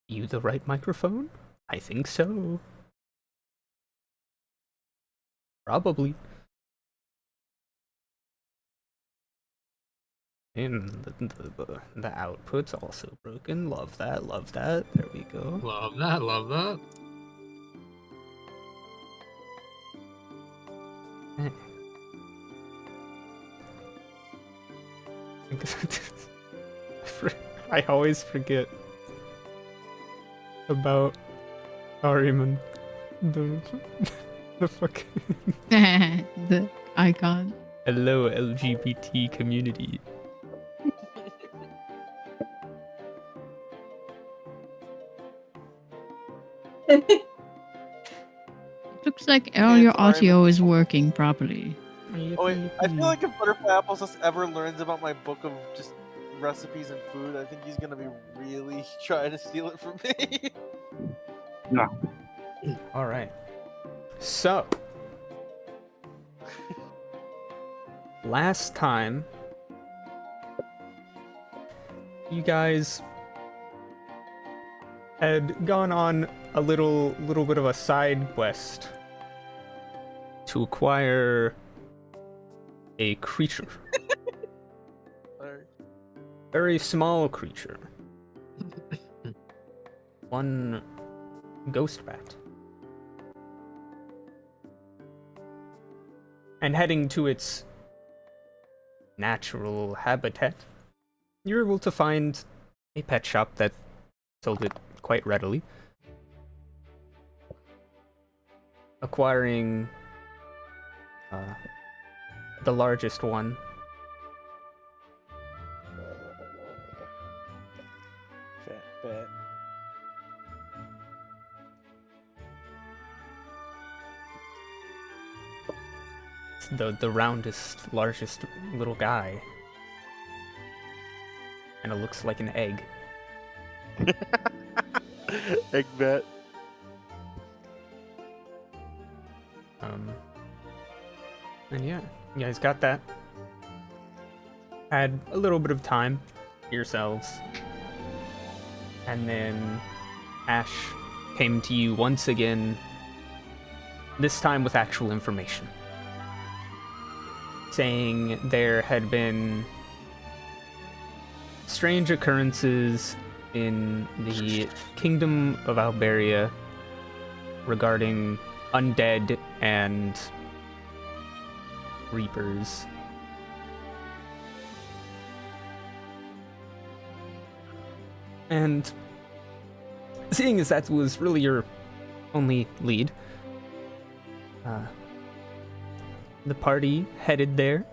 You the right microphone? I think so. Probably. And the output's also broken. Love that, love that. There we go. Love that, love that. I always forget about Ariman. The the fucking The icon. hello LGBT community. Looks like all your audio is working properly. Oh wait, I feel like if Butterfly Applesauce ever learns about my book of just recipes and food, I think he's gonna be really trying to steal it from me. No. All right. So, last time, you guys had gone on a little bit of a side quest to acquire a creature. Very small creature. One ghost rat. And heading to its natural habitat, you're able to find a pet shop that sold it quite readily. Acquiring the largest one. Fat bat. It's the roundest, largest little guy. And it looks like an egg. Egg bat. And yeah, you guys got that. Had a little bit of time yourselves. And then Ash came to you once again, this time with actual information. Saying there had been strange occurrences in the Kingdom of Alberia regarding undead and reapers. And seeing as that was really your only lead, the party headed there.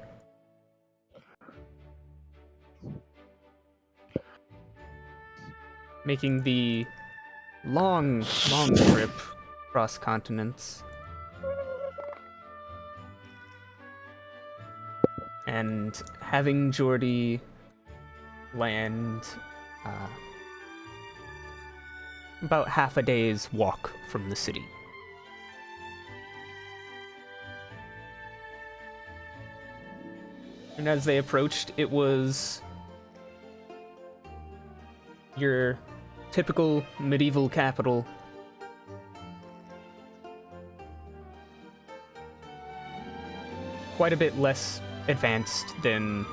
Making the long trip across continents. And having Jordy land about half a day's walk from the city. And as they approached, it was your typical medieval capital. Quite a bit less advanced than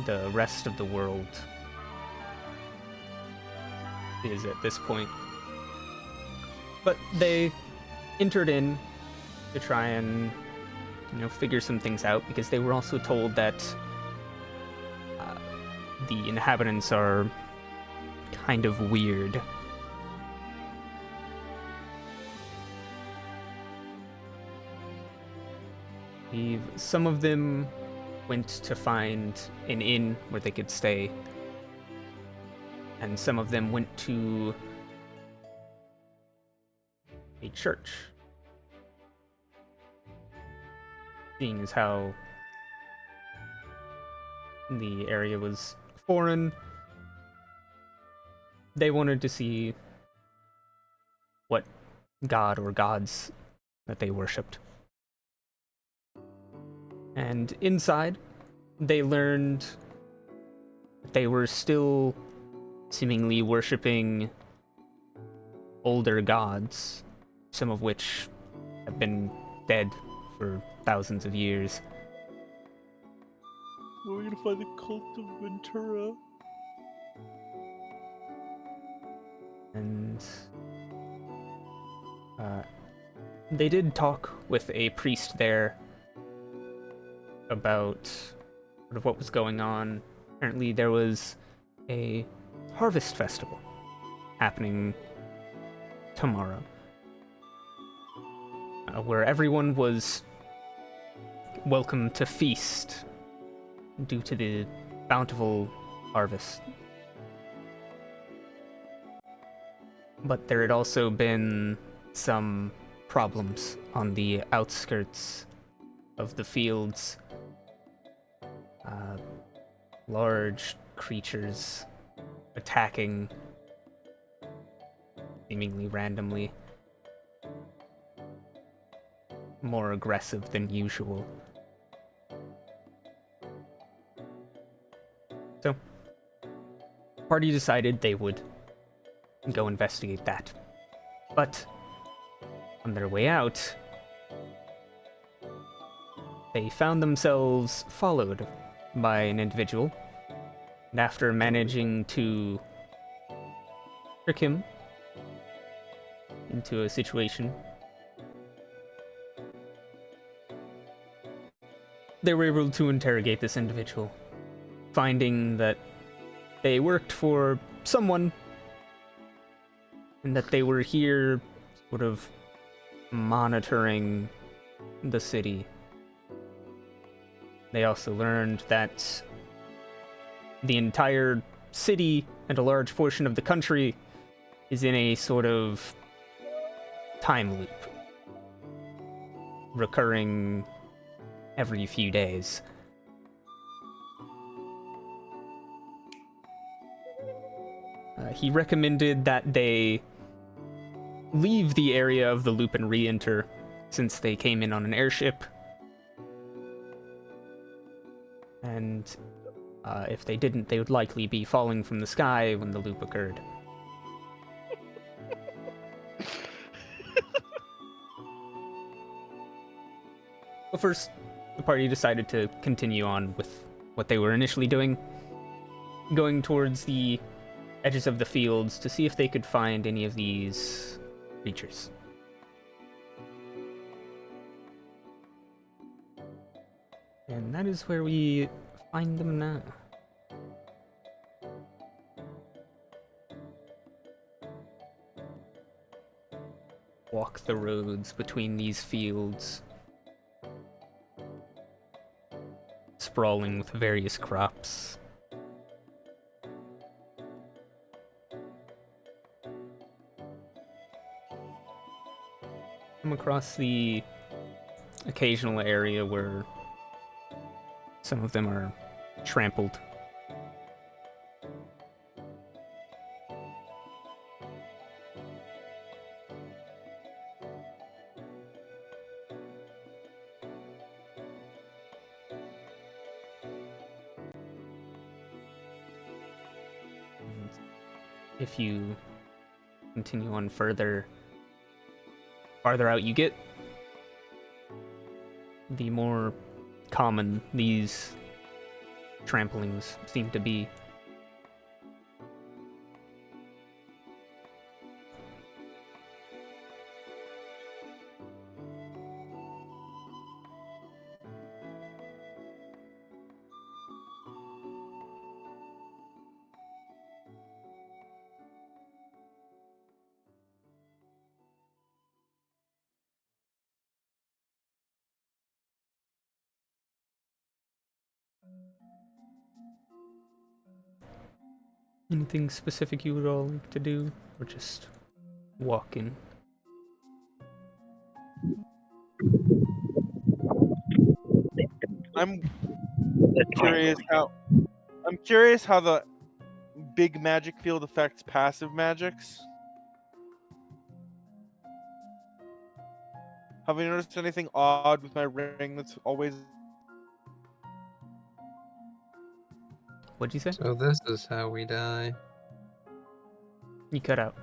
the rest of the world is at this point. But they entered in to try and, figure some things out, because they were also told that the inhabitants are kind of weird. Some of them went to find an inn where they could stay, and some of them went to a church. Seeing as how the area was foreign, they wanted to see what god or gods that they worshipped. And inside, they learned that they were still seemingly worshipping older gods, some of which have been dead for thousands of years. Where are we gonna find the cult of Ventura? And they did talk with a priest there about sort of what was going on. Apparently there was a harvest festival happening tomorrow, where everyone was welcome to feast due to the bountiful harvest. But there had also been some problems on the outskirts of the fields. Large creatures attacking seemingly randomly, more aggressive than usual. So, the party decided they would go investigate that. But on their way out, they found themselves followed by an individual, and after managing to trick him into a situation, they were able to interrogate this individual, finding that they worked for someone and that they were here sort of monitoring the city. They also learned that the entire city and a large portion of the country is in a sort of time loop, recurring every few days. He recommended that they leave the area of the loop and re-enter, since they came in on an airship. And if they didn't, they would likely be falling from the sky when the loop occurred. But first, the party decided to continue on with what they were initially doing, going towards the edges of the fields to see if they could find any of these creatures. And that is where we find them now. Walk the roads between these fields, sprawling with various crops. Come across the occasional area where some of them are trampled. And if you continue on farther out you get, the more common these tramplings seem to be. Anything specific you would all like to do, or just walk in? I'm curious how the big magic field affects passive magics. Have you noticed anything odd with my ring that's always... What'd you say? So this is how we die. You cut out.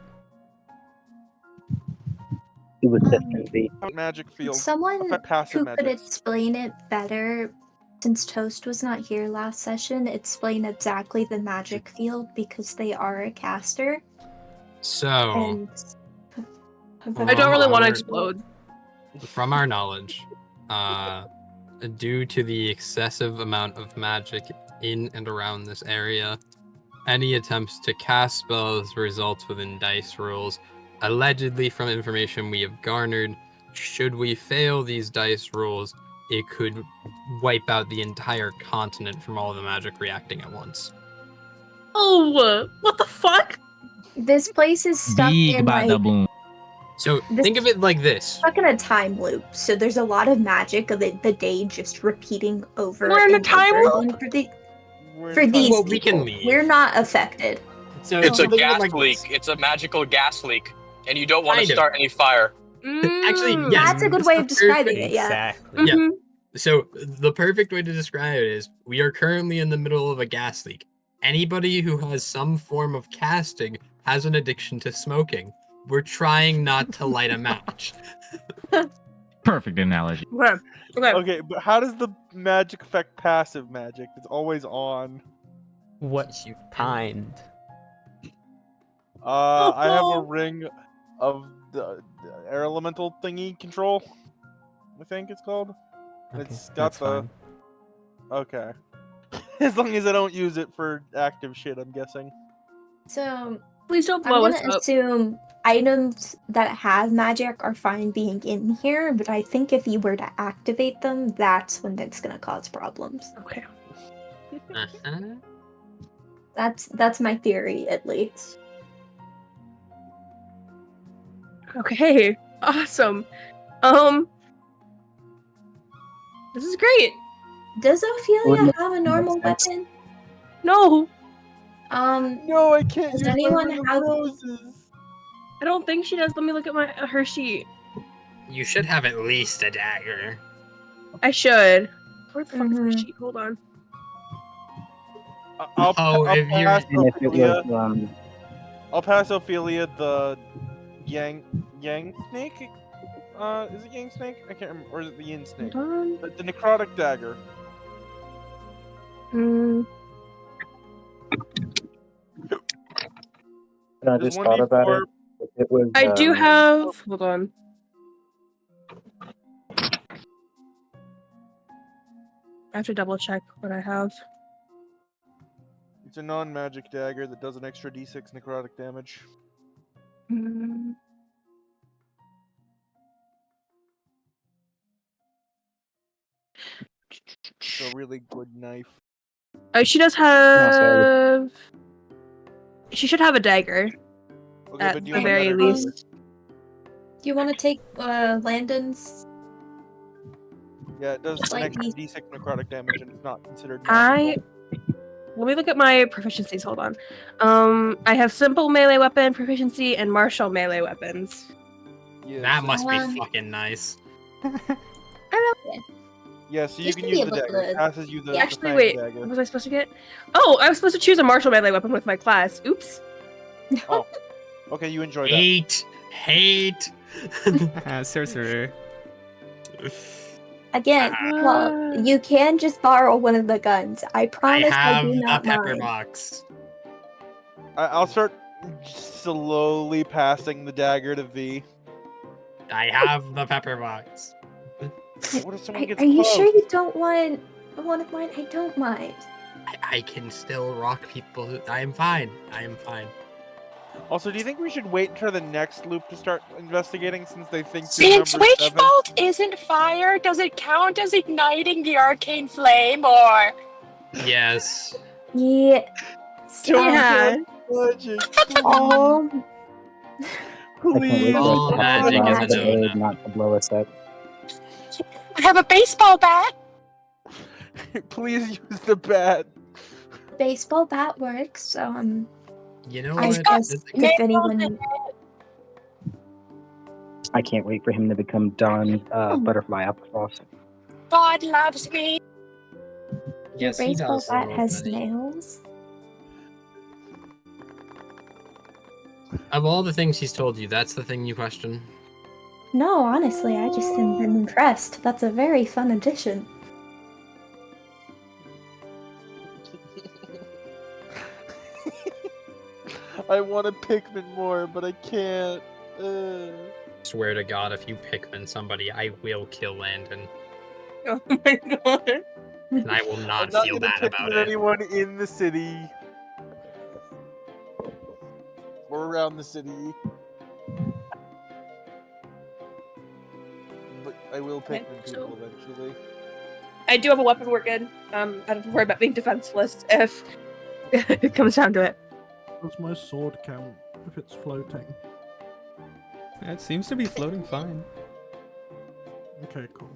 It was definitely. Magic field. Someone Affect passive who could magic. explain it better, since Toast was not here last session, explain exactly the magic field because they are a caster. So, And I don't really want to Our- explode. from our knowledge, due to the excessive amount of magic in and around this area, any attempts to cast spells results within dice rolls. Allegedly, from information we have garnered, should we fail these dice rolls, it could wipe out the entire continent from all the magic reacting at once. Oh, what the fuck? this place is stuck Big in bada boom. So This- think of it like this. stuck in a time loop. So there's a lot of magic of it, the day just repeating over. We're in a and time over loop? again We're for in these Well, we people. can leave. We're not affected. So It's a think of it gas like leak. this. It's a magical gas leak, and you don't want Kind to of. start any fire. Actually, Mm. yes. That's a good That's way the of describing perfect- it, yeah. Exactly. Yeah. Mhm. So the perfect way to describe it is we are currently in the middle of a gas leak. Anybody who has some form of casting has an addiction to smoking. We're trying not to light a match. Perfect analogy. Okay. Okay. Okay, but how does the magic affect passive magic? It's always on. What You- kind? I have a ring of the air elemental thingy control. I think it's called. It's got that's the. fine. Okay. As long as I don't use it for active shit, I'm guessing. So Please don't I'm blow us gonna up. assume items that have magic are fine being in here, but I think if you were to activate them, that's when it's gonna cause problems. Okay. Uh-huh. That's my theory, at least. Okay. Awesome. This is great. Does Ophelia Wouldn't have a normal sense. weapon? No, No, I can't Does use anyone my ring of have- roses. I don't think she does. Let me look at my her sheet. You should have at least a dagger. I should. Where the fuck is my Mhm. sheet? Hold on. I'll, Oh, I'll if you're- pass And if it Ophelia. was, I'll pass Ophelia the Yang snake. Is it Yang snake? I can't remember. Or is it the Yin snake? Hold on. The necrotic dagger. Mm, I There's just thought about 1d4. it. If it was, I do have. Hold on. I have to double check what I have. It's a non-magic dagger that does an extra d6 necrotic damage. Mm, It's a really good knife. she does sorry. have. She should have a dagger Okay, at but do you the want a very better least. dagger? Do you want to take Landon's? Yeah, it does an Like extra these- d6 necrotic damage, and it's not considered. I. magical. Let me look at my proficiencies. Hold on. I have simple melee weapon proficiency and martial melee weapons. Yeah, That so- must be Um, fucking nice. Yeah, so you You can should use be the able dagger. It to- passes you the Actually, fang wait. dagger. What was I supposed to get? Oh, I was supposed to choose a martial melee weapon with my class. Oops. Oh, okay, you enjoy that. Hate. Sorcerer. Again, well, you can just borrow one of the guns. I I promise I have do a not pepper mind. box. I'll start slowly passing the dagger to V. I have the pepper box. What if someone gets Are you close? sure you don't want one of mine? I don't mind. I can still rock people. I am fine. I am fine. Also, do you think we should wait until the next loop to start investigating since they think you're Since number Witch 7? Bolt isn't fire, does it count as igniting the arcane flame, or Yes. Yeah. Yeah. Magic, All I can't wait please. for All it to magic come is out a of the no-no. raid not to blow us up. I have a baseball bat? Please use the bat. baseball bat works, so You know I what? guess This- if anyone I can't wait for him to become Don Butterfly Applesauce. God loves me. Yes, he baseball does. bat love has that. nails. Of all the things he's told you, that's the thing you question? No, honestly, I just am impressed. That's a very fun addition. I want a Pikmin more, but I can't. Swear to God, if you Pikmin somebody, I will kill Landon. Oh my god. And I will I'm not not feel gonna bad about Pikmin it. anyone in the city. Or around the city. But I will Okay, Pikmin so- people eventually. I do have a weapon we're good. I don't have to worry about being defenseless if it comes down to it. Does my sword count if it's floating? It seems to be floating fine. Okay, cool.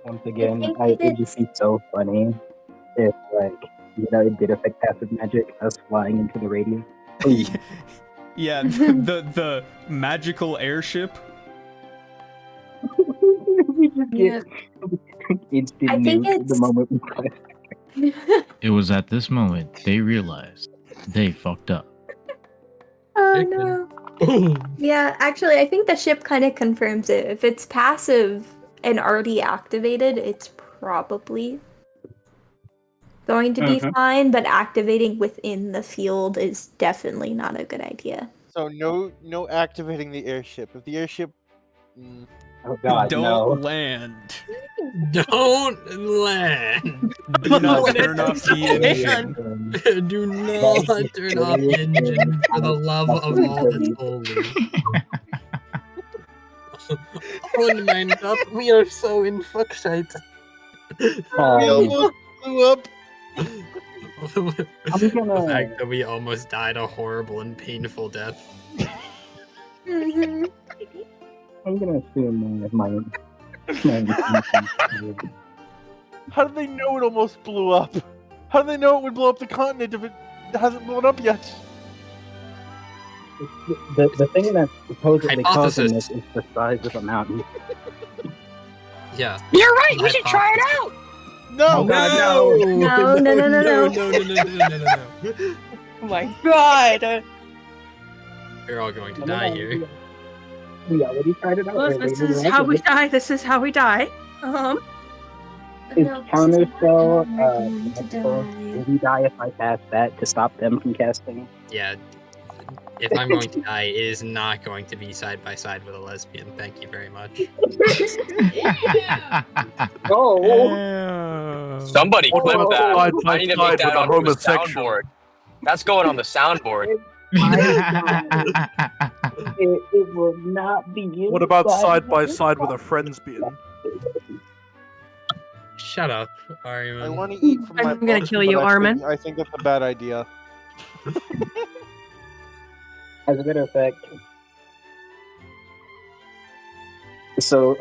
Once again, think it would it's- just be so funny if, like, it did affect passive magic, us flying into the radius. Yeah, the magical airship. We just Yeah. get instant I think nuke the it's- moment we fly. It was at this moment they realized they fucked up. Oh no. Yeah, actually, I think the ship kind of confirms it. If it's passive and already activated, it's probably going to be fine, but activating within the field is definitely not a good idea. So no activating the airship. If the airship Oh god, Don't no. land. Don't land. Do not turn off the engine. Do not turn off the engine for the love of all that's holy. Unmind up, we are so in fuck shite. we almost blew up. The fact that we almost died a horrible and painful death. I'm gonna assume my How did they know it almost blew up? How did they know it would blow up the continent if it hasn't blown up yet? the thing that's supposedly causing Hypothesis. this is the size of the mountain. Yeah. You're right. We should try it out. No, Oh god, No, no, no, no, no. no. Oh my god. We're all going to die here. We already tried it out. Well, We're this leaving is it how like we it. die. This is how we die. Is No, this counter is spell how we're going to magical? die. Will we die if I cast that to stop them from casting? Yeah. If I'm going to die, it is not going to be side by side with a lesbian. Thank you very much. Oh! Somebody What clip about that. side by I need to side make that with a onto the homosexual? soundboard. That's going on the soundboard. It will not be used. What about side by side with a friendsbian? Shut up, I Ariman. want to eat from my I'm gonna potion, kill you, but Armin. I think that's a bad idea. As a matter of fact, so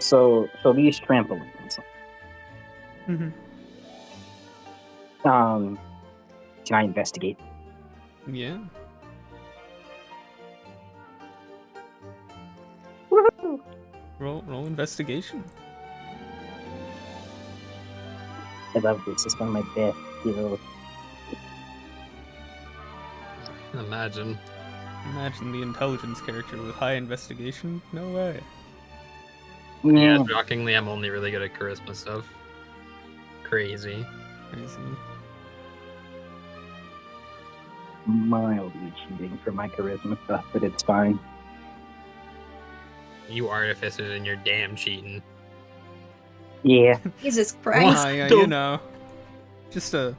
these trampolines. Mhm. Can I investigate? Yeah. Roll investigation. I love this. It's one of my best skills. Imagine. Imagine the intelligence character with high investigation. No way. Yeah, shockingly, I'm only really good at charisma stuff. Crazy. Crazy. Mildly cheating for my charisma stuff, but it's fine. You artificers and your damn cheating. Yeah. Jesus Christ. Ah, yeah, you know. Just a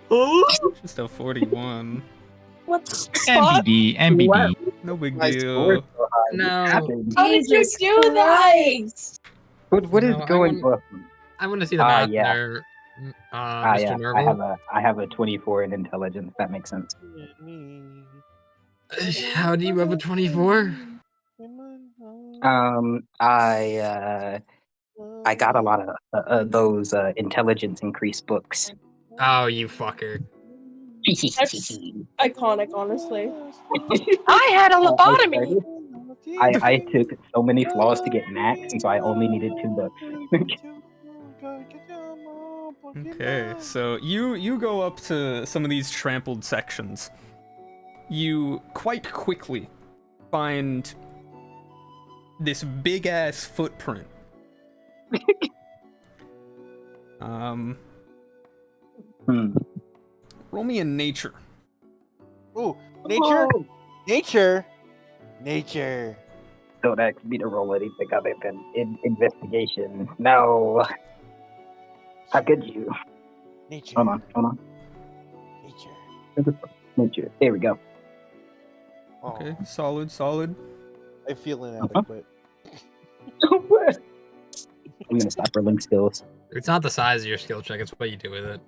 41. What the fuck? MBD, MBD. No big My deal. score's so high. No. How did you Jesus do that? Christ. What is No, I going on? I want to see the math yeah. there, Ah, Mr. yeah. Nerval. I have a 24 in intelligence. That makes sense. How do you have a 24? I got a lot of those intelligence increase books. Oh, you fucker. That's iconic, honestly. I had a lobotomy. I took so many flaws to get max, and so I only needed 2 books. Okay, so you go up to some of these trampled sections, you quite quickly find this big ass footprint. Roll me in nature. Ooh, nature, nature, nature. Don't ask me to roll anything other than investigation. No. How could you? Nature. Hold on. Nature. Nature. There we go. Okay, solid. I feel inadequate. I'm gonna stop rolling skills. It's not the size of your skill check, it's what you do with it.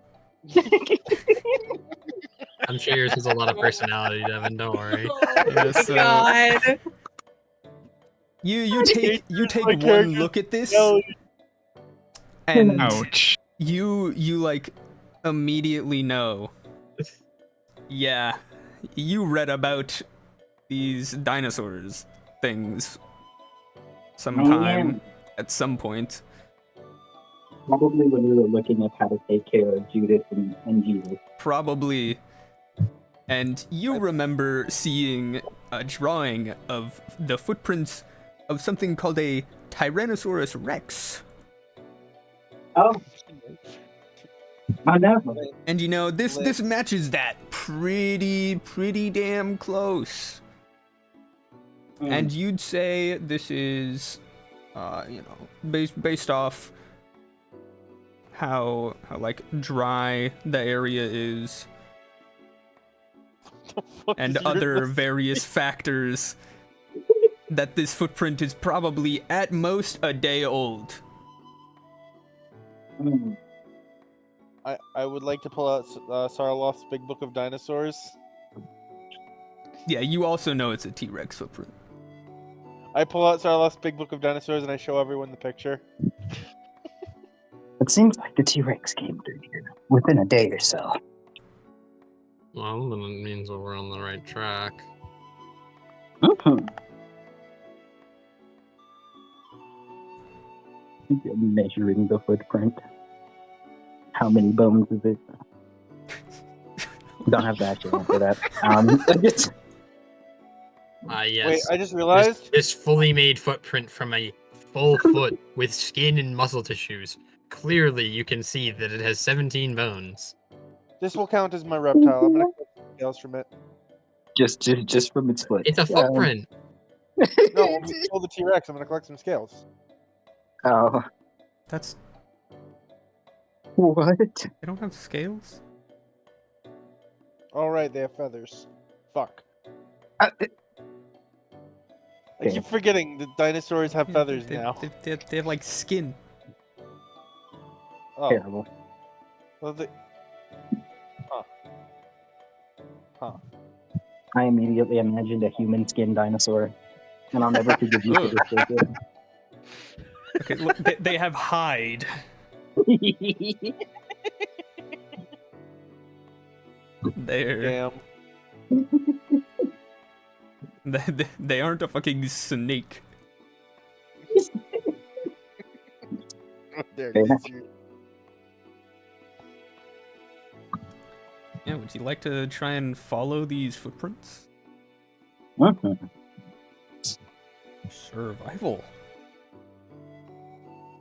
I'm sure yours has a lot of personality, Devin, don't worry. Yeah, so God. you take My one character's look at this, yelling. and Ouch. you like immediately know. Yeah, you read about these dinosaurs things sometime at some point. Probably when we were looking at how to take care of Judith and Jesus. Probably. And you remember seeing a drawing of the footprints of something called a Tyrannosaurus Rex. Oh. I know. And you know, this matches that pretty damn close. And you'd say this is, based off how like dry the area is, and other various factors, that this footprint is probably at most a day old. I would like to pull out Sarloth's Big Book of Dinosaurs. Yeah, you also know it's a T-Rex footprint. I pull out Sarloth's Big Book of Dinosaurs and I show everyone the picture. It seems like the T-Rex came through here within a day or so. Well, then it means that we're on the right track. Measuring the footprint. How many bones is it? Don't have to actually answer that. Yes. Wait, I just realized this fully made footprint from a full foot with skin and muscle tissues. Clearly, you can see that it has 17 bones. this will count as my reptile. I'm gonna collect some scales from it. Just from its foot. It's a footprint. No, when we kill the T-Rex, I'm gonna collect some scales. Oh. That's... What? They don't have scales? All right, they have feathers. Fuck. I keep forgetting that dinosaurs have feathers now. They have like skin. Oh. Terrible. Well, Huh. I immediately imagined a human skin dinosaur, and I'll never forgive you for this statement. Okay, look, they have hide. There. Damn. They aren't a fucking snake. There it is. Yeah, would you like to try and follow these footprints? Survival.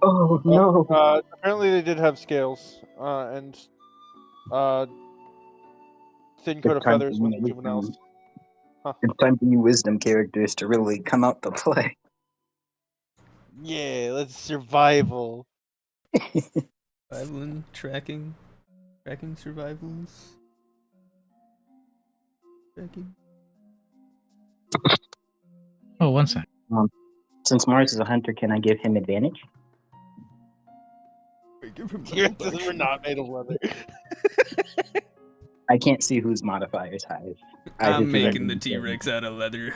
Oh no! Apparently they did have scales, and thin coat of feathers when the juveniles. Huh. It's time for you wisdom characters to really come out to play. Yeah, let's survival. Survival, tracking survivals. Tracking. Oh, one sec. Since Mars is a hunter, can I give him advantage? Give him We're not made of leather. I can't see whose modifiers hive. I'm making the T-Rex out of leather.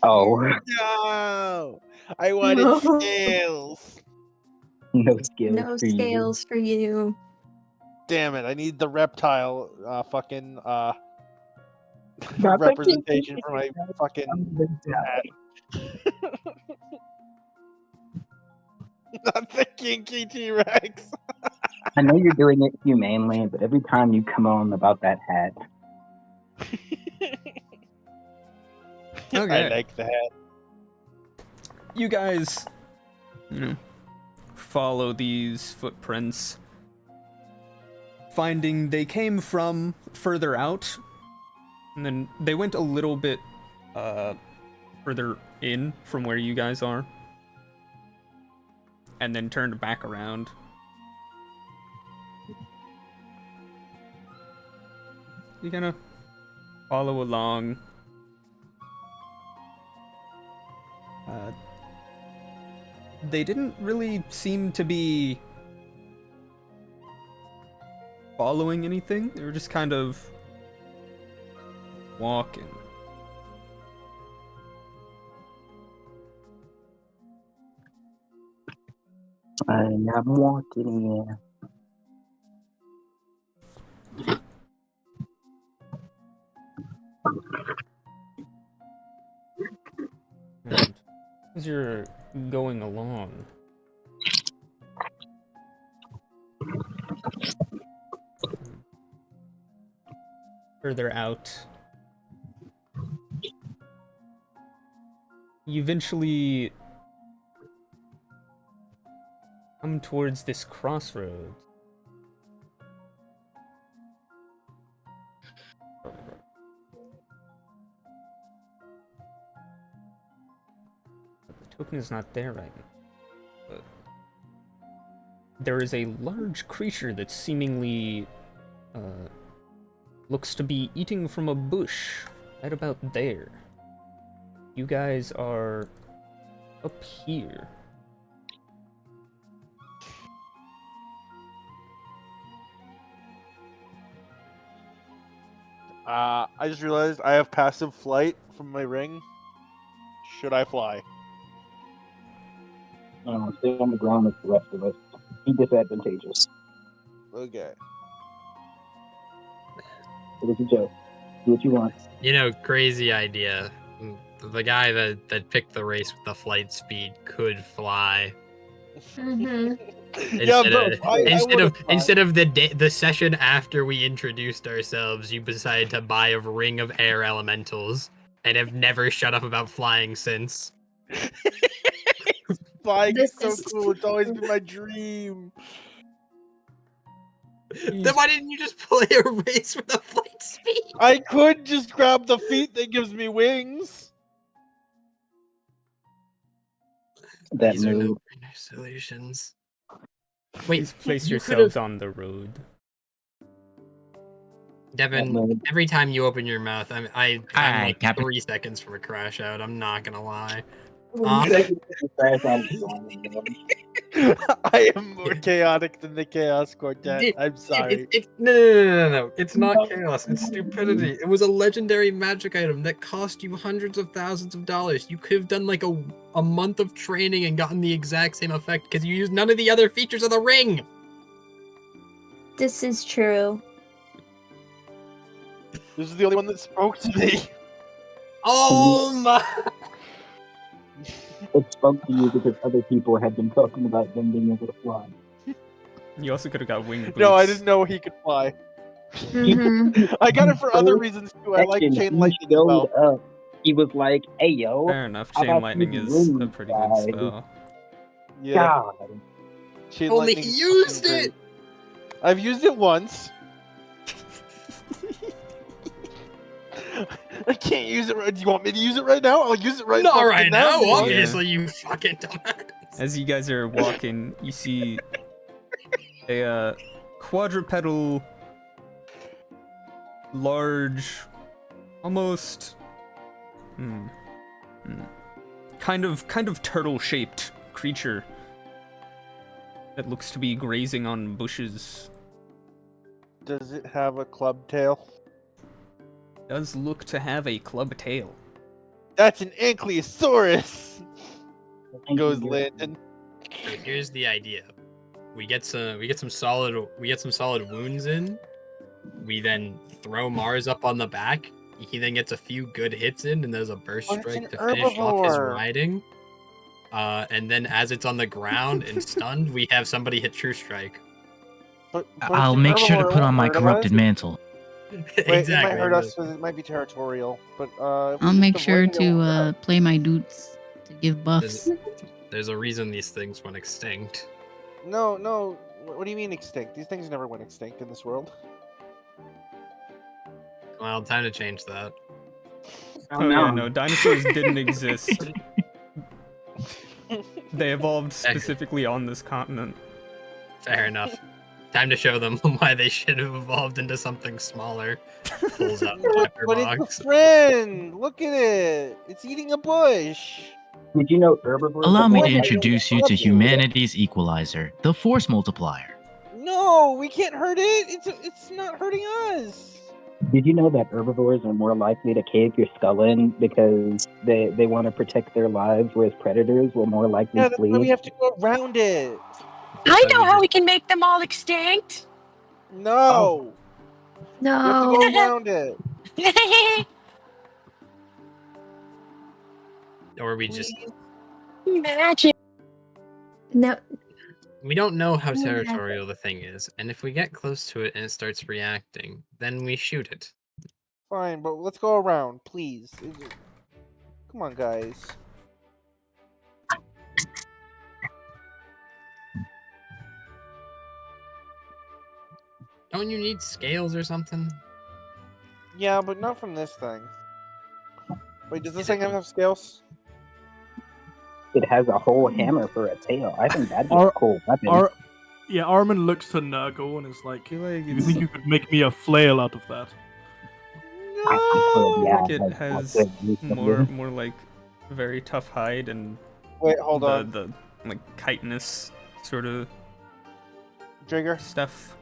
Oh. No! I wanted scales! No scales No for you. scales for you. Damn it, I need the reptile fucking Not the representation for my fucking hat. Not the kinky T-Rex. I know you're doing it humanely, but every time you come on about that hat, Okay. I like that. You guys, follow these footprints, finding they came from further out, and then they went a little bit further in from where you guys are, and then turned back around. You're gonna follow along. They didn't really seem to be following anything. They were just kind of walking. I am walking here. And as you're going along, further out, you eventually come towards this crossroads. The token is not there right now, but there is a large creature that seemingly looks to be eating from a bush right about there. You guys are up here. I just realized I have passive flight from my ring. Should I fly? Stay on the ground with the rest of us. Be disadvantageous. Okay. What you do? Do what you want. You know, crazy idea. The guy that picked the race with the flight speed could fly. Mm-hmm. Instead of the session after we introduced ourselves, you decided to buy a ring of air elementals and have never shut up about flying since. Flying is so cool. It's always been my dream. Then why didn't you just play a race with the flight speed? I could just grab the feet that gives me wings. That These are move. no solutions. Please place you yourselves on the road. Devin, every time you open your mouth, I'm Aye, like Captain. 3 seconds from a crash out. I'm not gonna lie. I am more chaotic than the Chaos Quartet. I'm sorry. No. It's not chaos. It's stupidity. It was a legendary magic item that cost you hundreds of thousands of dollars. You could have done like a month of training and gotten the exact same effect because you used none of the other features of the ring. This is true. This is the only one that spoke to me. Oh my! It spoke to you because other people had been talking about them being able to fly. You also could have got winged boots. No, I didn't know he could fly. Mm-hmm. I got it for other reasons too. I like chain lightning as well. Up. He was like, "Hey yo." Fair enough. how Chain about lightning you is a wing pretty guy? good spell. Yeah. God. Chain Only lightning he is used fucking it. great. I've used it once. I can't use it right. Do you want me to use it right now? I'll use it right Not fucking right now, now. obviously, you fucking dumbass. As you guys are walking, you see a quadrupedal, large, almost kind of turtle-shaped creature that looks to be grazing on bushes. Does it have a club tail? Does look to have a club tail. That's an Ankylosaurus. Goes Landon. So here's the idea: we get some solid wounds in. We then throw Mars up on the back. He then gets a few good hits in, and there's a burst But it's strike an to finish off his herbivore. riding. And then as it's on the ground and stunned, we have somebody hit True Strike. I'll make sure to put on my corrupted mantle. Wait, it might hurt us because it might be territorial. But if I'll we make just sure avoid it, it won't to hurt. play my dudes to give buffs. There's a reason these things went extinct. No, no. What do you mean extinct? These things never went extinct in this world. Well, time to change that. Oh yeah, no, dinosaurs didn't exist. They evolved specifically on this continent. Fair enough. Time to show them why they should have evolved into something smaller. Pulls out the pepper But box. it's a friend. Look at it. It's eating a bush. Did you know herbivores? Allow are me more to likely introduce you to humanity's equalizer, the force multiplier. No, we can't hurt it. It's not hurting us. Did you know that herbivores are more likely to cave your skull in because they want to protect their lives, whereas predators will more likely Yeah, that's flee? why we have to go around it. I know how we can make them all extinct. No. We have to No. go around it. Or we just... Magic. No. We don't know how Yeah. territorial the thing is, and if we get close to it and it starts reacting, then we shoot it. Fine, but let's go around, please. Come on, guys. Don't you need scales or something? Yeah, but not from this thing. Wait, does this thing have scales? It has a whole hammer for a tail. I think that'd be a Ar- cool weapon. Yeah, Armin looks to Nurgle and is like, feel like "You it's- think you could make me a flail out of that?" No. Yeah, Like it that's has good. more like very tough hide and Wait, hold on. the like chitinous sort of Trigger. stuff.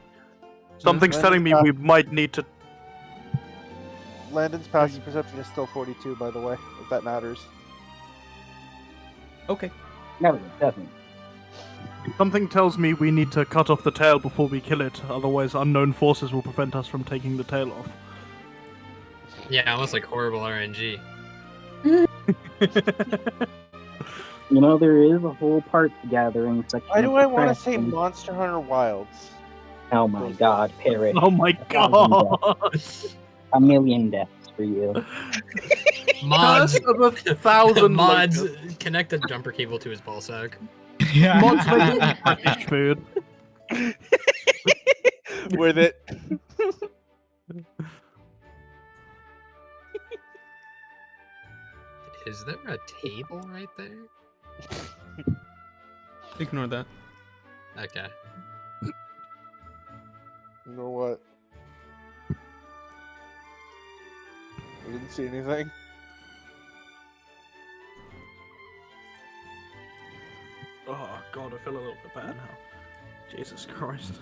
Something's telling me we might need to. Landon's passive perception is still 42, by the way, if that matters. Okay. No, it doesn't. Something tells me we need to cut off the tail before we kill it, otherwise unknown forces will prevent us from taking the tail off. Yeah, almost like horrible RNG. You know, there is a whole parts gathering section. Why do of I the want to quest, say and- Monster Hunter Wilds? Oh my god, Parrot. Oh my god! A million deaths for you. Mods, Curse of 1,000 mods, locusts. connect a jumper cable to his ballsack. Mods making British food. Worth it. Is there a table right there? Ignore that. Okay. You know what? I didn't see anything. Oh god, I feel a little bit bad now. Jesus Christ.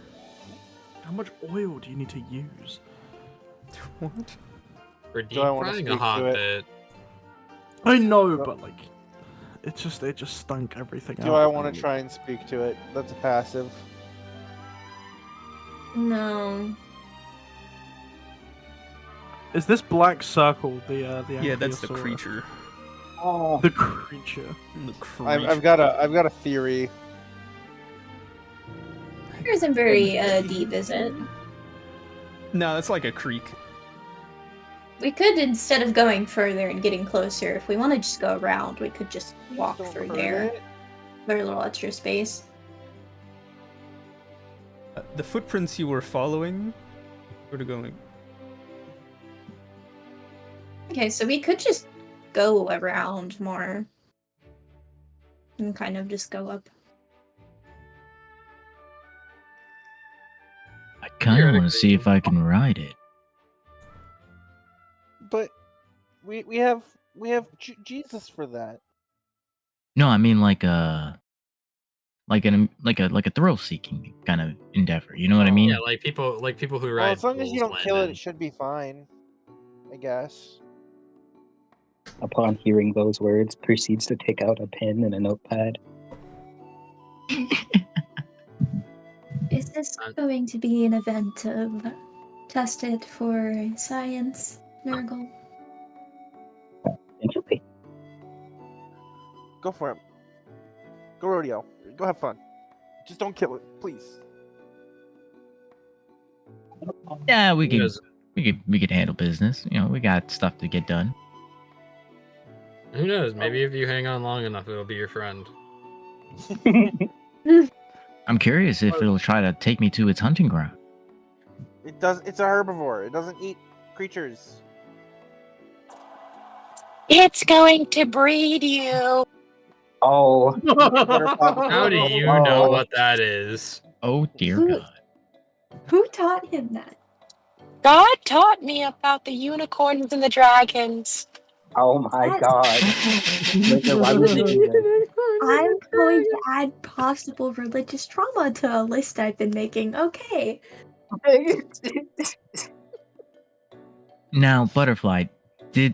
How much oil do you need to use? What? We're deep Do I wanna frying a speak hot to it? bit. I know, but like, it just stunk everything out. Do I want to try and speak to it? That's a passive. No. Is this black circle the Yeah, that's the Ankylosaurus? creature. Oh, The creature. The creature. I've got a theory. It isn't very deep, is it? No, it's like a creek. We could, instead of going further and getting closer, if we want to just go around, we could just walk Don't through hurt there. it. There's a little extra space. The footprints you were following, where to going? Okay, so we could just go around more. And kind of just go up. I kind of want to see if I can ride it. But we have Jesus for that. No, I mean like a thrill-seeking kind of endeavor. You know what I mean? Yeah, like people who ride. Well, as long as you bulls don't kill it, land in. it should be fine. I guess. upon hearing those words, proceeds to take out a pen and a notepad. Is this going to be an event of tested for science, Nurgle? Interesting. Go for it. Go rodeo. Go have fun. Just don't kill it, please. Yeah, we can we could handle business. You know, we got stuff to get done. Who knows? Maybe if you hang on long enough, it'll be your friend. I'm curious if it'll try to take me to its hunting ground. It does. It's a herbivore. It doesn't eat creatures. It's going to breed you. Oh. How do you know what that is? Oh dear Who- God. Who taught him that? God taught me about the unicorns and the dragons. Oh my That's- God. Liquor, why would you do this? I'm going to add possible religious trauma to a list I've been making. Okay. Now, Butterfly, did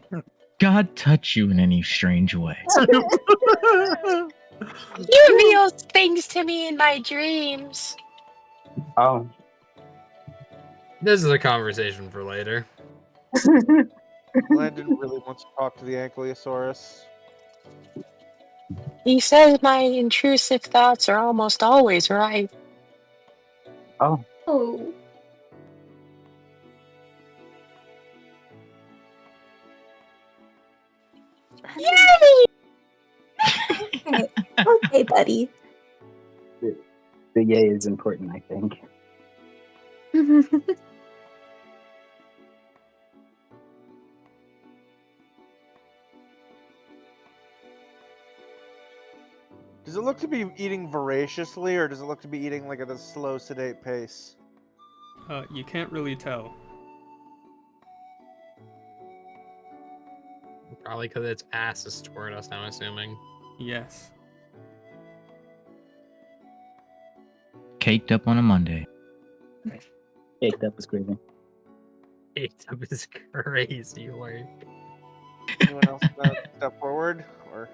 God touch you in any strange way? He reveals things to me in my dreams. Oh. This is a conversation for later. Landon really wants to talk to the Ankylosaurus. He says my intrusive thoughts are almost always right. Oh. Oh. Yay! Okay. Okay, buddy. The yay is important, I think. Does it look to be eating voraciously, or does it look to be eating like at a slow, sedate pace? You can't really tell. Probably because its ass is toward us, I'm assuming. Yes. Caked up on a Monday. Caked up is crazy. Caked up is crazy work. Anyone else gonna step forward, or?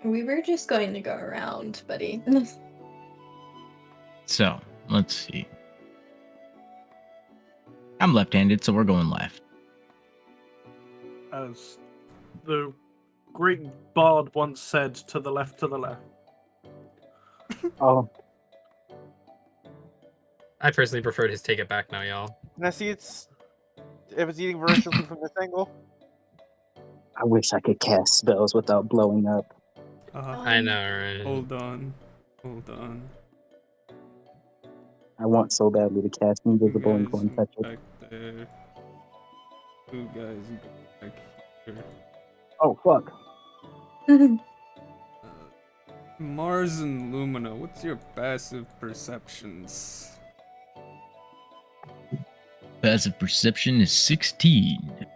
We were just going to go around, buddy. So, let's see. I'm left-handed, so we're going left. As the great bard once said, to the left, to the left. Oh. I personally prefer to take it back now, y'all. Can I see if it's eating voraciously from this angle? I wish I could cast spells without blowing up. I know, right? Hold on. I want so badly to cast Invisible and Guys, Clone Toucher. back there. You guys go back here. Oh, fuck. Mars and Lumina, what's your passive perceptions? Passive perception is 16.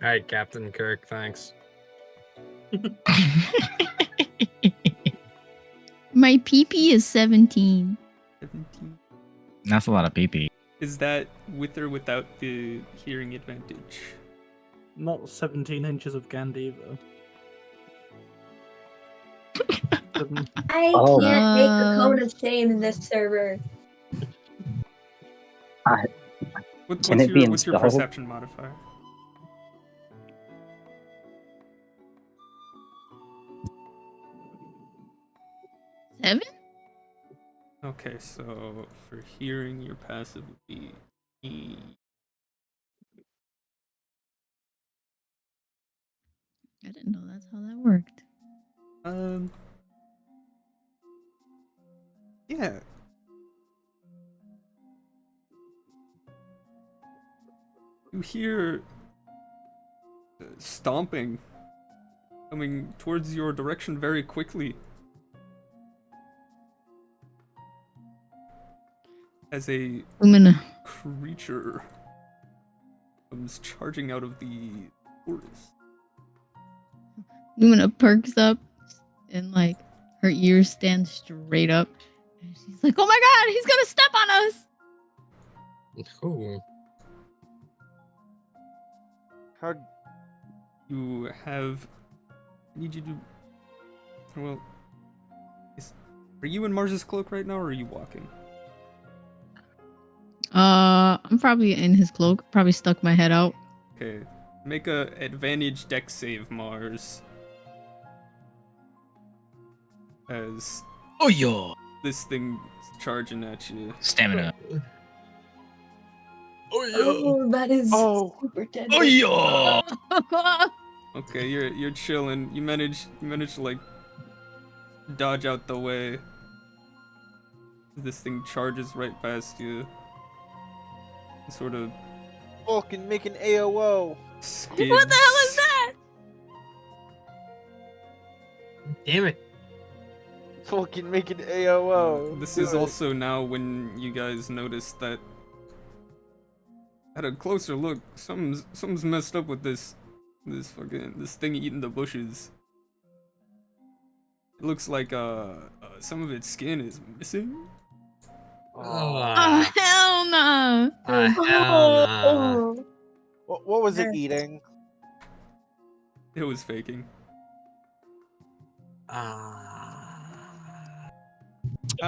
Alright, Captain Kirk, thanks. My PP is 17. 17. That's a lot of PP. Is that with or without the hearing advantage? Not 17 inches of Gandiva. I Oh. can't make a cone of shame in this server. What's Can it be your installed? perception modifier? Seven? Okay, so for hearing, your passive would be E. I didn't know that's how that worked. Yeah. You hear stomping coming towards your direction very quickly. As a Lumina. creature comes charging out of the forest. Lumina perks up and like her ears stand straight up. And she's like, oh my god, he's gonna step on us! Cool. How? You have. I need you to. Well. Are you in Mars's cloak right now, or are you walking? I'm probably in his cloak. Probably stuck my head out. Okay. Make a advantage dex save, Mars. as Oh yo! this thing's charging at you. Stamina. Oh yeah. Oh, that is Oh. super dead. Oh yo! Okay, you're chilling. You manage to like dodge out the way. This thing charges right past you. Sort of Fucking make an AOO. skids. What the hell is that? Damn it. Fucking make an AOO. This Do is it. also now when you guys notice that at a closer look, something's messed up with this thing eating the bushes. It looks like some of its skin is missing. Oh, hell no. Hell nah. What was it eating? It was faking.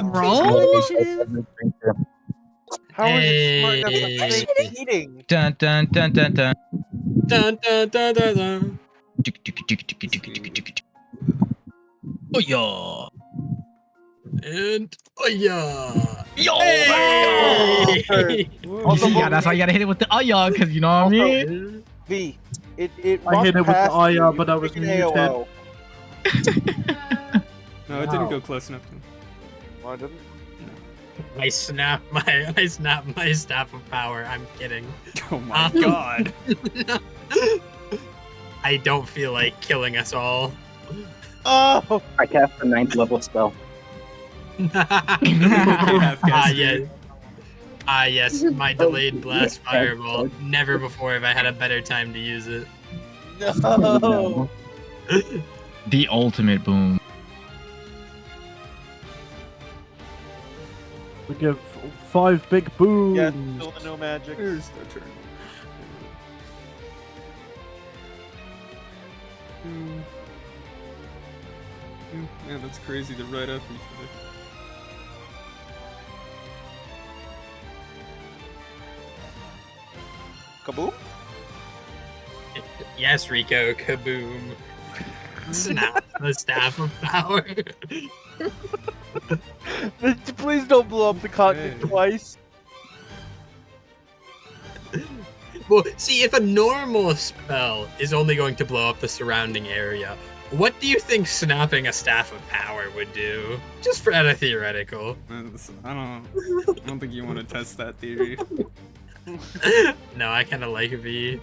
Roll? Initiative? How is it smart enough to Hey. think eating? Dun dun dun dun dun. Dun dun dun dun dun. Oh yo! And oh yeah. Yo! Hey! Yeah, that's why you gotta hit it with the oh yo, cause you know what I mean. V. It I hit it with the Aya, but I was muted. muted. No, it didn't go close enough to him. Oh, I didn't. I snap my staff of power. I'm kidding. Oh my god. I don't feel like killing us all. Oh! I cast a 9th level spell. Yes, my delayed blast fireball. Never before have I had a better time to use it. No! The ultimate boom. We give 5 big booms. Yes, still the no magic. Here's the turn. Yeah, that's crazy to right after each other. Kaboom? Yes, Rico, kaboom. Snap the staff of power. Please don't blow up the continent Hey. twice. Well, see, if a normal spell is only going to blow up the surrounding area, what do you think snapping a staff of power would do? Just for a theoretical. I don't think you want to test that theory. No, I kind of like V.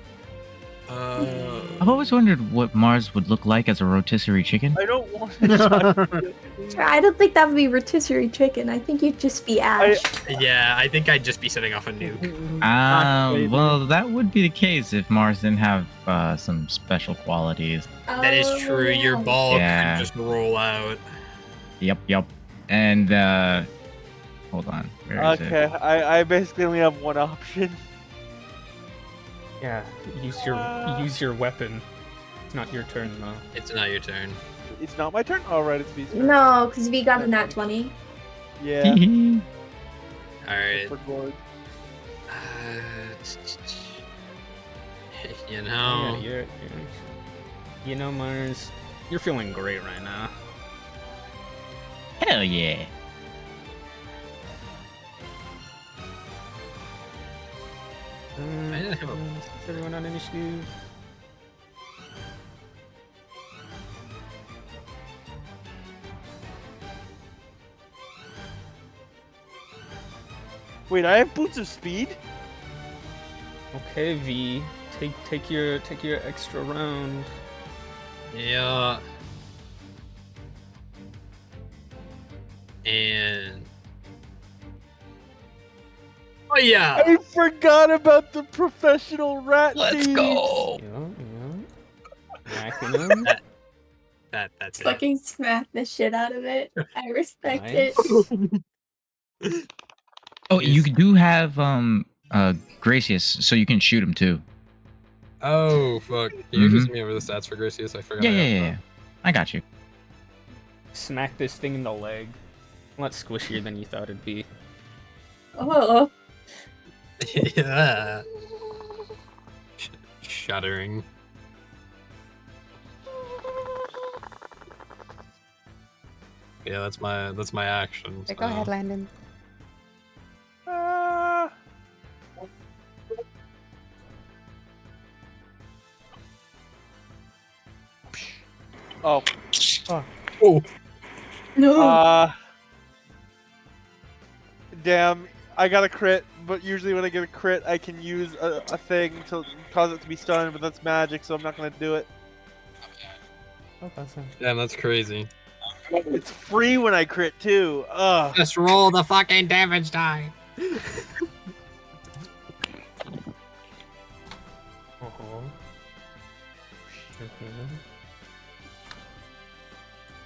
I've always wondered what Mars would look like as a rotisserie chicken. I don't want to. I don't think that would be rotisserie chicken. I think you'd just be Ash. Yeah, I think I'd just be setting off a nuke. Well, that would be the case if Mars didn't have some special qualities. That is true. Your Oh, ball Yeah. could just roll out. Yep. And hold on. Where is Okay, it? I basically only have one option. Yeah, use your weapon. It's not your turn though. It's not your turn. It's not my turn? Alright, it's V's turn. No, because we got a nat 20. Yeah. Alright. For gold. You know. Yeah, you know, Mars, you're feeling great right now. Hell yeah. I have a- Is everyone on initiative? Wait, I have boots of speed? Okay, V. Take your extra round. Yeah. And. Oh yeah! I forgot about the professional rat Let's thieves. go. Whacking him. That's it. Fucking smack the shit out of it. I respect Nice. it. Oh, you do have Gracious, so you can shoot him too. Oh fuck! Can you just send me over the stats for Gracious? I forgot. Yeah. I got you. Smack this thing in the leg. A lot squishier than you thought it'd be. Oh. Yeah. Shuddering. Yeah, that's my action. Okay, go ahead, so- Landon. Oh. Oh. No. Damn, I got a crit, but usually when I get a crit, I can use a thing to cause it to be stunned, but that's magic, so I'm not gonna do it. Oh, that's a... Damn, that's crazy. It's free when I crit too. Ugh. Just roll the fucking damage die.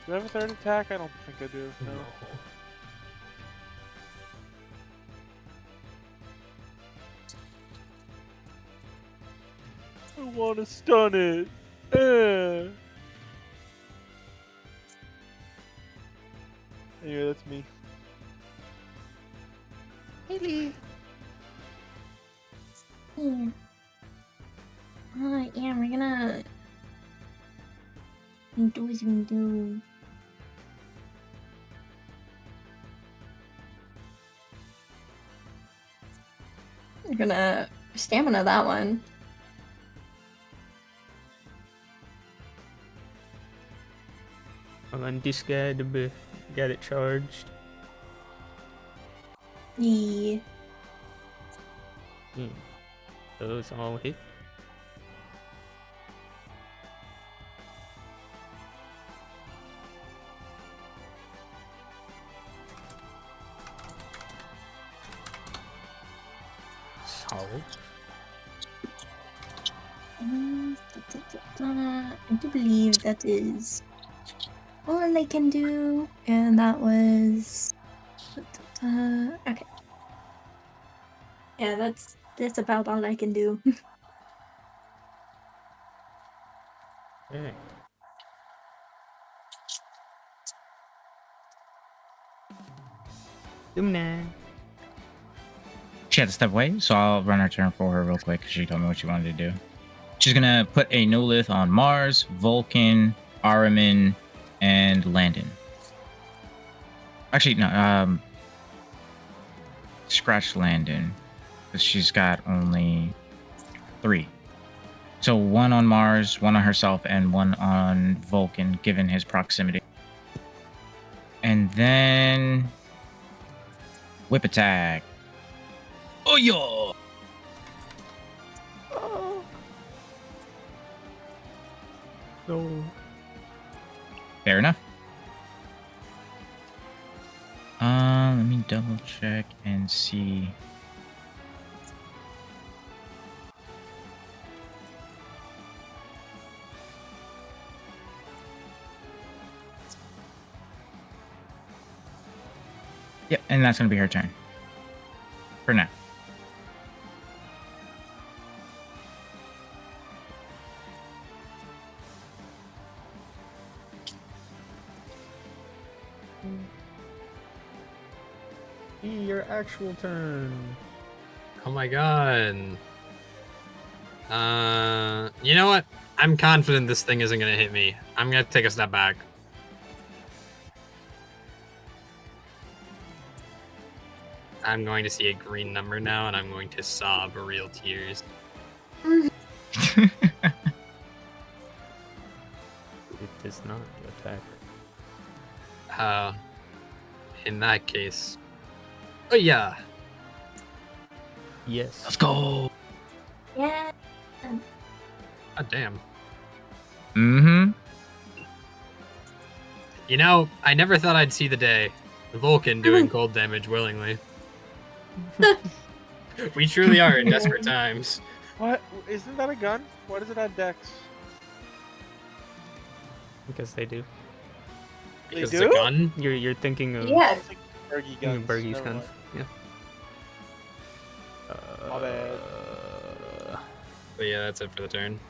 Do I have a third attack? I don't think I do. No. I want to stun it. Anyway, that's me. Haley. Yeah. Yeah, we're gonna do what we do. We're gonna stamina that one. I'm on this guy to be get it charged. Yeah. Those all hit. Solid. I do believe that is all I can do, and that was okay. Yeah, that's about all I can do. Okay. Lumina. She had to step away, so I'll run her turn for her real quick because she told me what she wanted to do. She's gonna put a no-lith on Mars, Vulcan, Aramin, and Landon. Actually, no, scratch Landon, because she's got only 3. So 1 on Mars, 1 on herself, and 1 on Vulcan, given his proximity. And then whip attack. Oh yo! No. Fair enough. Let me double check and see. Yep, and that's gonna be her turn. For now. Your actual turn. Oh my god. You know what? I'm confident this thing isn't gonna hit me. I'm gonna take a step back. I'm going to see a green number now, and I'm going to sob real tears. It does not attack. In that case. Oh yeah. Yes. Let's go. Yeah. God damn. Mm-hmm. You know, I never thought I'd see the day. Vulcan doing cold damage willingly. We truly are in desperate times. What? Isn't that a gun? Why does it have dex? Because they do. Because They it's a do? gun? You're thinking of Yeah. It's like Bergie thinking of guns. Bergie's Never guns. mind. Yeah. My bad. But yeah, that's it for the turn.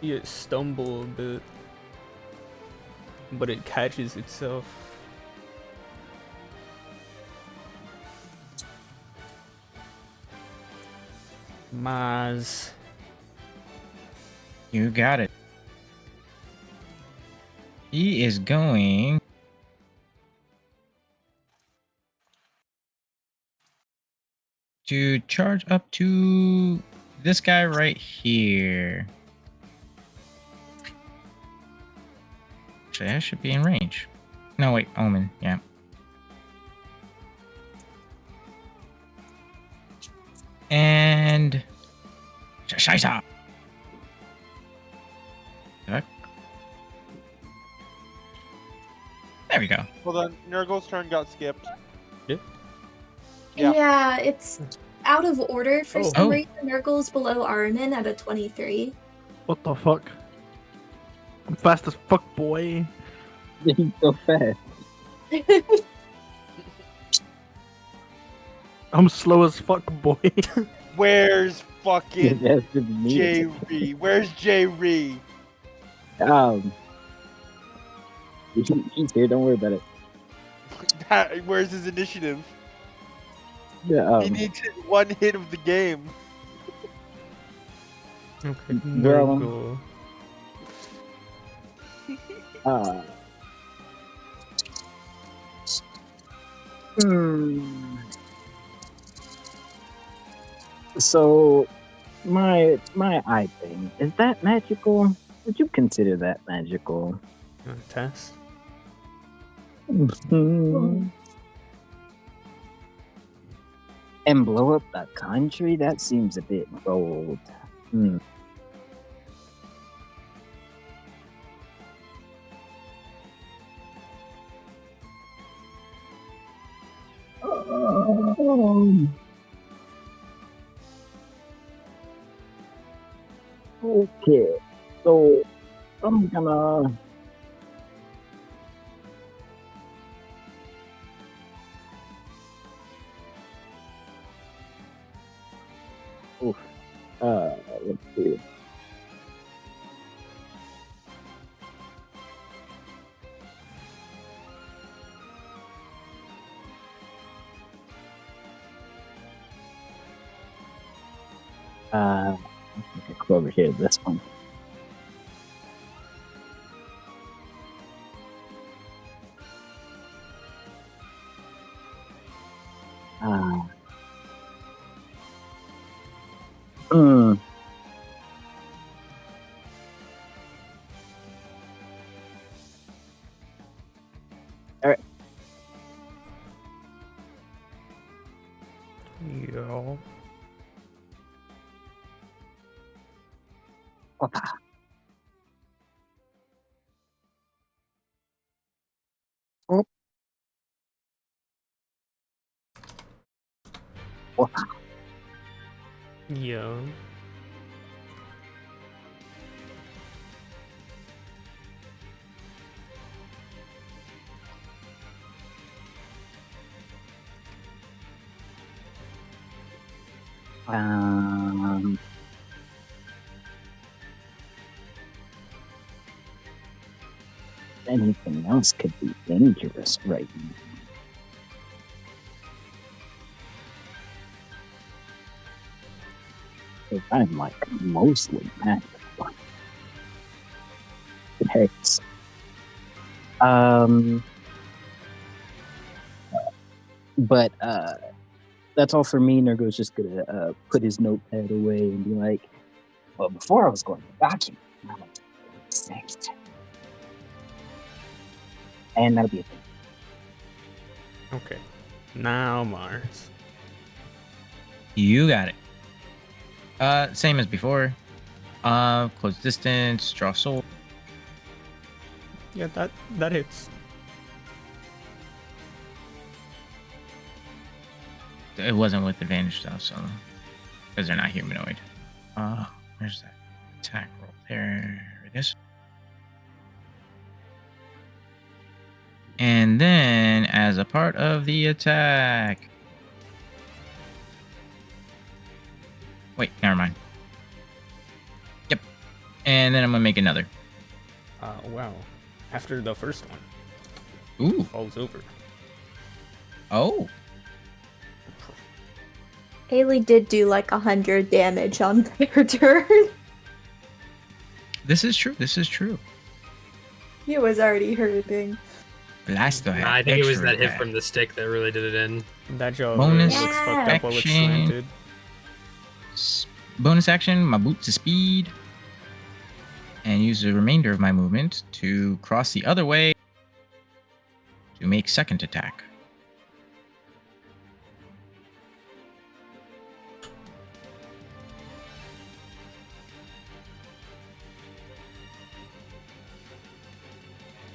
You stumble a bit, but it catches itself. Maz. You got it. He is going to charge up to this guy right here. Actually, I should be in range. No, wait, Omen, yeah. And Shaisa. There we go. Well then, Nurgle's turn got skipped. Yep. Yeah. Yeah, it's out of order for Oh. some reason. Nurgle's below Armin at a 23. What the fuck? I'm fast as fuck, boy. He's so fast. I'm slow as fuck, boy. Where's fucking That's just me. J-Ree? Where's J-Ree? He's here. Don't worry about it. Where's his initiative? Yeah. He needs one hit of the game. Okay. Bro. Nurgle. So, my eye thing, is that magical? Would you consider that magical? Test. And blow up the country? That seems a bit bold. Okay, so I'm gonna let's see. I think I go over here, this one. Alright. Yeah. Oh. Yeah. Anything else could be dangerous right now. If I'm like mostly magical. It hurts. But that's all for me. Nurgo's just gonna put his notepad away and be like, well, before I was going to document, now I'm next. And that'll be it. Okay. Now Mars. You got it. Same as before. Close distance, draw soul. Yeah, that hits. It wasn't with advantage though, so because they're not humanoid. Where's that attack roll? There it is. And then, as a part of the attack, wait, never mind. Yep. And then I'm gonna make another. Wow. After the first one. Ooh. Falls over. Oh. Haley did do like 100 damage on their turn. This is true. This is true. He was already hurting. Blasto had I think it was extra that hit attack. from the stick that really did it in. That jaw Bonus looks fucked up while it's action. slanted. Bonus action, my boot to speed. And use the remainder of my movement to cross the other way to make second attack.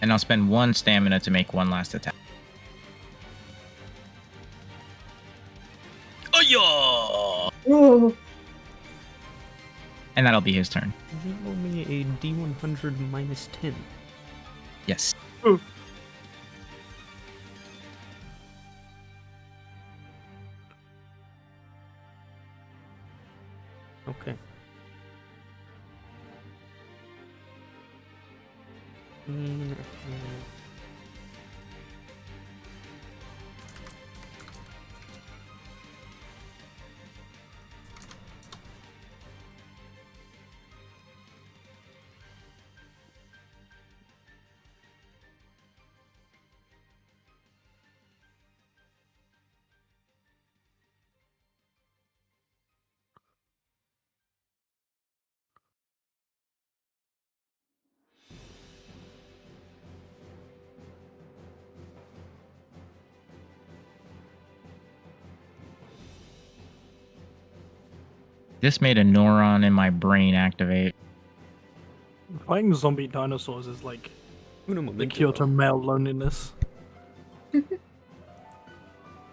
And I'll spend 1 stamina to make 1 last attack. Oh yeah! Ooh. And that'll be his turn. Did you roll me a D100 minus 10? Yes. Okay. This made a neuron in my brain activate. Fighting zombie dinosaurs is like Uno the momento. cure to male loneliness.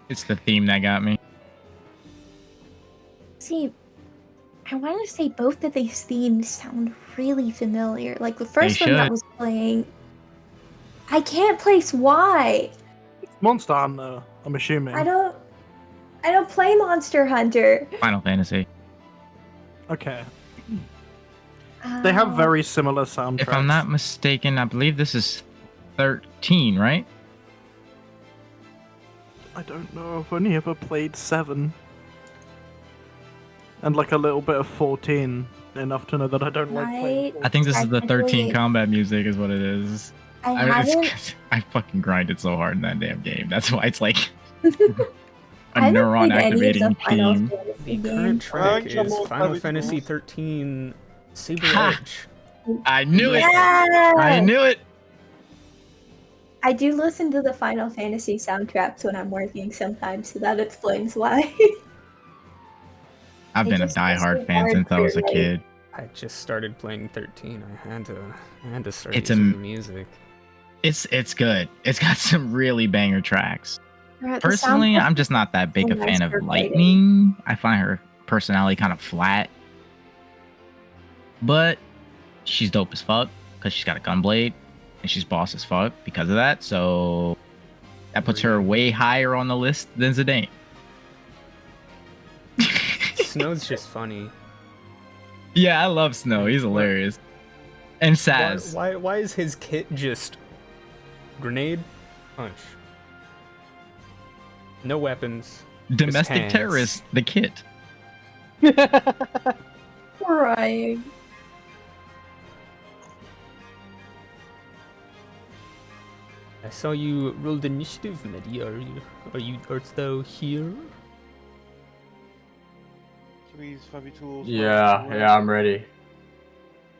It's the theme that got me. See, I want to say both of these themes sound really familiar. Like the first one that should. was playing, I can't place why. Monster Hunter, I'm assuming. I don't play Monster Hunter. Final Fantasy. Okay. They have very similar soundtracks. If I'm not mistaken, I believe this is 13, right? I don't know. I've only ever played 7. And like a little bit of 14. Enough to know that I don't like playing. I think this is the 13 Technically- combat music is what it is. I mean, haven't. I fucking grinded so hard in that damn game. That's why it's like I a haven't neuron played any of activating the Final theme. Fantasy The games. current track Alright, is come on, Final Bobby Fantasy Tools. 13 Saber Ha! Edge. I knew it. Yeah! I knew it. I do listen to the Final Fantasy soundtracks when I'm working sometimes, so that explains why. I've It been a just makes diehard it fan hard since I to, was a like- kid. I just started playing 13. I had to start It's using the music. It's good. It's got some really banger tracks. The Personally, soundtrack I'm just not that big a so fan nice of for Lightning. I find her personality kind of flat. But she's dope as fuck because she's got a gunblade and she's boss as fuck because of that. So that puts her way higher on the list than Zidane. Snow's just funny. Yeah, I love Snow. He's hilarious. And Saz. Why is his kit just grenade, punch? No weapons. just Domestic hands. terrorist, the kit. crying. I saw you rolled initiative, Medi. Art thou here? Threes, 5e tools. Yeah, I'm ready.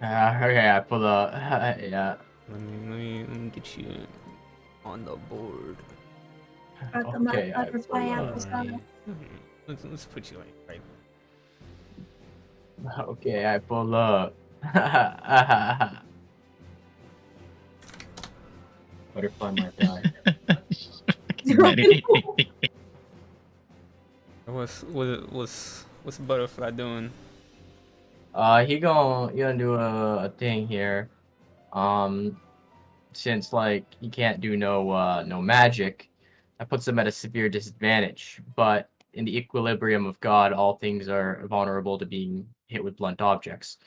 Okay, I pull the. Yeah. Let me get you on the board. Got the Okay, I butterfly pull apples up. on it. Let's put you like right. Okay, I pull up. Butterfly might die. Ready? What's butterfly doing? He gonna do a thing here. Since like he can't do no magic, that puts him at a severe disadvantage. But in the equilibrium of God, all things are vulnerable to being hit with blunt objects.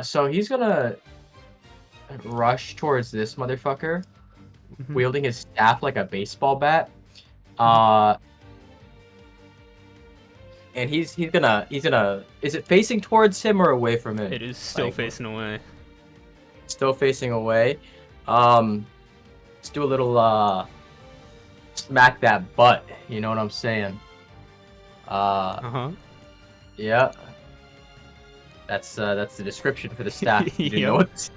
So he's gonna rush towards this motherfucker, wielding his staff like a baseball bat. and he's gonna. Is it facing towards him or away from him? It is still Like, facing away. Still facing away. Let's do a little smack that butt. You know what I'm saying? Uh-huh. Yeah. That's the description for the staff. You didn't know Yep. what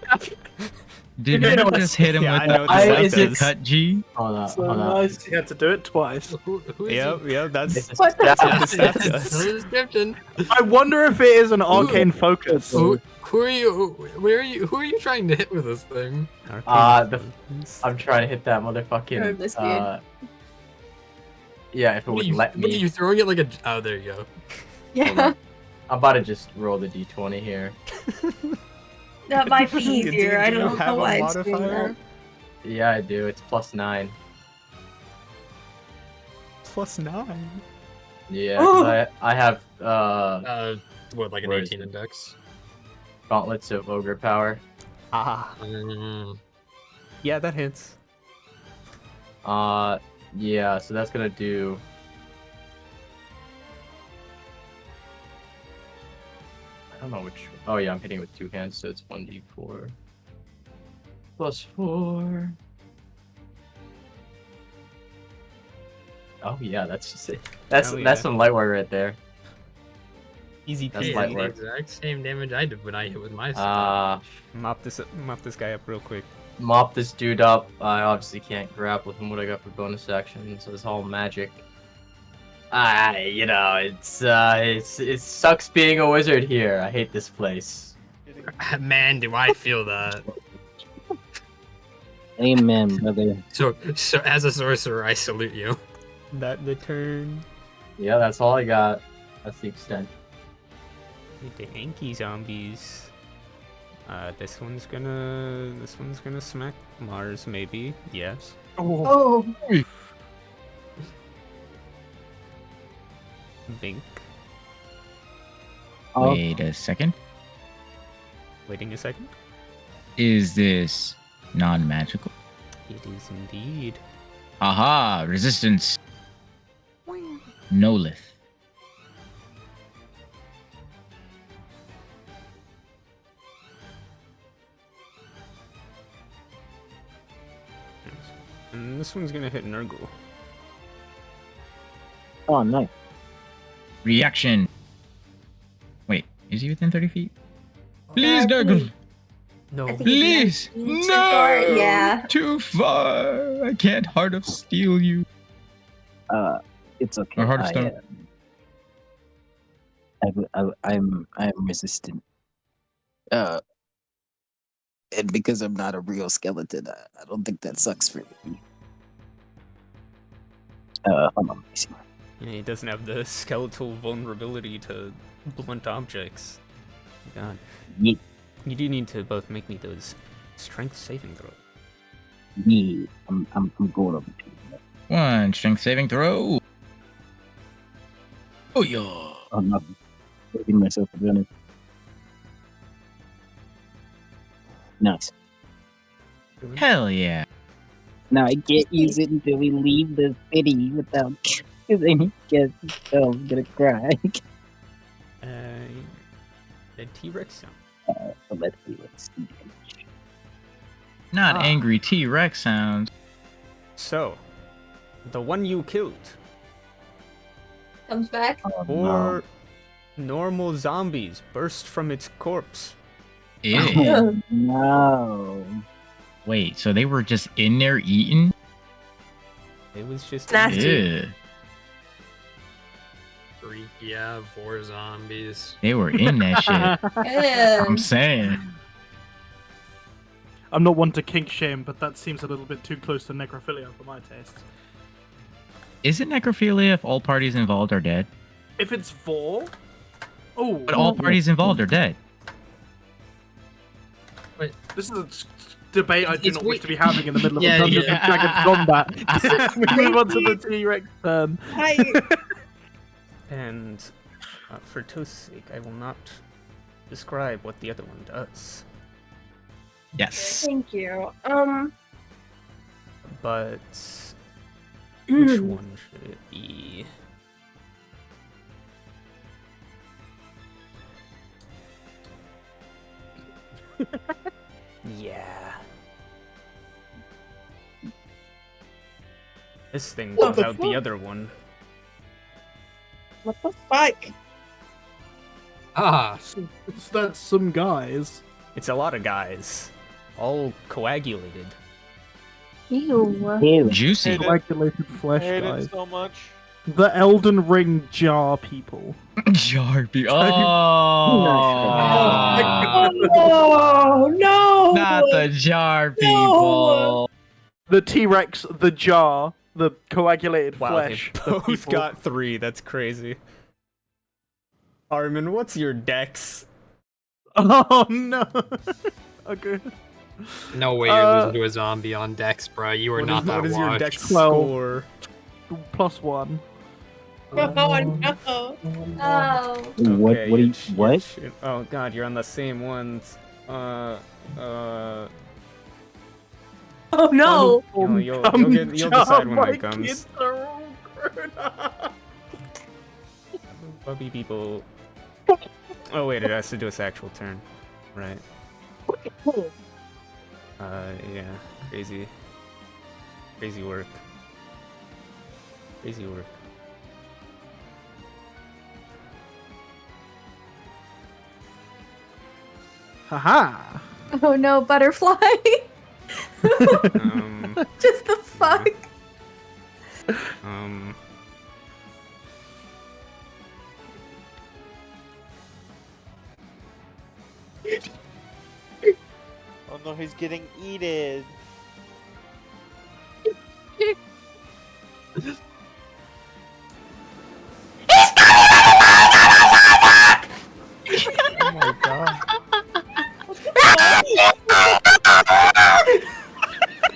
Did you just hit him Yeah, I with know the what this deep does. cut G? Hold on, So hold on. nice. You had to do it twice. Who is Yep, that's It's a What the staff. what the staff That's does. the description. I wonder if it is an arcane focus. Who are you? Where are you? Who are you trying to hit with this thing? I'm trying to hit that Oh, motherfucking. this beard. Yeah, if it What would are you, let what are me. you throwing it like a? Oh, there you go. Hold Yeah, on. I'm about to just roll the d20 here. that might be Do easier. I you don't have know a why it's doing modifier? that. Yeah, I do. It's +9. +9. Yeah, 'cause I have What, like an Where is 18 it? index? gauntlets of ogre power. Ah, yeah, that hits. Yeah, so that's gonna do. I don't know which. Oh yeah, I'm hitting with 2 hands, so it's 1d4 +4. Oh yeah, that's just it. That's Oh, yeah. that's some light work right there. Easy That's peasy. light the work. exact same damage I did when I hit with my staff. Mop this guy up real quick. Mop this dude up. I obviously can't grapple with him. What I got for bonus action, so it's all magic. You know, it sucks being a wizard here. I hate this place. Man, do I feel that. Amen, brother. So as a sorcerer, I salute you. That the turn. Yeah, that's all I got. That's the extent. The Anki zombies. This one's gonna smack Mars, maybe. Yes. Oh, Bink. Oh, Wait a second. Waiting a second. Is this non-magical? It is indeed. Aha! Resistance. Nolith. And this one's gonna hit Nurgle. oh, nice. Reaction. Wait, is he within 30 feet? Please, Nurgle! No. I think Please! Too No! far, yeah. Too far! I can't Heart of Steel you. It's okay. Or Heart of Stone. I'm resistant. And because I'm not a real skeleton, I don't think that sucks for me. Hold on, let me see. Yeah, he doesn't have the skeletal vulnerability to blunt objects. God. Yeah, You do need to both make me those strength saving throws. yeah, I'm going over to you. One strength saving throw. Oh yeah. Oh no, giving myself advantage. Nice. Hell yeah. Now I can't use it until we leave the city without, because then he gets himself gonna cry. The T-Rex sound. So let's see what's the damage. Not angry T-Rex sounds. So, the one you killed, Comes back. or normal zombies burst from its corpse. Ew. No. Wait, so they were just in there eating? It was just Nasty. Ew. Yeah, 4 zombies. They were in that shit. I'm saying. I'm not one to kink shame, but that seems a little bit too close to necrophilia for my taste. Is it necrophilia if all parties involved are dead? If it's Vor, oh, But all parties involved are dead. this is a debate I do It's not we- wish to be having in the middle of Yeah, a Dungeons yeah. and Dragons combat. We move on to the T-Rex turn. And for Toast's sake, I will not describe what the other one does. Yes. Thank you. But which one should it be? Yeah. This thing What calls the out the fuck? other one. What the fuck? Ah, That's some guys. It's a lot of guys. All coagulated. Ew. Ew. Juicy. Hate it. Coagulated I flesh hate guys. it so much. The Elden Ring jar people. Jarby. Not Oh no! Not the jar people. The T-Rex, the jar, the coagulated Wow, flesh. they the both people. got 3. That's crazy. Armin, what's your dex? Oh no. Okay. no way you're losing to a zombie on Dex, bro. You are What not is, that what is your washed. dex 12. score? +1. Oh no! Oh. What? Okay, What? you What? oh god, you're on the same ones. Oh no! You'll decide when it comes. Bubby people. Oh wait, it has to do its actual turn, right? Yeah, crazy work. Crazy work. Haha. Oh no, butterfly. Just the fuck. Oh no, he's getting eaten. Oh my god.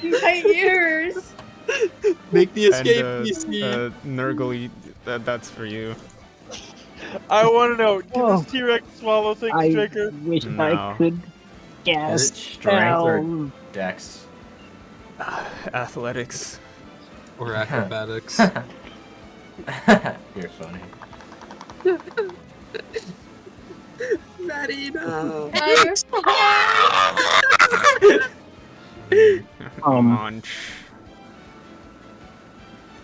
My ears. Make the escape, And, PC. Nurgle, that's for you. I want to know, can Oh. this T-Rex swallow things I quicker? wish No. I could Is gas it strength or spells. dex? Athletics. Or acrobatics. You're funny. Maddie, no. Come on.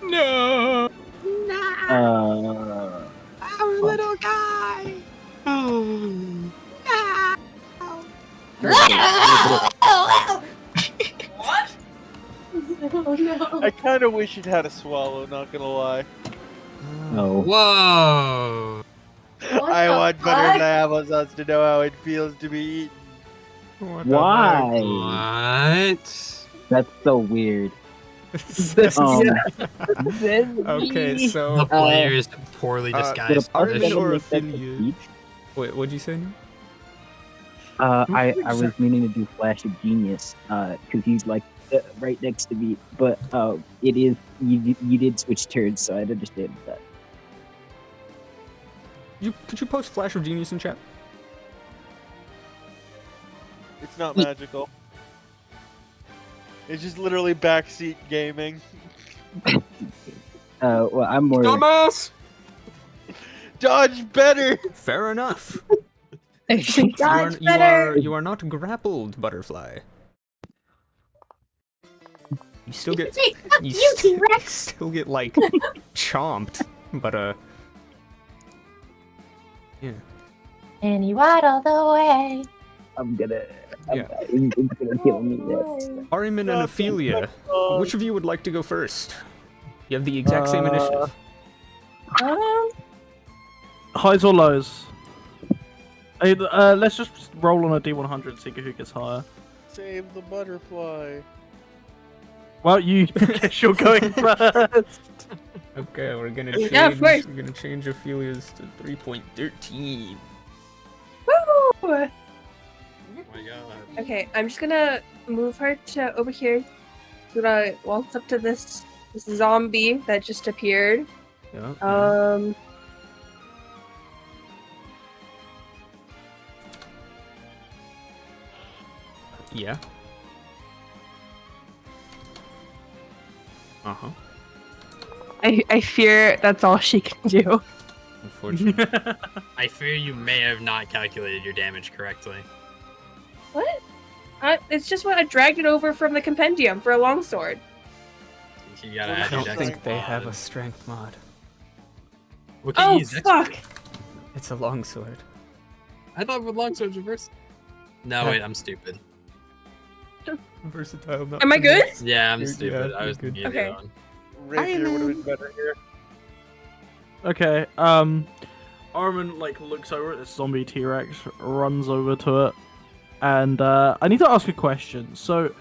No. Our little guy. Oh. What? Oh no. I kind of wish it had a swallow, not gonna lie. No. Whoa. What I the want fuck? butterfly applesauce to know how it feels to be eaten. What the Why? What? That's so weird. heck? Okay, The so player's poorly uh, disguised. Armin position. or make that the Ophinia? speech? Wait, what'd you say? I was meaning to do Flash of Genius, because he's like right next to me, but it is you did switch turns, so I'd understand that. Could you post Flash of Genius in chat? It's not magical. It's just literally backseat gaming. Well, I'm more. Dumbass! Dodge better! Fair enough. Dodge better. You are not grappled, butterfly. You still get Hey, you you T-Rex. still get like chomped, but yeah. And you waddle the way. I'm gonna. Yeah. It's gonna kill me. Yes. Ariman and Ophelia, which of you would like to go first? You have the exact same initiative. Highs or lows? Hey, let's just roll on a D100 and see who gets higher. Save the butterfly. Well, you guess you're going first. Okay, we're gonna change. Yeah, of course. We're gonna change Ophelia's to 3.13. Woo! Oh my god. Okay, I'm just gonna move her to over here. So that I walk up to this zombie that just appeared. Yeah. Yeah. Uh-huh. I fear that's all she can do. Unfortunately. I fear you may have not calculated your damage correctly. What? It's just what I dragged it over from the compendium for a longsword. You gotta I add your don't dex think they have a mod. strength mod. What can you Oh, use dex fuck! for? It's a longsword. I thought with longswords reverse. No, wait, I'm stupid. Versatile. Not Am I good? finesse. Yeah, I'm You're- stupid. yeah, I you're was good. thinking of Okay. the other one. Rapier would have been better here. Okay. Armin like looks over at this zombie T-Rex, runs over to it, and I need to ask a question. So,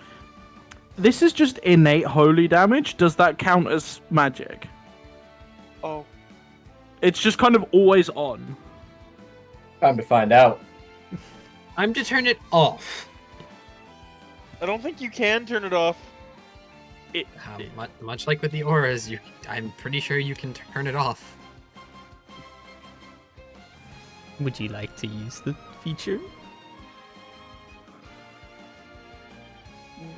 this is just innate holy damage. Does that count as magic? Oh. It's just kind of always on. Time to find out. I'm to turn it off. I don't think you can turn it off. Much like with the auras, I'm pretty sure you can turn it off. Would you like to use the feature?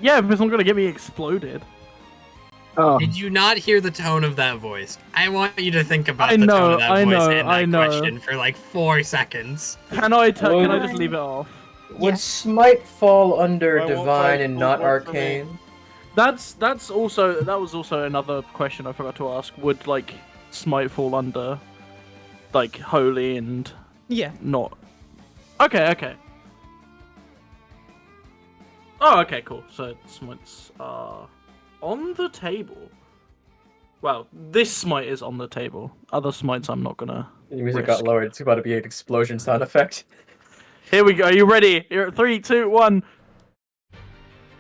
Yeah, if it's not gonna get me exploded. Oh, Did you not hear the tone of that voice? I want you to think about I the know, tone of that I voice know, and I that know. question for like 4 seconds. Can I just leave it off? Would Smite fall under Why won't Divine fight and not work for me? Arcane? That was also another question I forgot to ask. Would like Smite fall under like holy and Yeah. not? Okay. Oh, okay, cool. So Smites are on the table. Well, this Smite is on the table. Other Smites I'm not gonna. The music risk. got lowered. It's about to be an explosion sound effect. Here we go. Are you ready? You're at 3, 2, 1.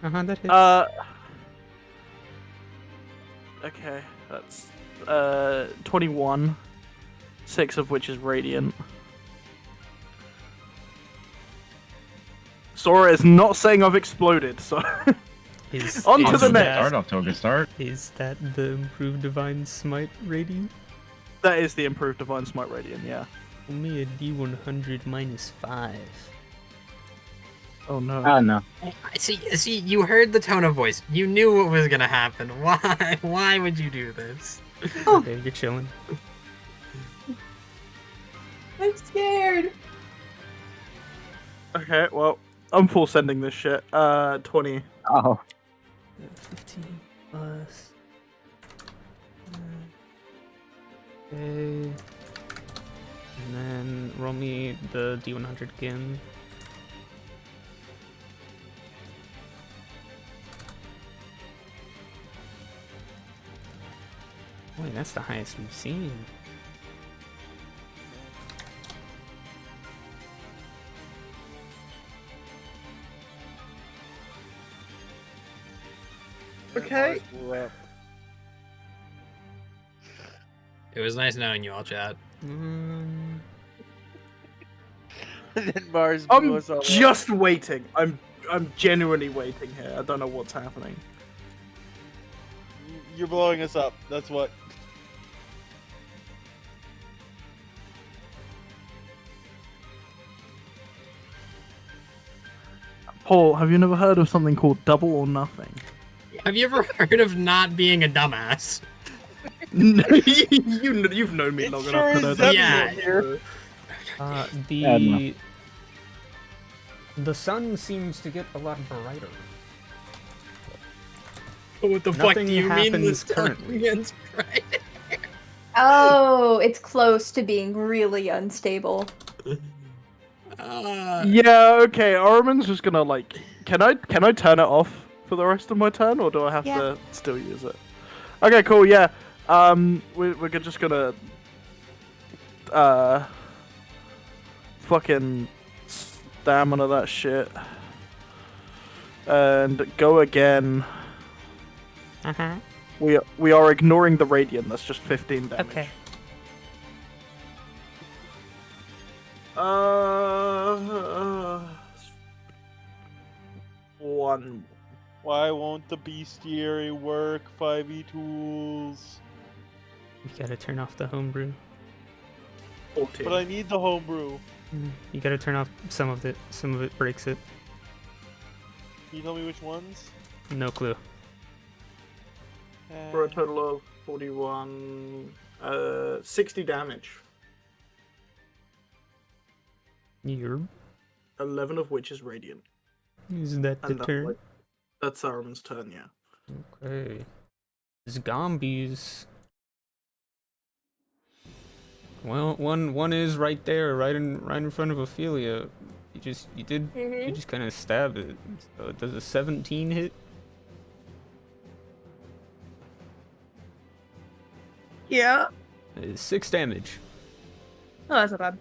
That hits. Okay, that's 21. 6 of which is radiant. Sora is not saying I've exploded, so on to the next. Start off to a good start. Is that the improved divine smite radiant? That is the improved divine smite radiant, yeah. Only a D100 -5. Oh no. oh no. See, you heard the tone of voice. You knew what was gonna happen. Why would you do this? Okay, you're chilling. I'm scared. Okay, well, I'm full sending this shit. 20. Oh, 15 plus. Okay. And then roll me the D100 again. Boy, that's the highest we've seen. Okay. It was nice knowing you all, chat. And then Mars blew I'm us all up. just waiting. I'm genuinely waiting here. I don't know what's happening. You're blowing us up. That's what. Paul, have you never heard of something called double or nothing? Have you ever heard of not being a dumbass? No, you've known me long enough to know that. Yeah. Here. The sun seems to get a lot brighter. What the fuck Nothing do you mean happens this currently. gets bright? Oh, it's close to being really unstable. Yeah, okay. Armin's just gonna like. Can I turn it off for the rest of my turn, or do I have to still use it? Okay, cool. Yeah. We're just gonna fucking stamina that shit and go again. We are ignoring the radiant. That's just 15 damage. Okay. One. Why won't the bestiary work? 5e tools. You gotta turn off the homebrew. 14. But I need the homebrew. You gotta turn off some of it. Some of it breaks it. Can you tell me which ones? No clue. For a total of 41, 60 damage. You're 11 of which is radiant. Is that the And turn? that's Saruman's turn, yeah. Okay. Zombies. Well, one is right there, right in front of Ophelia. You just kind of stabbed it. So does a 17 hit? Yeah. 6 damage. Oh, that's not bad.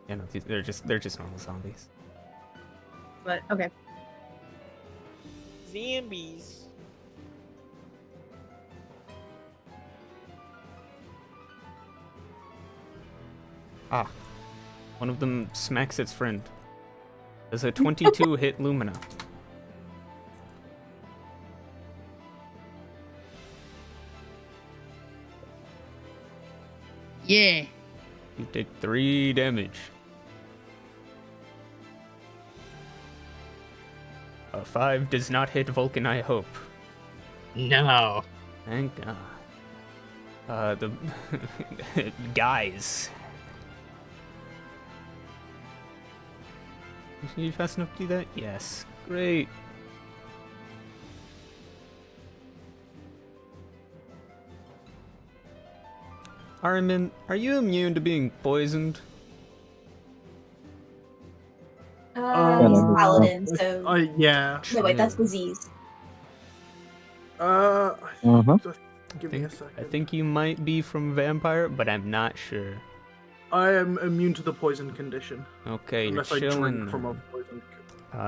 Yeah, no, they're just normal zombies. But okay. Zombies. Ah. One of them smacks its friend. Does a 22 hit Lumina? Yeah. You take 3 damage. A 5 does not hit Vulcan, I hope. No. Thank God. The guys. Are you fast enough to do that? Yes. Great. Armin, are you immune to being poisoned? He's Um, paladin, so. yeah. No, wait, that's disease. Just give me a second. I think you might be from vampire, but I'm not sure. I am immune to the poison condition. Okay, Unless you're I chilling. drink from a poison.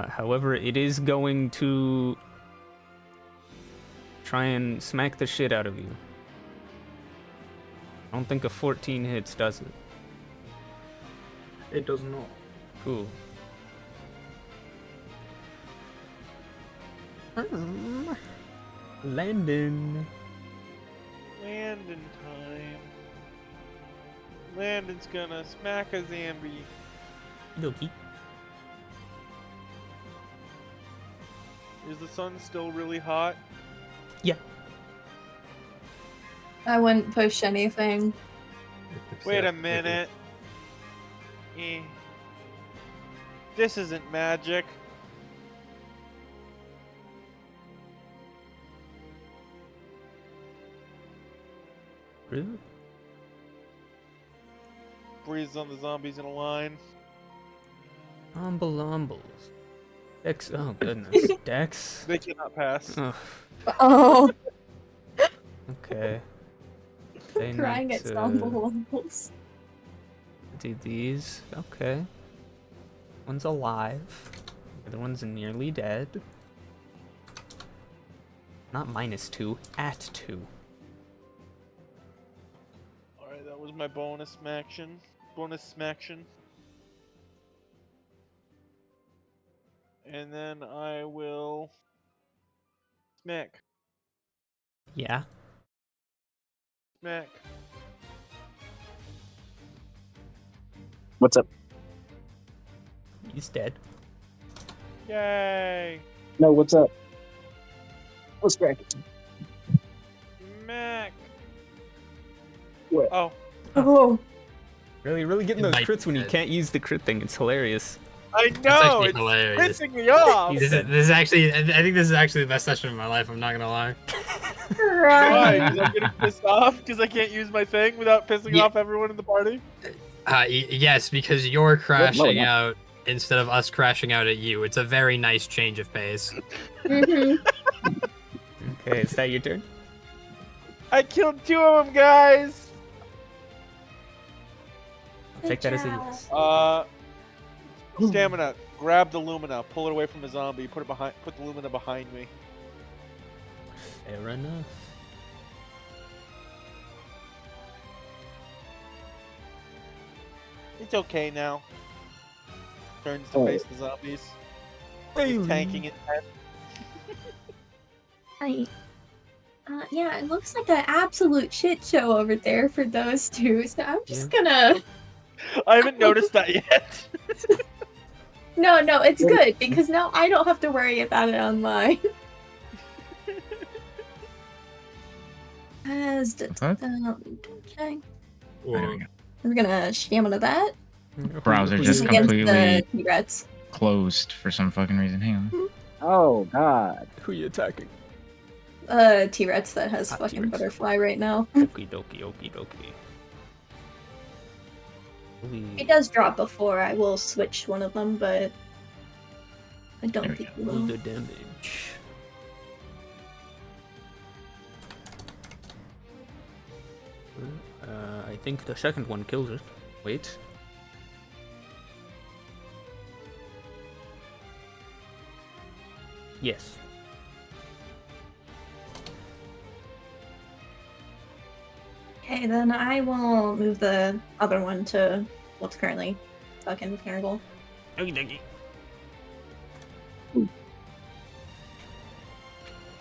However, it is going to try and smack the shit out of you. I don't think a 14 hits, does it? It does not. Cool. Landon. Landon time. Landon's gonna smack a zombie. Loki. Is the sun still really hot? Yeah. I wouldn't push anything. Wait a minute. This isn't magic. Really? Breathes on the zombies in a line. Umbles. Dex. Oh goodness. Dex. They cannot pass. Ugh. Oh. Okay. They Crying need at to stumbles. do these. Okay. One's alive. The other one's nearly dead. Not -2, at 2. Alright, that was my bonus action. Bonus action. And then I will smack. Yeah. Smack. What's up? He's dead. Yay! No, what's up? What's cracking? Smack. What? Oh. Oh. Really getting those Might crits when you be dead. can't use the crit thing. It's hilarious. I That's know! actually It's hilarious. pissing me off! This is actually, I think this is actually the best session of my life. I'm not gonna lie. Why? Because I'm getting pissed off? Because I can't use my thing without pissing Yeah. off everyone in the party? Yes, because you're crashing enough. out instead of us crashing out at you. It's a very nice change of pace. Mm-hmm. Okay, is that your turn? I killed 2 of them, guys! I'll take that as a yes. Stamina. Grab the Lumina. Pull it away from the zombie. Put the Lumina behind me. Fair enough. It's okay now. Turns to Oh. face the zombies. He's tanking it. Right. Yeah, it looks like an absolute shit show over there for those two, so I'm just gonna... I haven't noticed that yet. No, it's good, because now I don't have to worry about it online. Okay. Or- We're gonna stamina that. Browser just Against completely. the T-Reds. closed for some fucking reason. Hang on. Oh God. Who are you attacking? T-Rex that has fucking T-Rex. butterfly right now. Okie dokie, okie dokie. It does drop before. I will switch one of them, but I don't There we think go. we Roll will. the damage. I think the second one kills it. Wait. Yes. Okay, then I will move the other one to what's currently fucking Carnival. Okie dokie.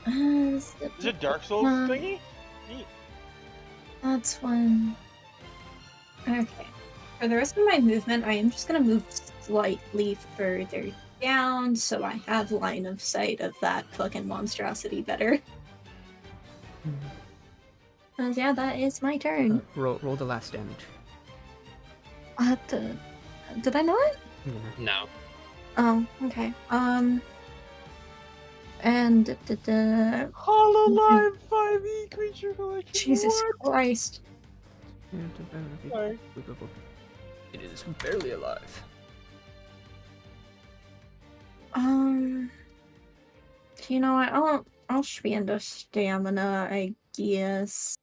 Is it Dark Souls thingy? Neat. That's one. Okay. For the rest of my movement, I am just gonna move slightly further down so I have line of sight of that fucking monstrosity better. Yeah, that is my turn. Roll the last damage. Did I not? Yeah. No. Oh, okay. And Hololive 5e creature collection. Jesus What? Christ. Sorry. It is barely alive. You know what? I'll spend a stamina, I guess.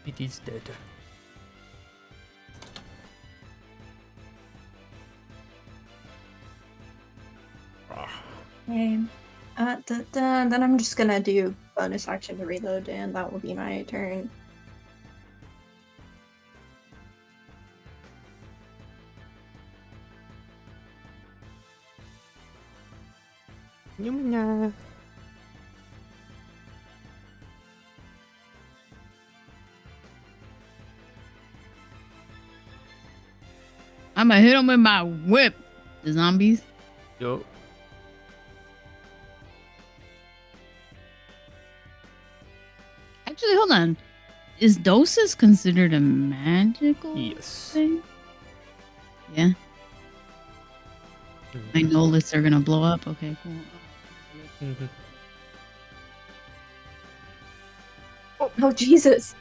It is dead. Okay. Then I'm just gonna do bonus action to reload, and that will be my turn. Yumina. I'm gonna hit them with my whip. The zombies. Yo. Actually, hold on. Is Dosis considered a magical Yes. thing? Yeah. My Nolits are gonna blow up. Okay, cool. Mm-hmm. Oh Jesus!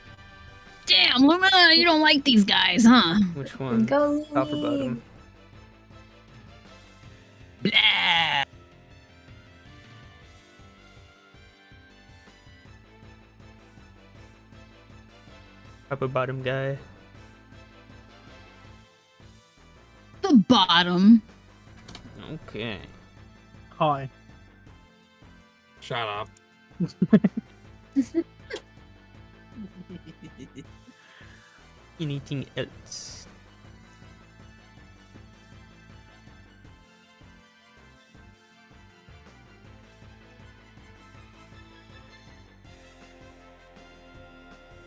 Damn, Lumina, you don't like these guys, huh? Which one? Go Top or bottom? Blah. Top or bottom guy? The bottom. Okay. Hi. Shut up. Anything else?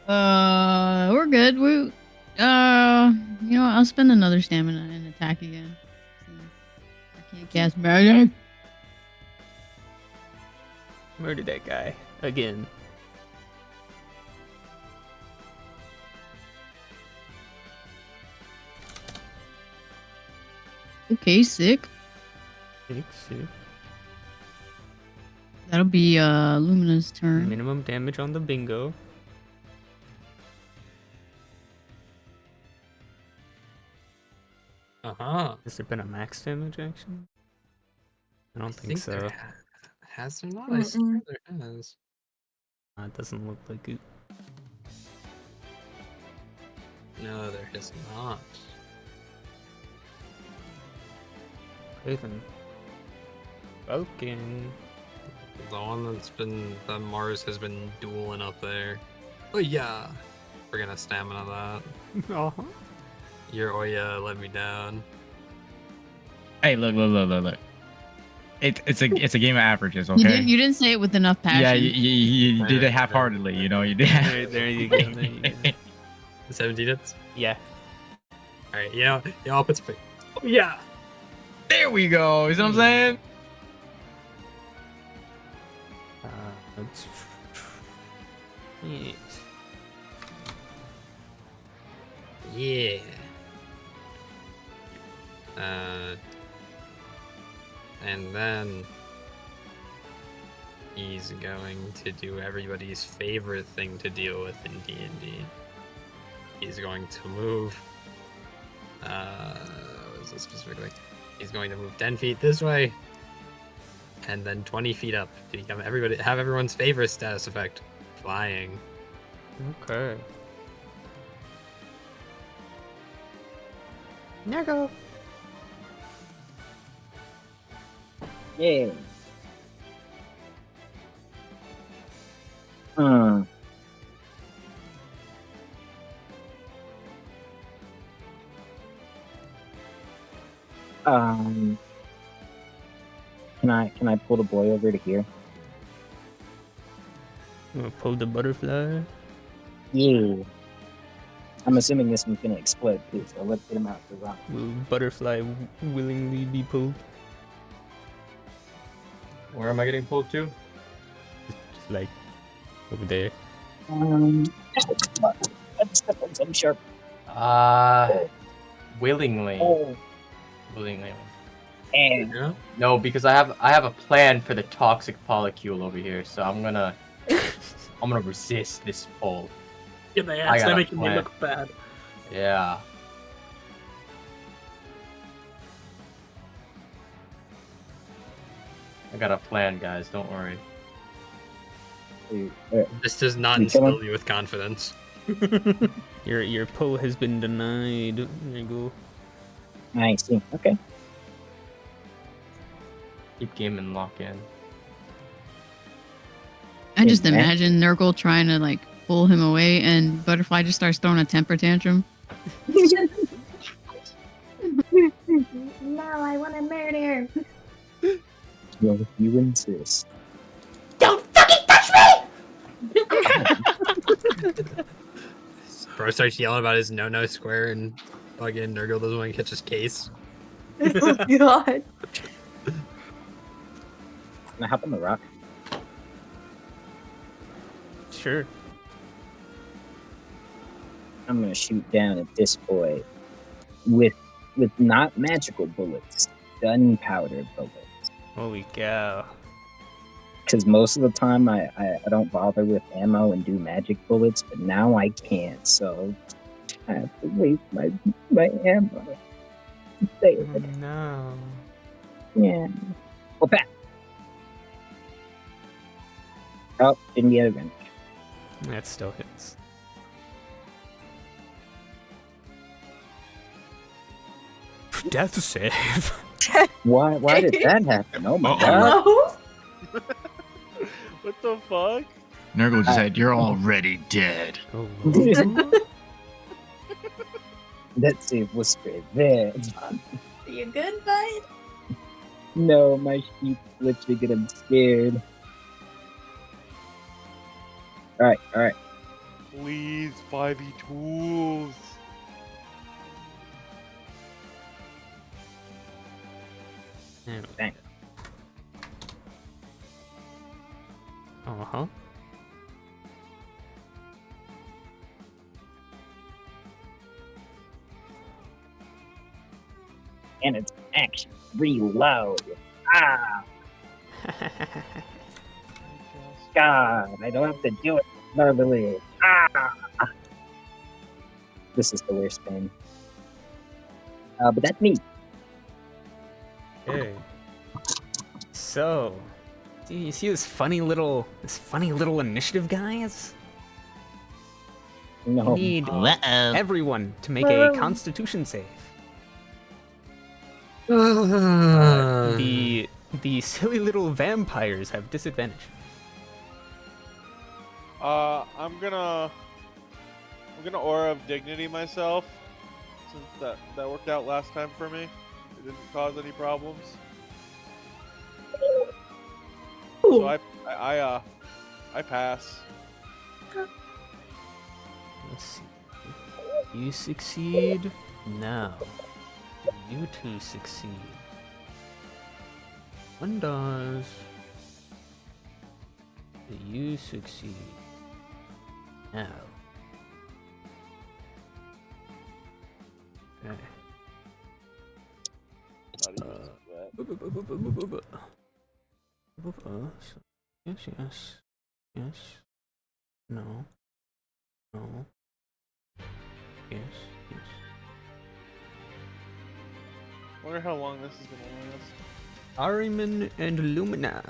We're good. You know, I'll spend another stamina and attack again. Since I can't cast magic. Murder that guy again. Okay, sick. Sick. That'll be Lumina's turn. Minimum damage on the bingo. Uh-huh. Has there been a max damage action? I don't think so. There has there not? I swear there has. It doesn't look like it. No, there is not. Okay then. Vulcan. The one that Mars has been dueling up there. Oh yeah. We're gonna stamina that. Uh-huh. Your Oya let me down. Hey, look. It's a game of averages, okay? You didn't say it with enough passion. Yeah, you did it half-heartedly, you know. You did. There you go. There you go. 17 hits? Yeah. Alright, I'll put some. Oh yeah! There we go. You see what I'm saying? That's it. Yeah. And then he's going to do everybody's favorite thing to deal with in D&D. He's going to move. What is it specifically? He's going to move 10 feet this way, and then 20 feet up to become everyone's favorite status effect, flying. Okay. Nergo. Yeah. Can I pull the boy over to here? I'm gonna pull the butterfly. Yeah. I'm assuming this one's gonna explode too, so let's get him out the rock. Will butterfly willingly be pulled? Where am I getting pulled to? Just like over there. Let's step on some sharp. Willingly. Oh. Willingly. And Yeah? No, because I have a plan for the toxic polycule over here, so I'm gonna resist this pull. Yeah, they I got they're a making me plan. look bad. Yeah. I got a plan, guys. Don't worry. This does not You instill killing? you with confidence. Your pull has been denied. There you go. I see. Okay. Keep game and lock in. I just Yeah. imagine Nurgle trying to like pull him away, and Butterfly just starts throwing a temper tantrum. No, I want to murder. Well, if you insist. Don't fucking touch me! Bro starts yelling about his no square, and fucking Nurgle doesn't want to catch his case. Oh god. Can I hop on the rock? Sure. I'm gonna shoot down at this boy with not magical bullets, gunpowder bullets. Holy cow. Because most of the time I don't bother with ammo and do magic bullets, but now I can't, so I have to waste my ammo. No. Yeah. Well, back. Oh, didn't get advantage. That still hits. Death save. Why did that happen? Oh my Uh-oh. god. Oh. What the fuck? Nurgle just said, "You're already dead." Oh. Let's see if what's there. Are you good, bud? No, my sheep literally get him scared. Alright. Please, 5e tools. Bang. Uh-huh. And it's action. Reload. Ah, God, I don't have to do it verbally. Ah. This is the worst thing. But that's me. Okay. So, do you see this funny little initiative, guys? No. You need Uh-oh. everyone to make a Constitution save. Uh, The silly little vampires have disadvantage. I'm gonna Aura of Dignity myself, since that worked out last time for me. It didn't cause any problems. So I pass. Let's see. You succeed. Now, you two succeed. One does. You succeed. Now. Okay. Yes, yes. Yes. No. No. Yes, yes. Wonder how long this is gonna last. Ahriman and Lumina.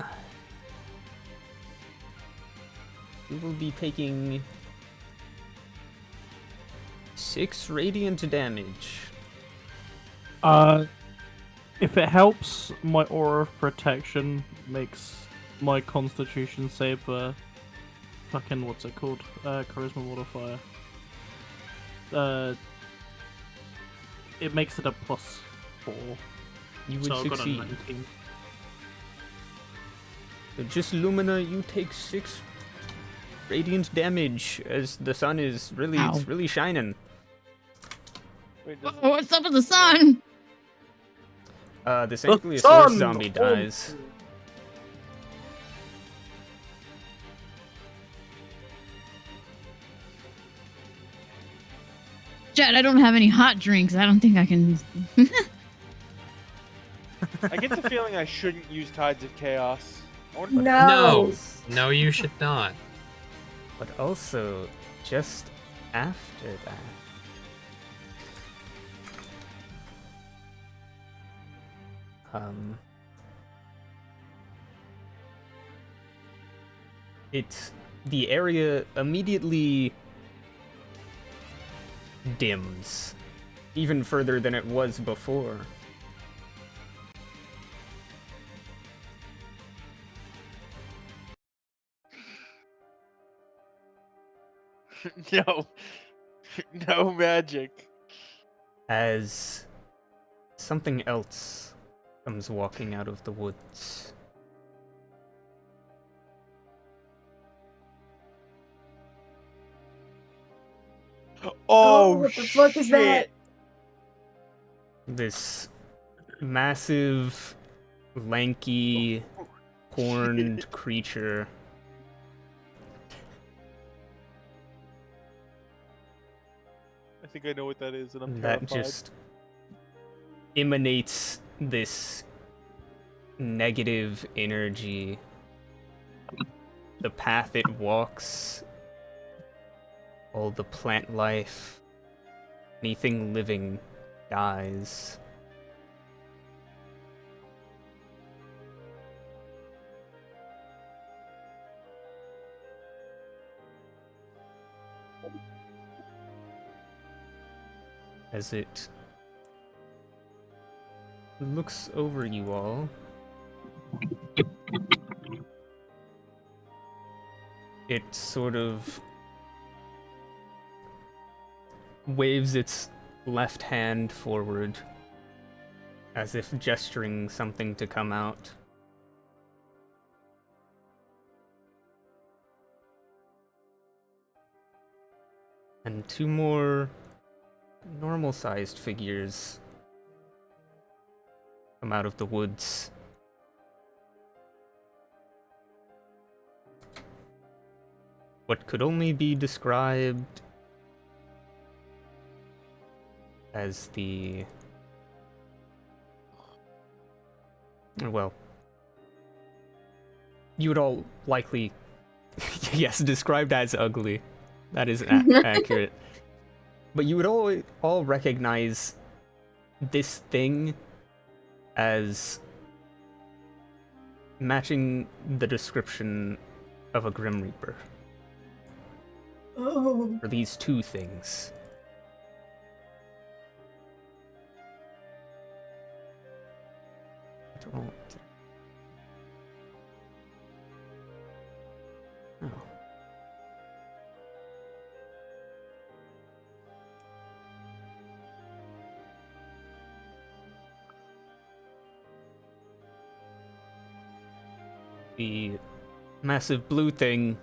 We will be taking 6 radiant damage. If it helps, my aura of protection makes my Constitution save fucking what's it called? Charisma modifier. It makes it a +4. You would So I've got a succeed. 19. So just Lumina, you take 6 radiant damage as the sun is really, Ow. it's really shining. Wait, Oh, what's up with the sun? This Ankylosaurus sun! zombie dies. Jet, I don't have any hot drinks. I don't think I can. I get the feeling I shouldn't use Tides of Chaos. I wonder- No. No, you should not. But also, just after that. It's the area immediately dims even further than it was before. No. No magic. As something else comes walking out of the woods. Oh, what the fuck is that? shit. This massive, lanky, horned creature. I think I know what that is, and I'm That terrified. just emanates this negative energy. The path it walks, all the plant life, anything living dies. As it looks over you all, it sort of waves its left hand forward as if gesturing something to come out. And 2 more normal-sized figures come out of the woods. What could only be described as the... well, you would all likely, yes, described as ugly. That is accurate. But you would all recognize this thing as matching the description of a Grim Reaper. Oh. For these 2 things. Oh. The massive blue thing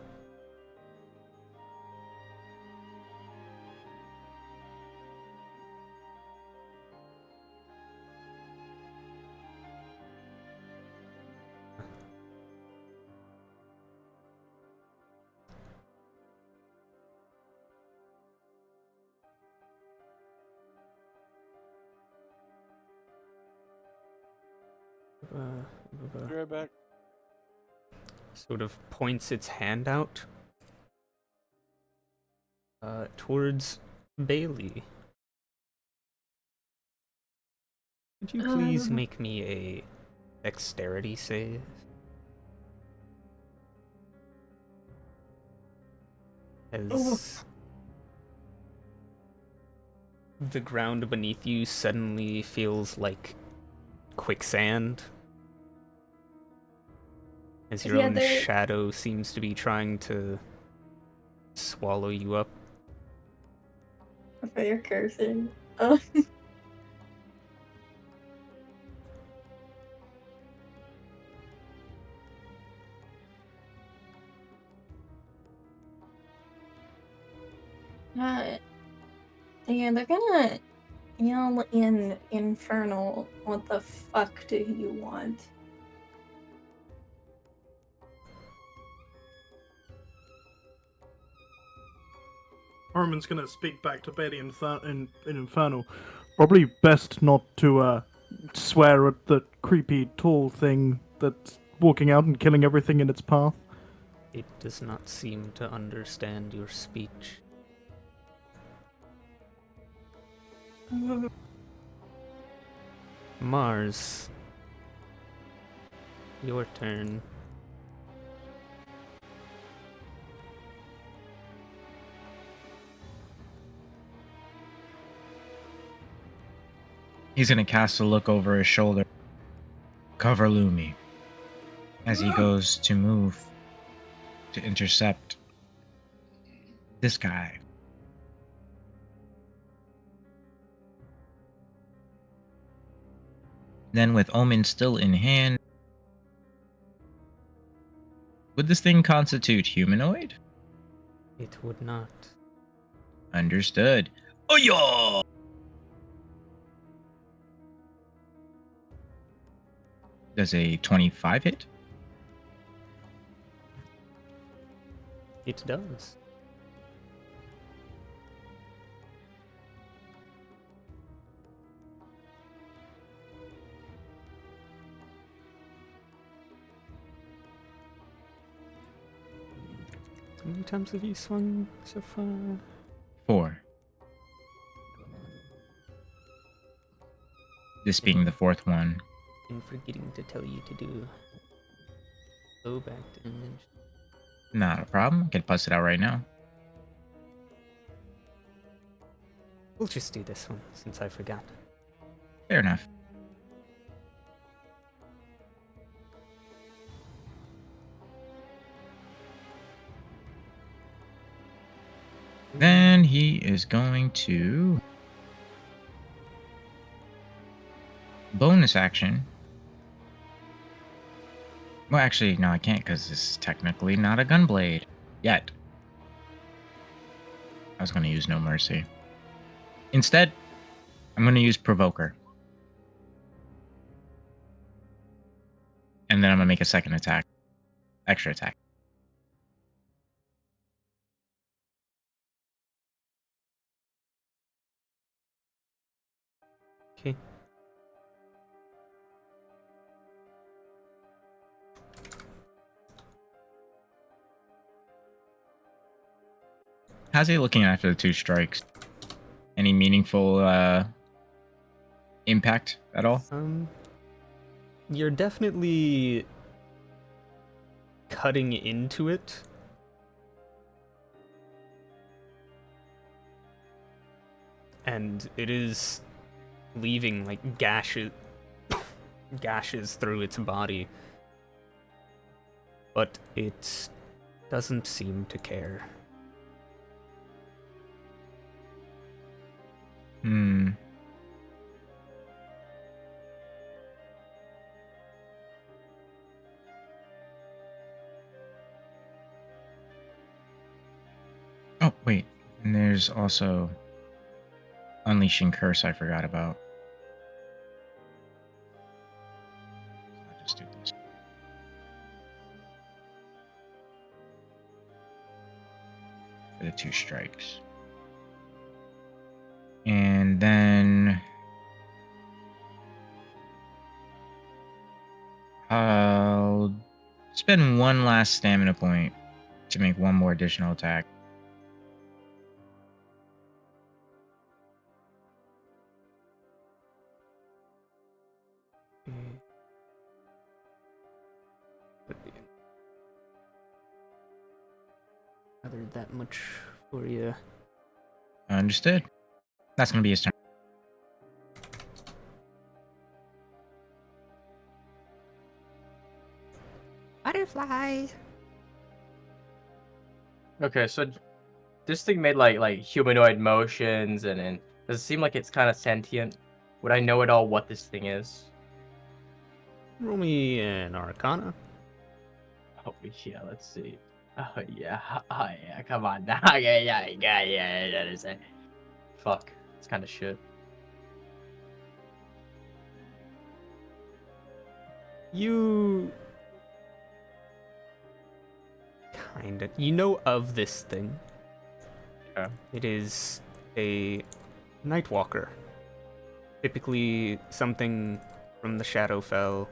Be right back. Sort of points its hand out towards Bailey. Could you please make me a dexterity save? As the ground beneath you suddenly feels like quicksand. As your own shadow seems to be trying to swallow you up. Okay, you're cursing. Yeah, they're gonna yell in Infernal, what the fuck do you want? Harmon's gonna speak back to Betty in Infernal. Probably best not to swear at the creepy tall thing that's walking out and killing everything in its path. It does not seem to understand your speech. Mars, your turn. He's gonna cast a look over his shoulder. Cover Lumi. As he goes to move to intercept this guy. Then with Omen still in hand, would this thing constitute humanoid? It would not. Understood. Oh yeah! Does a 25 hit? It does. How many times have you swung so far? 4. This being the 4th one. And forgetting to tell you to do low back damage. Not a problem. I can bust it out right now. We'll just do this one, since I forgot. Fair enough. Then he is going to bonus action. Well, actually, no, I can't because this is technically not a gunblade yet. I was going to use No Mercy. Instead, I'm going to use Provoker. And then I'm going to make a second attack. Extra attack. Okay. How's he looking after the 2 strikes? Any meaningful impact at all? You're definitely cutting into it. And it is leaving like gashes through its body. But it doesn't seem to care. Oh, wait. And there's also Unleashing Curse I forgot about. I'll just do this. For the 2 strikes. And then I'll spend one last stamina point to make one more additional attack. Rather that much for you. Understood. That's gonna be his turn. Butterfly. Okay, so this thing made like humanoid motions, and does it seem like it's kind of sentient? Would I know at all what this thing is? Roll me an Arcana. Oh yeah, let's see. Oh yeah, come on now. Yeah. That is it. Fuck, it's kind of shit. You you know of this thing. Okay. It is a Nightwalker. Typically something from the Shadowfell.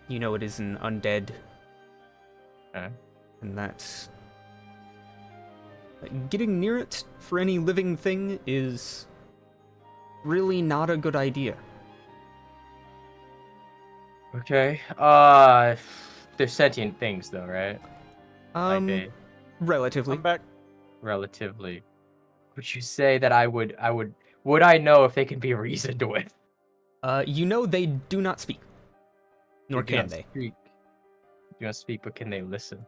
You know it is an undead. Okay. And that's... getting near it for any living thing is really not a good idea. Okay. They're sentient things though, right? Relatively. I'm back. Relatively. Would you say that would I know if they can be reasoned with? You know they do not speak. Nor can they. Speak. Do not speak, but can they listen?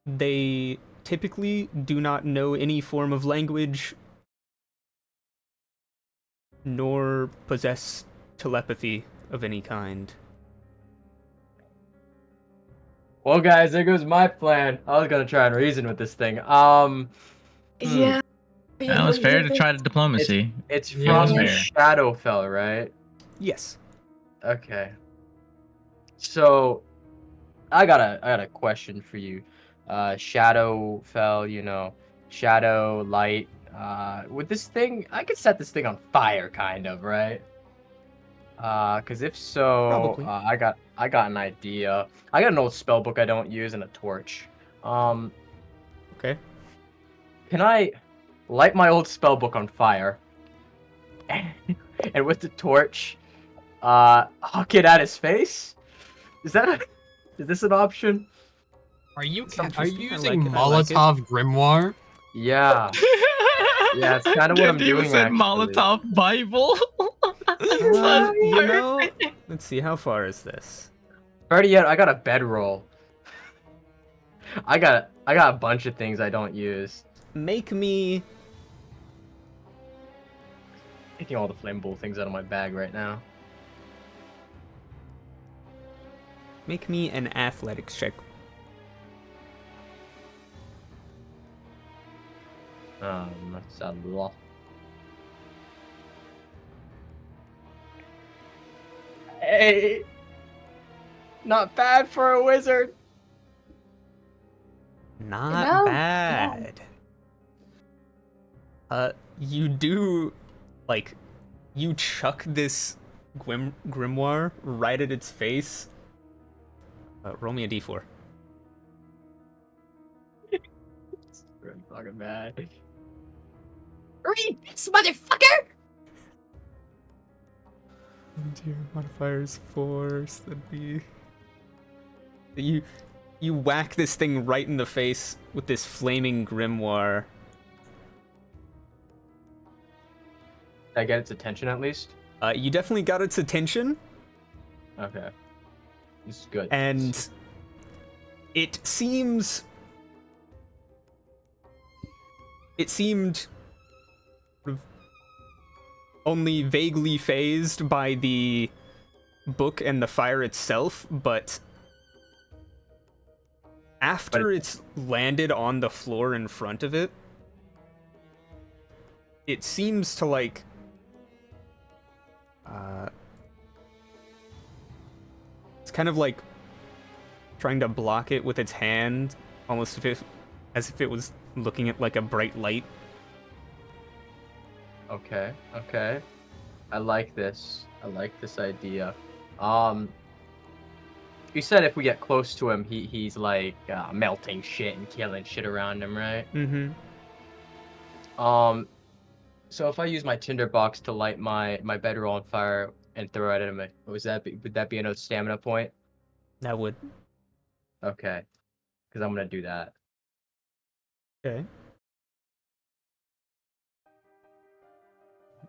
They typically do not know any form of language, nor possess telepathy of any kind. Well, guys, there goes my plan. I was gonna try and reason with this thing. Yeah. That was fair to try the diplomacy. It's It was from fair. Shadowfell, right? Yes. Okay. So, I got a question for you. Shadowfell, shadow, light. With this thing, I could set this thing on fire, kind of, right? Cause if so, Probably. I got an idea. I got an old spell book I don't use and a torch. Okay. Can I light my old spell book on fire? And with the torch, huck it at his face? Is this an option? Are you Interesting. using I like it. Molotov Grimoire? Yeah. Yeah, it's kind of what I'm doing. said Actually. Molotov Bible. You know, let's see, how far is this? Already yet, I got a bedroll. I got a bunch of things I don't use. Make me... Taking all the flammable things out of my bag right now. Make me an athletics check. That's a lot. Hey, not bad for a wizard. Not No. bad. You do, you chuck this grimoire right at its face. Roll me a d4. It's really fucking bad. Read this, motherfucker! And your modifier is 4, so that'd be... You whack this thing right in the face with this flaming grimoire. Did I get its attention at least? You definitely got its attention, Okay. This is good. and it seemed sort of only vaguely fazed by the book and the fire itself, but after it's landed on the floor in front of it, it seems to it's kind of like trying to block it with its hand, almost as if it was looking at like a bright light. Okay. Okay. I like this. I like this idea. You said if we get close to him, he's like melting shit and killing shit around him, right? Mm-hmm. So if I use my tinderbox to light my bedroll on fire and throw it at him, would that be another stamina point? That would. Okay, because I'm gonna do that. Okay.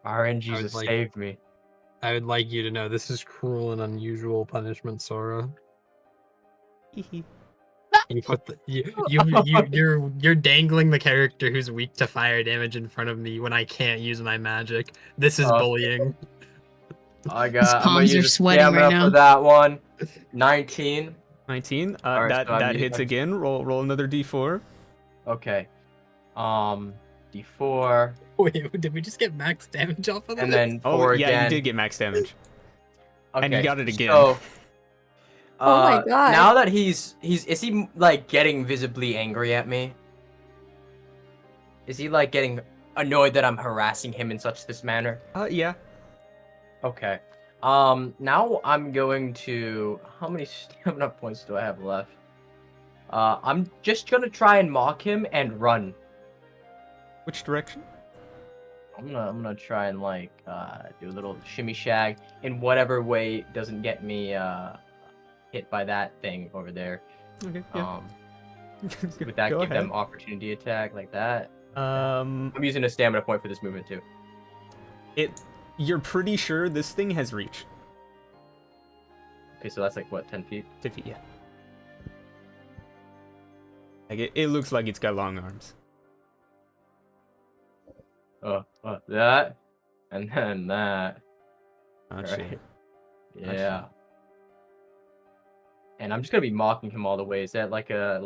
RNG I would just like- saved me. I would like you to know this is cruel and unusual punishment, Sora. You put you're dangling the character who's weak to fire damage in front of me when I can't use my magic. This is bullying. I'm His gonna palms are use sweating stamina right now. for that one. 19. 19. Alright, so That hits again. Roll another d4. Okay. D4. Wait, did we just get max damage off of that? And then 4 Oh yeah, again. you did get max damage. Okay, And you got it again. So, Oh my god. Now that is he like getting visibly angry at me? Is he like getting annoyed that I'm harassing him in such this manner? Yeah. Okay. Now I'm going to. How many stamina points do I have left? I'm just gonna try and mock him and run. Which direction? I'm gonna try and like do a little shimmy shag in whatever way doesn't get me hit by that thing over there. Okay. Yeah. Would that Go give them ahead. opportunity attack like that? I'm using a stamina point for this movement too. You're pretty sure this thing has reach. Okay, so that's like what, 10 feet? 10 feet, yeah. Like it looks like it's got long arms. That, and then that. Oh, Right. shit. Yeah. And I'm just gonna be mocking him all the way. Is that like a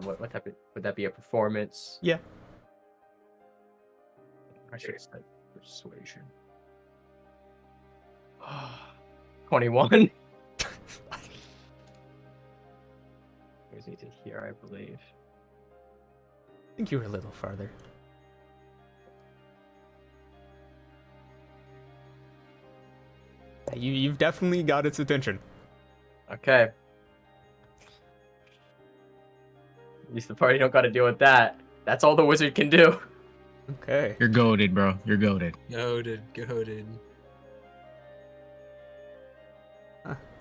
what type of, would that be a performance? Yeah. I should have said persuasion. 21. Brings me to here, I believe. I think you were a little farther. You've definitely got its attention. Okay. At least the party don't gotta deal with that. That's all the wizard can do. Okay. You're goaded, bro. You're goaded. Goated.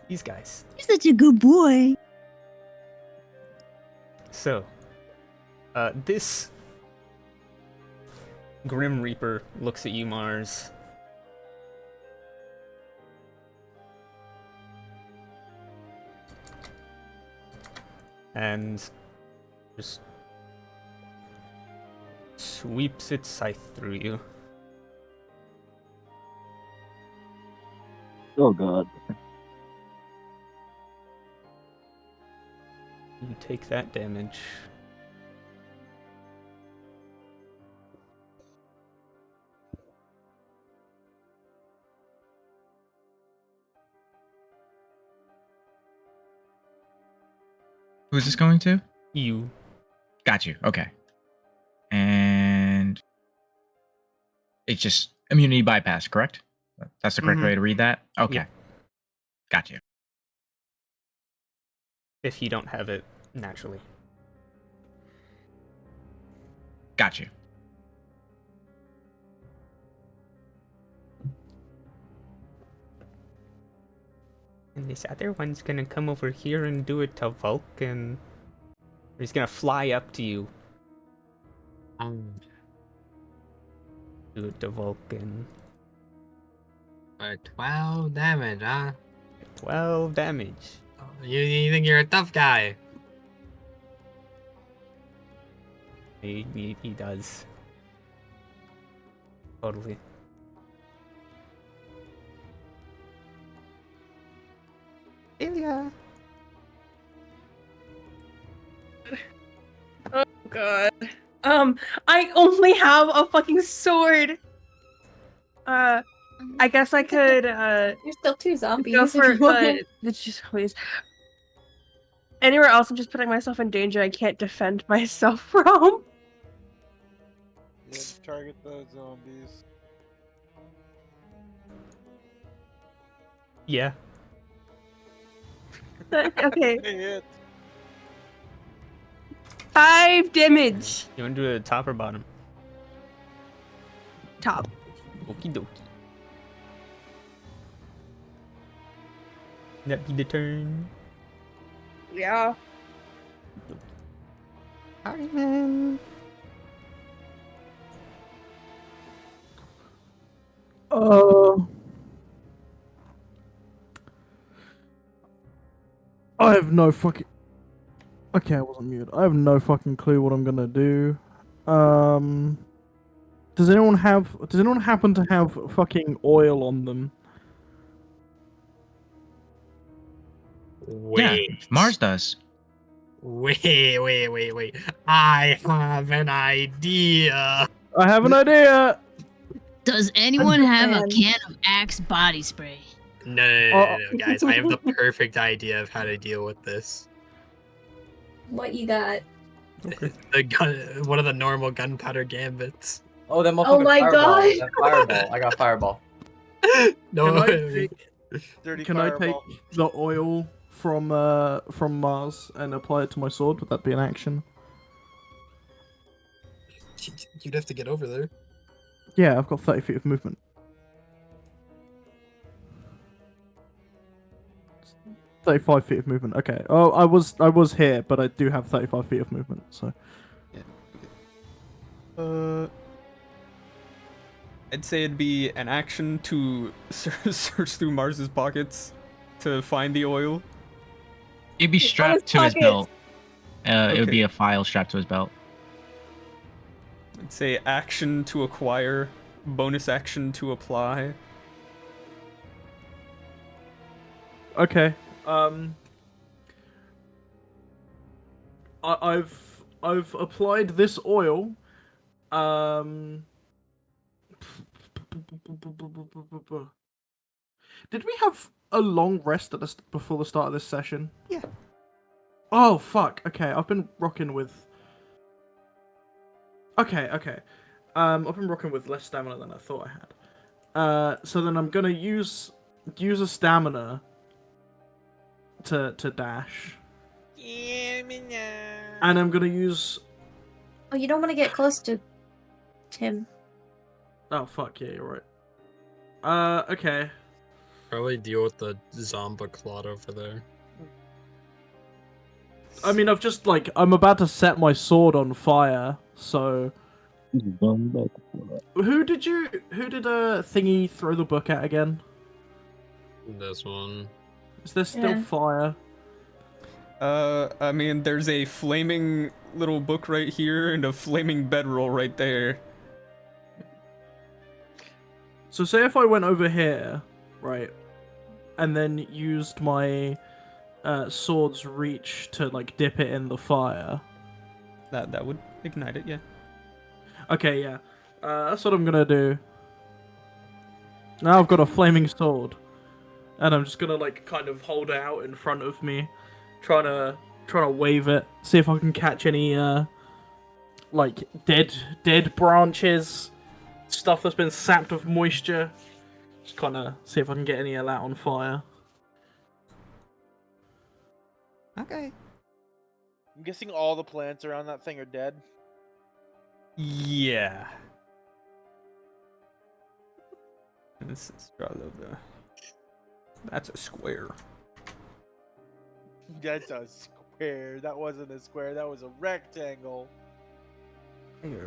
These guys. You're such a good boy. So, this Grim Reaper looks at you, Mars. And just sweeps its scythe through you. Oh god. You take that damage. Who's this going to? You. Got you. Okay. And it's just immunity bypass, correct? That's the correct way to read that? Okay. Yeah. Got you. If you don't have it naturally. Got you. And this other one's gonna come over here and do it to Vulcan. Or he's gonna fly up to you. Do it to Vulcan. 12 damage, huh? 12 damage. You think you're a tough guy? He does. Totally. Ilya. Oh god. I only have a fucking sword. I guess I could You're still two zombies. go if for you want. the just please. anywhere else, I'm just putting myself in danger I can't defend myself from. Yeah, target the zombies. Yeah. Okay. Hit. 5 damage. You want to do it top or bottom? Top. Okie dokie. That be the turn. Yeah. Iron. I have no fucking. Okay, I wasn't muted. I have no fucking clue what I'm gonna do. Does anyone happen to have fucking oil on them? Yeah, Wait. Mars does. Wait. I have an idea. I have an idea. Does anyone have a Man. can of Axe body spray? No, guys. I have the perfect idea of how to deal with this. What you got? The gun, one of the normal gunpowder gambits. Oh, that motherfucker! Oh my fireball. God. That fireball. I got fireball. No, Can I take, Dirty can I take fireball. the oil from Mars and apply it to my sword? Would that be an action? you'd have to get over there. Yeah, I've got 30 feet of movement. It's 35 feet of movement. Okay. Oh, I was here, but I do have 35 feet of movement. So. I'd say it'd be an action to search through Mars's pockets to find the oil. It'd be strapped to his belt. It Okay. would be a file strapped to his belt. I'd say action to acquire, bonus action to apply. Okay. I've applied this oil. Did we have a long rest before the start of this session? Yeah. Oh fuck. Okay, I've been rocking with. Okay. I've been rocking with less stamina than I thought I had. So then I'm gonna use a stamina to dash. And I'm gonna use. Oh, you don't want to get close to him. Oh fuck yeah, you're right. Okay. Probably deal with the Zombiclot over there. I mean, I'm about to set my sword on fire, so. Who did Thingy throw the book at again? This one. Is there still Yeah. fire? I mean, there's a flaming little book right here and a flaming bedroll right there. So say if I went over here, right, and then used my sword's reach to like dip it in the fire. That would ignite it, yeah. Okay, yeah. That's what I'm gonna do. Now I've got a flaming sword, and I'm just gonna like kind of hold it out in front of me, trying to wave it, see if I can catch any like dead branches, stuff that's been sapped of moisture. Just kind of see if I can get any of that on fire. Okay. I'm guessing all the plants around that thing are dead. Yeah. This is Stralova. That's a square. That's a square. That wasn't a square. That was a rectangle.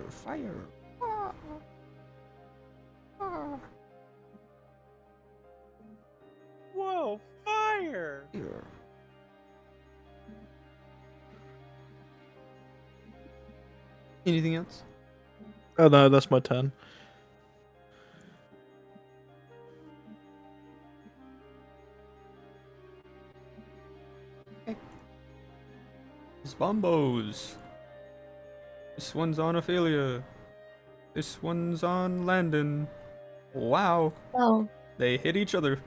Fire. Whoa, fire! Anything else? Oh no, that's my turn. Bombos. This one's on Ophelia. This one's on Landon. Wow. Oh. They hit each other.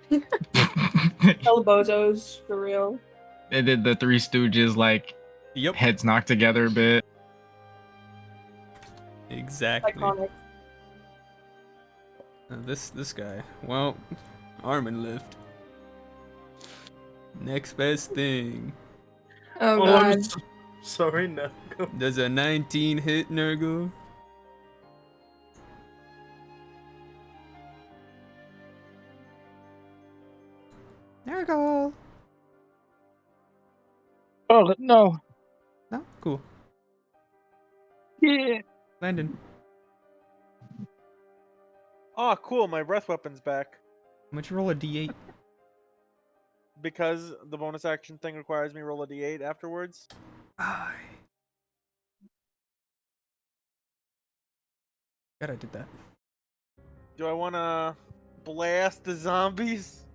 Tell bozos for real. They did the Three Stooges like Yep. heads knocked together a bit. Exactly. Iconic. This guy. Well, Armin left. Next best thing. Oh I'm god. sorry, no. Does a 19 hit, Nurgle? Nurgle. Oh no. No, cool. Yeah. Landon. Oh, cool. My breath weapon's back. Why don't you roll a d8? Because the bonus action thing requires me to roll a d8 afterwards. Aye. God, I did that. Do I want to blast the zombies?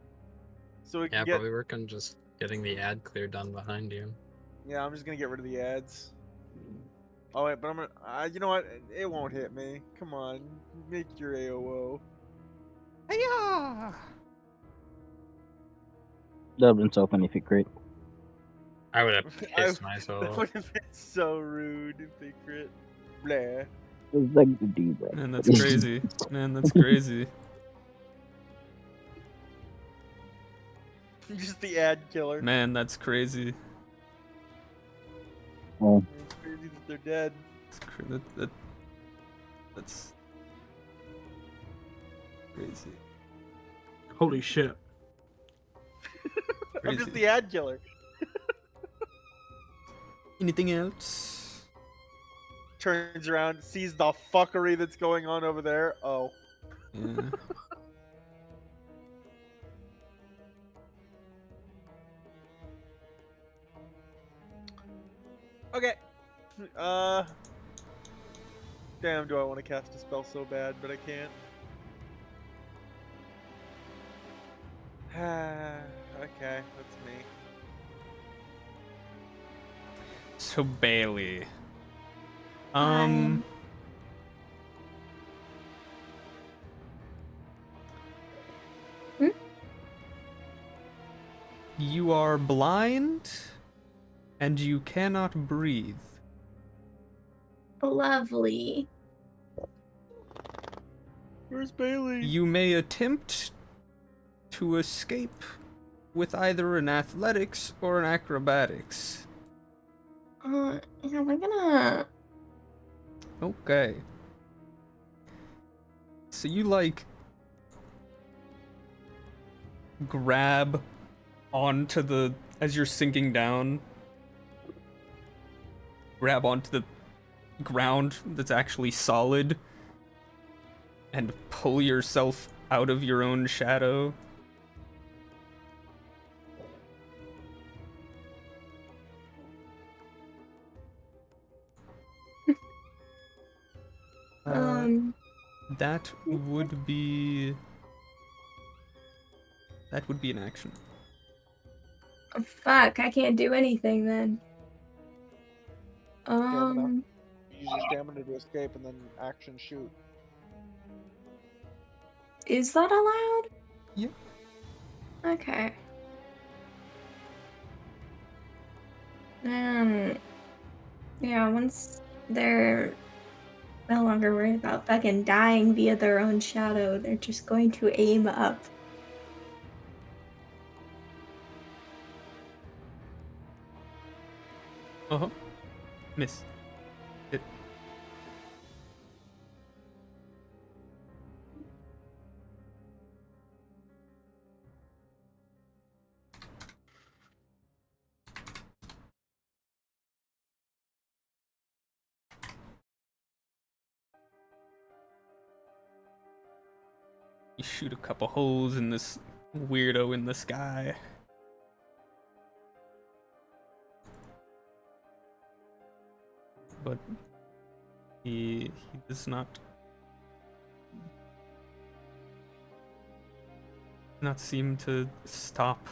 So we can Yeah, get... probably work on just getting the ad clear done behind you. Yeah, I'm just going to get rid of the ads. Oh, wait, but I'm going to... you know what? It won't hit me. Come on. Make your AOO. Hiya! That would insult me if it crit. I would have I pissed myself. would have been so rude if they crit. Blah. It's like the D, bro. Man, that's crazy. Man, that's crazy. Just the ad killer. Man, that's crazy. Oh, It's crazy that they're dead. That's crazy. Holy shit. I'm just Crazy. the ad killer. Anything else? Turns around, sees the fuckery that's going on over there. Oh. Yeah. Okay. Damn, do I want to cast a spell so bad, but I can't. Okay, that's me. So Bailey. You are blind and you cannot breathe. Lovely. Where's Bailey? You may attempt to escape with either an athletics or an acrobatics. Am I gonna... Okay. So you like grab onto the, as you're sinking down, grab onto the ground that's actually solid and pull yourself out of your own shadow. That would be an action. Oh, fuck, I can't do anything then. Stamina. Use your stamina to escape and then action shoot. Is that allowed? Yep. Okay. Yeah, once they're no longer worried about fucking dying via their own shadow, they're just going to aim up. Uh-huh. Miss. Hit. You shoot a couple holes in this weirdo in the sky. But he does not seem to stop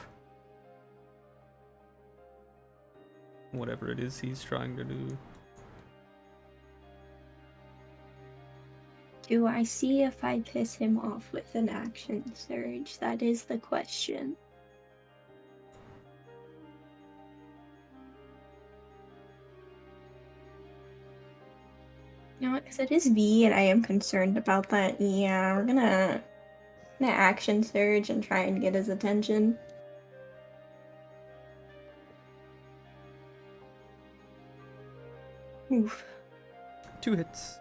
whatever it is he's trying to do. Do I see if I piss him off with an action surge? That is the question. You know what? Because it is V, and I am concerned about that. Yeah, we're gonna action surge and try and get his attention. Oof. 2 hits.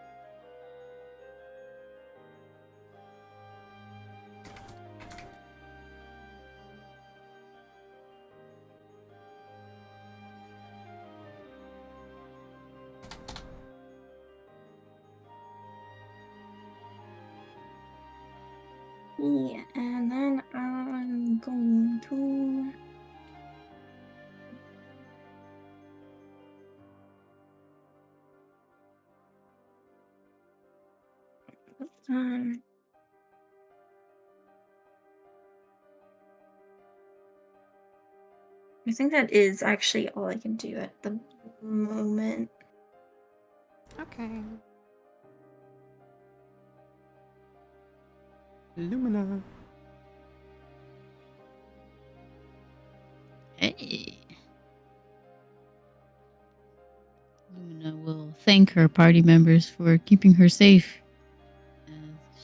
Yeah, and then I'm going to. Um, I think that is actually all I can do at the moment. Okay. Lumina. Hey. Lumina will thank her party members for keeping her safe as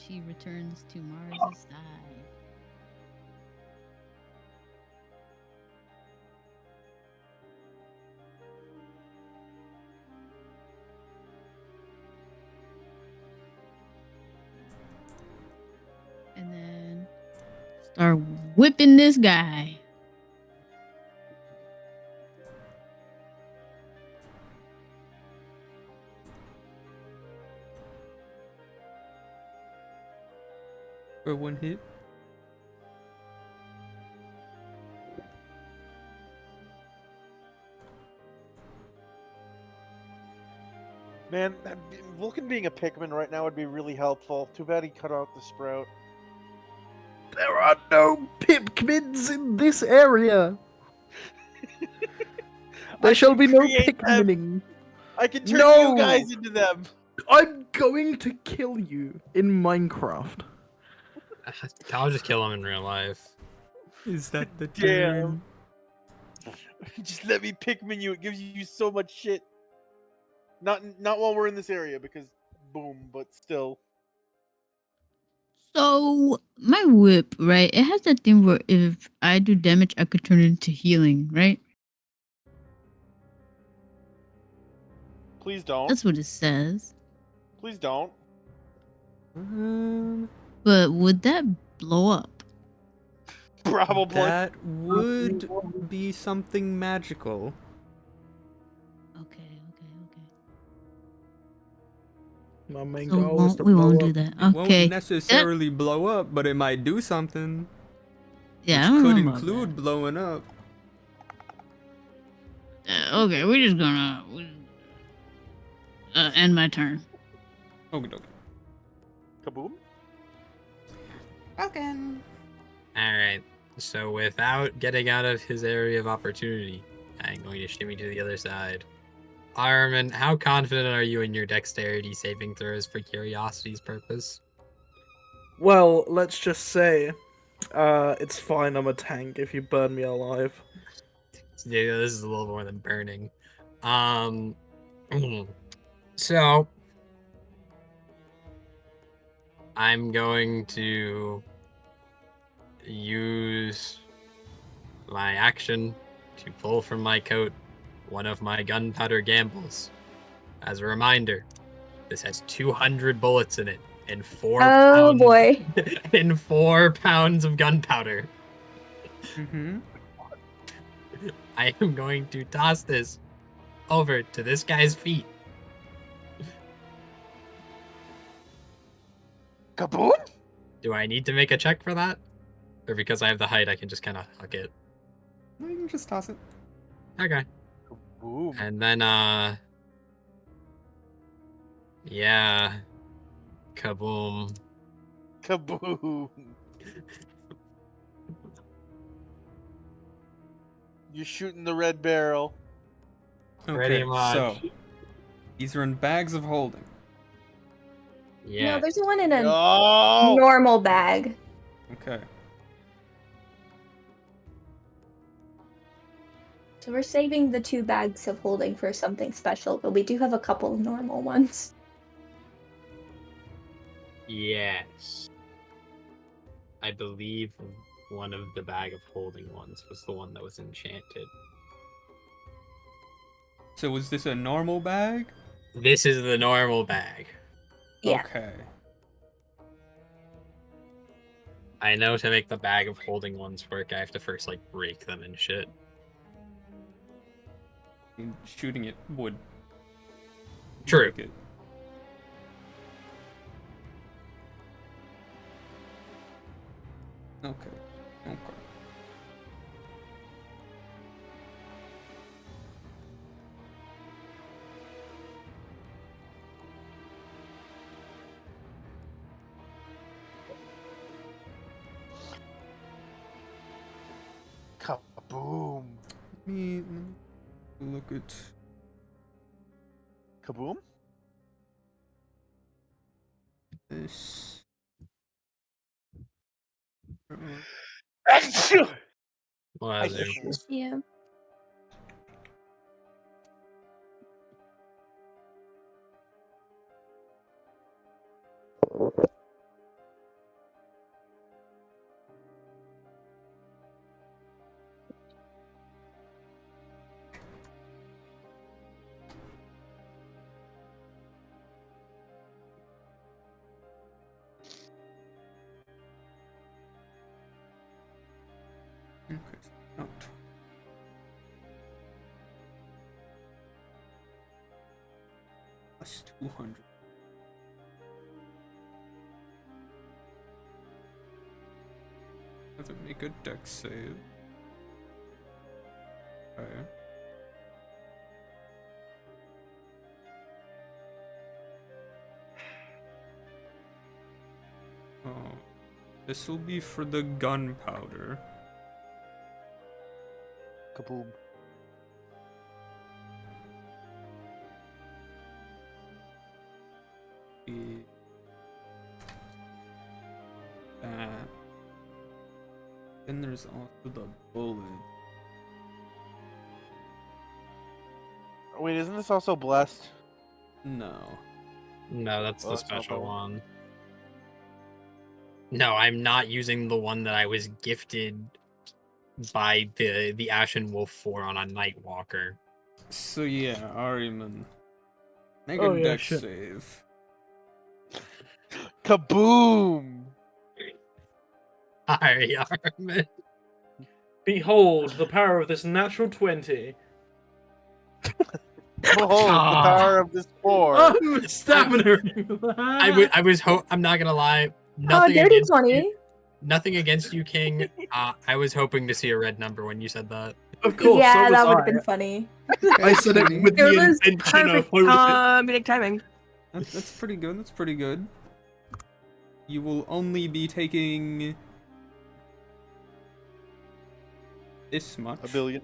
she returns to Mars' side. And then start whipping this guy. For 1 hit. Man, Vulcan being a Pikmin right now would be really helpful. Too bad he cut out the sprout. There are no Pipkmins in this area. There shall be no Pikmining. I can turn No! you guys into them. I'm going to kill you in Minecraft. I'll just kill him in real life. Is that the Damn. turn? Just let me Pikmin you. It gives you so much shit. Not while we're in this area because boom, but still. So my whip, right? It has that thing where if I do damage, I could turn it into healing, right? Please don't. That's what it says. Please don't. But would that blow up? Probably. That would be something magical. Okay. My main So goal is to we blow won't up. do that. It won't Okay. necessarily blow up, but it might do something. Yeah, I Which don't could know about include blowing up. Okay, we're just gonna end my turn. Okay, okay. Kaboom. Okay. Alright, so without getting out of his area of opportunity, I'm going to shimmy to the other side. Armin, how confident are you in your dexterity saving throws for curiosity's purpose? Well, let's just say, it's fine. I'm a tank if you burn me alive. Yeah, this is a little more than burning. So I'm going to use my action to pull from my coat one of my gunpowder gambles. As a reminder, this has 200 bullets in it and 4 Oh pounds boy. and 4 pounds of gunpowder. Mm-hmm. I am going to toss this over to this guy's feet. Kaboom? Do I need to make a check for that? Or because I have the height, I can just kind of huck it? You can just toss it. Okay. Kaboom. And then, yeah. Kaboom. Kaboom. You're shooting the red barrel. Pretty Okay, much. so these are in bags of holding. Yeah. No, there's one in a No! normal bag. Okay. So we're saving the 2 bags of holding for something special, but we do have a couple normal ones. Yes. I believe one of the bag of holding ones was the one that was enchanted. So was this a normal bag? This is the normal bag. Yeah. Okay. I know to make the bag of holding ones work, I have to first, like, break them and shit. And shooting it would True. make it. Okay. Okay. Kaboom. Let me look at. Kaboom? This. Well, I there. hate this. Yeah. Okay. Not. Plus 200. Have to make a dex save. Okay. Oh. This will be for the gunpowder. Kaboom. That. Then there's also the bullet. Wait, isn't this also blessed? No. No, that's Oh, the that's not special the one. one. No, I'm not using the one that I was gifted by the Ashen Wolf for on a Nightwalker. So yeah, Ariman. Make Oh, a yeah, dex shit. save. Kaboom! Hi, Armin. Behold the power of this natural 20. Behold the power of this four. Stamina. I was I'm not gonna lie. Nothing Dirty against 20. you. Nothing against you, King. I was hoping to see a red number when you said that. Of course, Yeah, so was that would have I. been funny. I said it with It the was intention of perfect holding it. comedic timing. That's pretty good. That's pretty good. You will only be taking this much. A billion.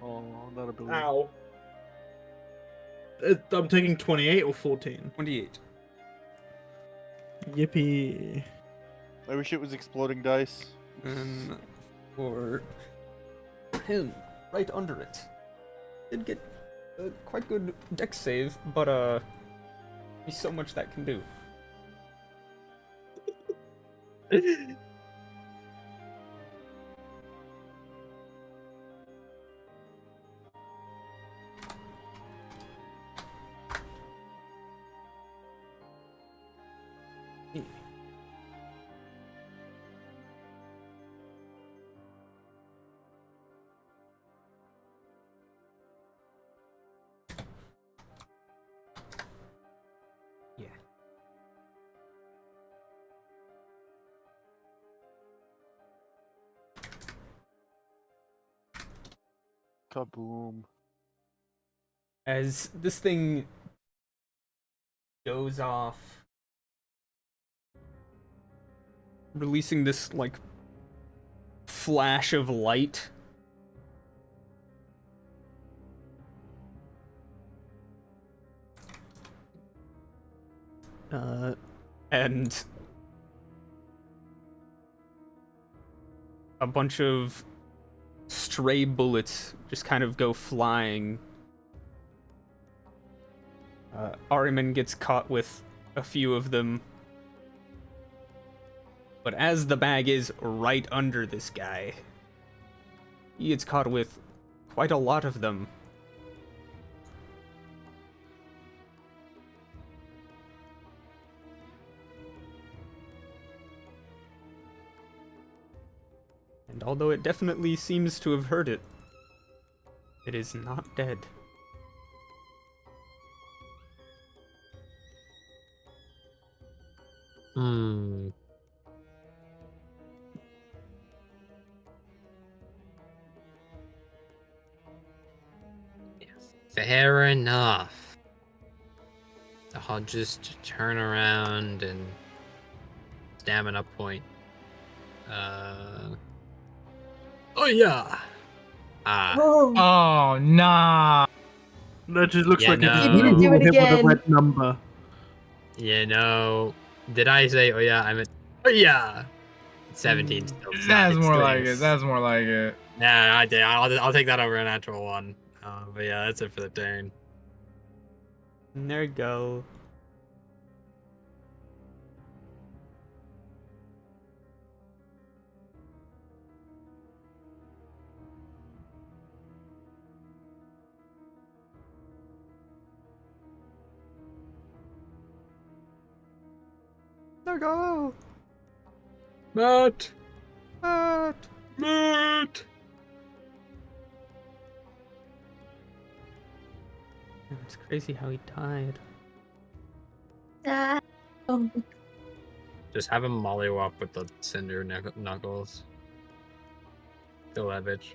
Oh, not a billion. Ow. I'm taking 28 or 14. 28. Yippee. I wish it was exploding dice. And for him, right under it. Did get a quite good dex save, but there's so much that can do. Yeah. Kaboom. As this thing goes off, releasing this, like, flash of light. And a bunch of stray bullets just kind of go flying. Ariman gets caught with a few of them, But as the bag is right under this guy, he gets caught with quite a lot of them. And although it definitely seems to have hurt it, it is not dead. Hmm. Fair enough. I'll just turn around and stamina point. Oh yeah. Oh, nah. That just looks Yeah, like no. a You need to just do it hit with a again. red number. You know, did I say, oh yeah, I meant, oh yeah. 17 still. It's not- That's it more still like it. is. That's more like it. Yeah, I did. I'll take that over a natural one. But yeah, that's it for the turn. And there you go. There you go. Matt! Matt! Matt! It's crazy how he died. Oh. Just have him mollywop with the cinder knuckles. Kill that bitch.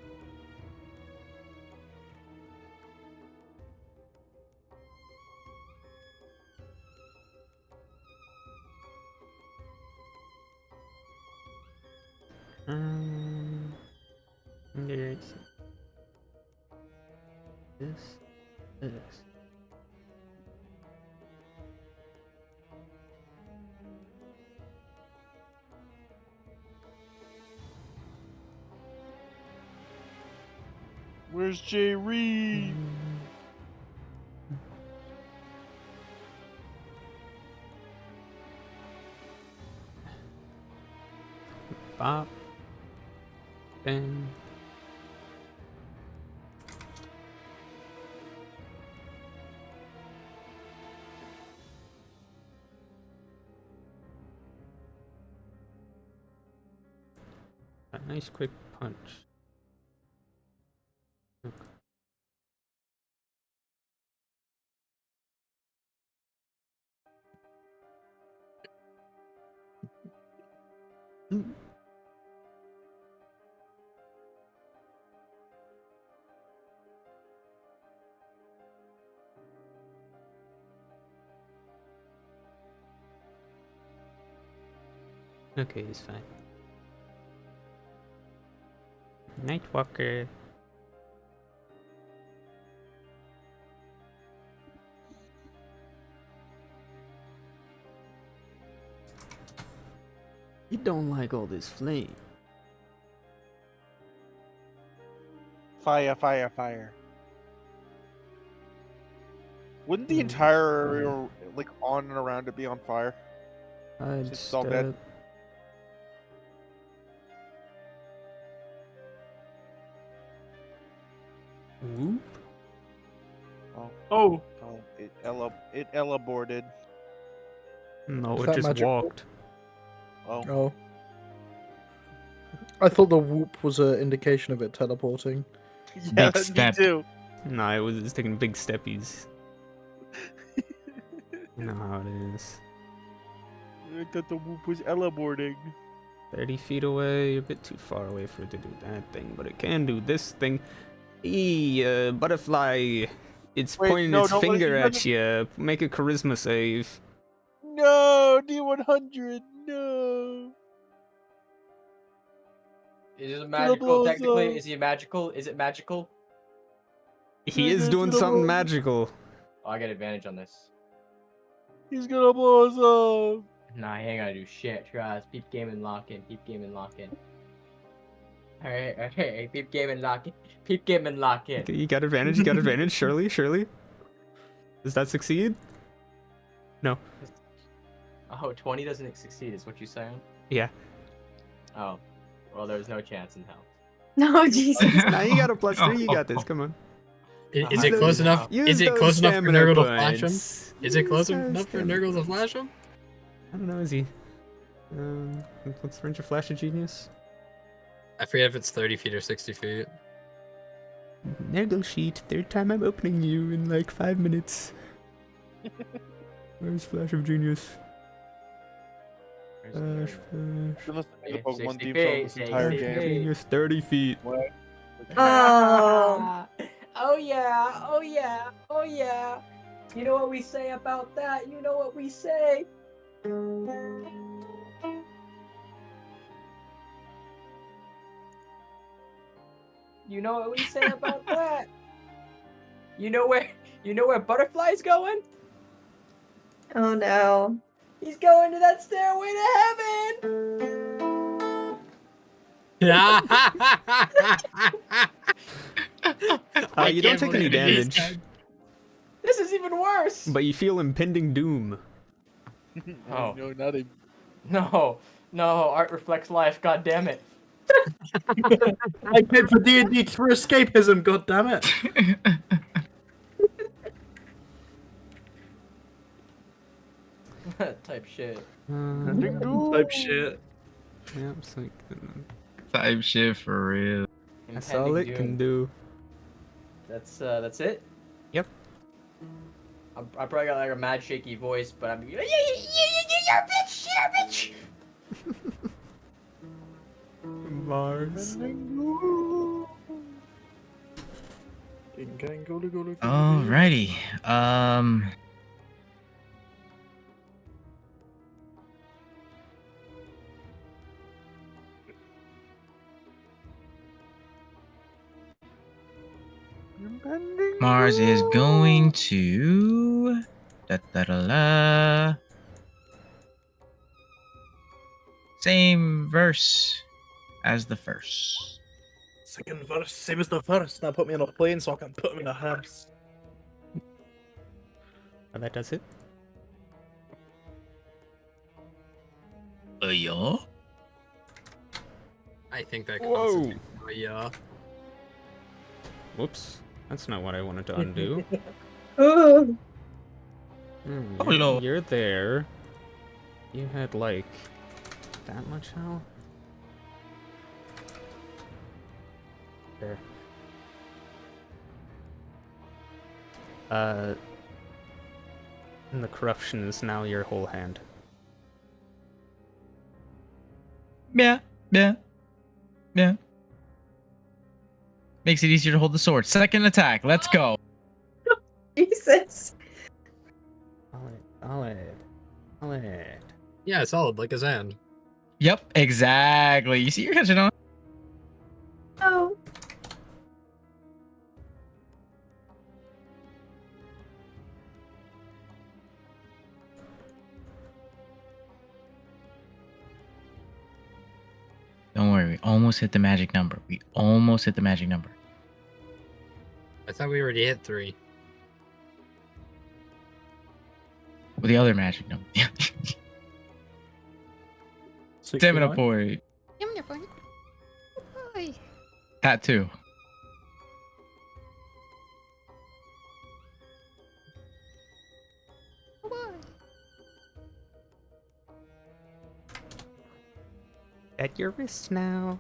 There's this. Where's Jay Reed? Bop. Bang. A nice quick punch. Okay, he's fine. Nightwalker. You don't like all this flame. Fire, fire, fire. Wouldn't the entire area, like, on and around it be on fire? Since it's all dead? Whoop. Oh. It elaborated. No, Is it that just magical? walked. Oh. I thought the whoop was an indication of it teleporting. Yeah, me too. No, it was just taking big steppies. You know how it is. I thought the whoop was elaborating. 30 feet away, a bit too far away for it to do that thing, but it can do this thing. Butterfly. It's Wait, pointing no, its don't let it finger do at that. you. Make a charisma save. No, D100, no. Is it Gonna magical? blow us Technically, up. is he magical? Is it magical? He is doing something magical. Oh, I get advantage on this. He's gonna blow us up. Nah, he ain't gonna do shit. Trust. Peep game and lock in. Peep game and lock in. Alright. Peep game and lock in. Peep game and lock in. Okay, you got advantage, you got advantage. Surely. Does that succeed? No. Oh, 20 doesn't succeed, is what you're saying? Yeah. Oh, well, there's no chance in hell. No, Jesus. Now you got a +3. You got this. Come on. Is it close enough? Use Is it those close enough for stamina Nurgle to flash him? points. Is it close Use those enough for stamina Nurgle to flash him? I don't know. Is he? What's the range of Flash of Genius? I forget if it's 30 feet or 60 feet. Nurgle sheet. Third time I'm opening you in like 5 minutes. Where's Flash of Genius? Flash. Listen to the Pokemon 60 theme song this feet, entire 60 game. feet. Genius 30 feet. What? Oh. Oh yeah, oh yeah, oh yeah. You know what we say about that? You know what we say? You know what we say about that? You know where Butterfly's going? Oh no. He's going to that stairway to heaven. You don't take any damage, This is even worse. but you feel impending doom. Oh. No, not even. No, art reflects life. God damn it. I paid for D&D for escapism. God damn it! Type shit. Type shit. Yeah, it's like, Type shit for real. that's all it can do. That's it. Yep. I probably got like a mad shaky voice, but I'm you're a bitch, you're a bitch. Mars. Alrighty. Mars is going to same verse as the first. Second verse, same as the first. Now put me on a plane so I can put him in a hearse. Oh, that does it. Yeah. I think that Whoa. constitutes yeah. Whoops. That's not what I wanted to undo. Oh. Oh, Lord. You're there. You had like that much health. There. And the corruption is now your whole hand. Yeah. Makes it easier to hold the sword. Second attack. Let's go. Jesus. Solid. Yeah, solid like his hand. Yep, exactly. You see, you're catching on. Oh. Don't worry, we almost hit the magic number. I thought we already hit 3. With the other magic number. Stamina point. Tattoo. At your wrist now.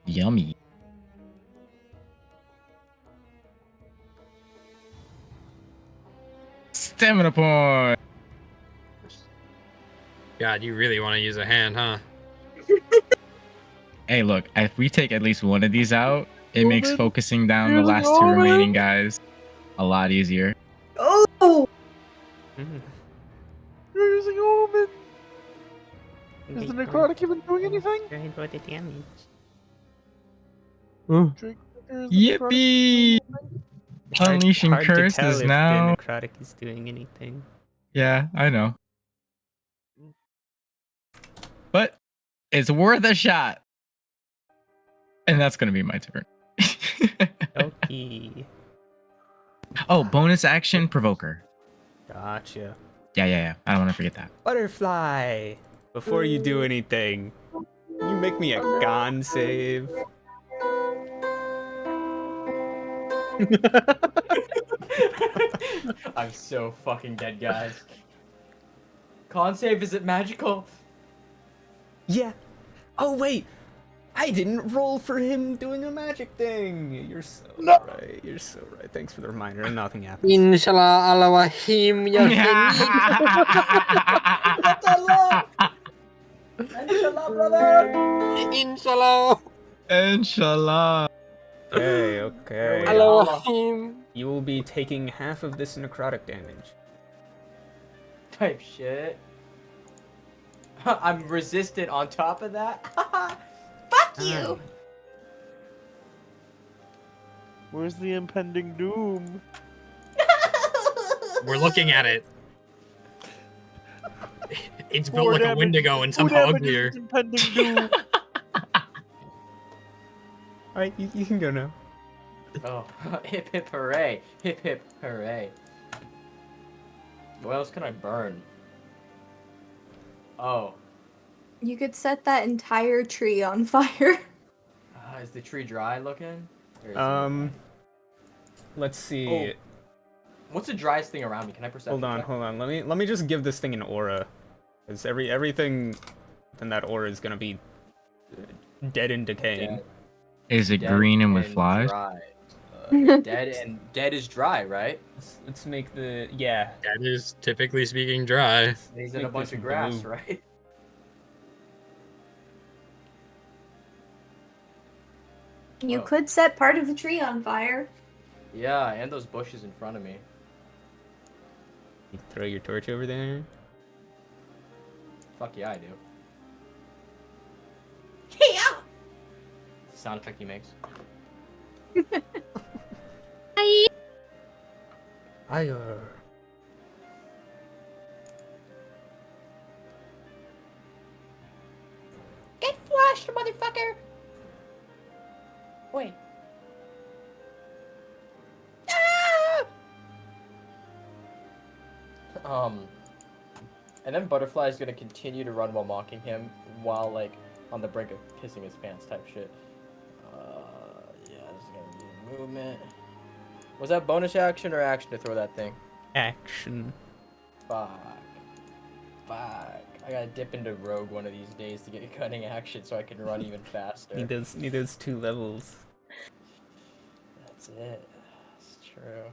Yummy. Stamina point. God, you really want to use a hand, huh? Hey, look, if we take at least one of these out, it makes focusing down the last 2 remaining guys a lot easier. Oh. You're using Omen. Is the necrotic even doing anything? For the damage. Yippee! Unleashing Hard to tell curses if now. the necrotic is doing anything. Yeah, I know. But it's worth a shot. And that's going to be my turn. Okay. Oh, bonus action provoker. Gotcha. Yeah. I don't want to forget that. Butterfly. before you do anything, can you make me a con save? I'm so fucking dead, guys. Con save, is it magical? Yeah. Oh wait, I didn't roll for him doing a magic thing. You're so right. You're so right. Thanks for the reminder. Nothing happens. Inshallah Alawahim Inshallah, brother. Inshallah. Inshallah. Okay, okay. Alawahim. You will be taking half of this necrotic damage. Type shit. I'm resistant on top of that. Fuck you. Where's the impending doom? We're looking at it. It's built Four like a damage- Wendigo and four somehow damage is uglier. its impending doom. Alright, you can go now. Oh, hip hip hooray. Hip hip hooray. What else can I burn? Oh. You could set that entire tree on fire. Is the tree dry looking? Or is Let's see. Oh. What's the driest thing around me? Can I perception check? Hold on. Let me just give this thing an aura. Because everything in that aura is gonna be dead and decaying. Is it green and with flies? Dry. Dead is dry, right? Let's make the yeah. That is typically speaking dry. He's in a bunch of grass, blue. right? You Oh. could set part of the tree on fire. Yeah, and those bushes in front of me. You throw your torch over there. Fuck yeah, I do. Yeah. Sound effect he makes. Hi. Fire. Get flushed, motherfucker! Wait. And then Butterfly is gonna continue to run while mocking him, while like on the brink of pissing his pants type shit. Yeah, this is gonna be movement. Was that bonus action or action to throw that thing? Action. Fuck. I gotta dip into Rogue one of these days to get a cutting action so I can run even faster. Need those 2 levels. That's it. That's true.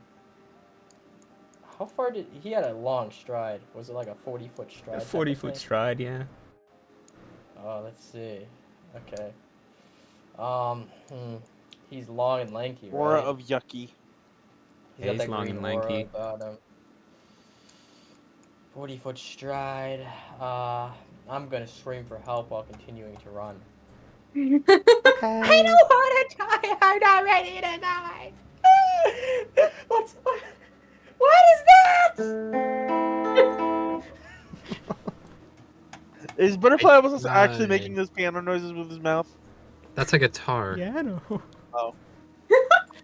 How far did he had a long stride? Was it like a 40-foot stride? A type of 40-foot thing? stride, yeah. Oh, let's see. Okay. He's long and lanky, right? Aura of yucky. He's got He's that long green and aura lanky. about him. 40-foot stride. I'm gonna scream for help while continuing to run. I don't want to die. I'm not ready to die. What is that? Is Butterfly almost actually making those piano noises with his mouth? That's a guitar. Yeah, I know. Oh.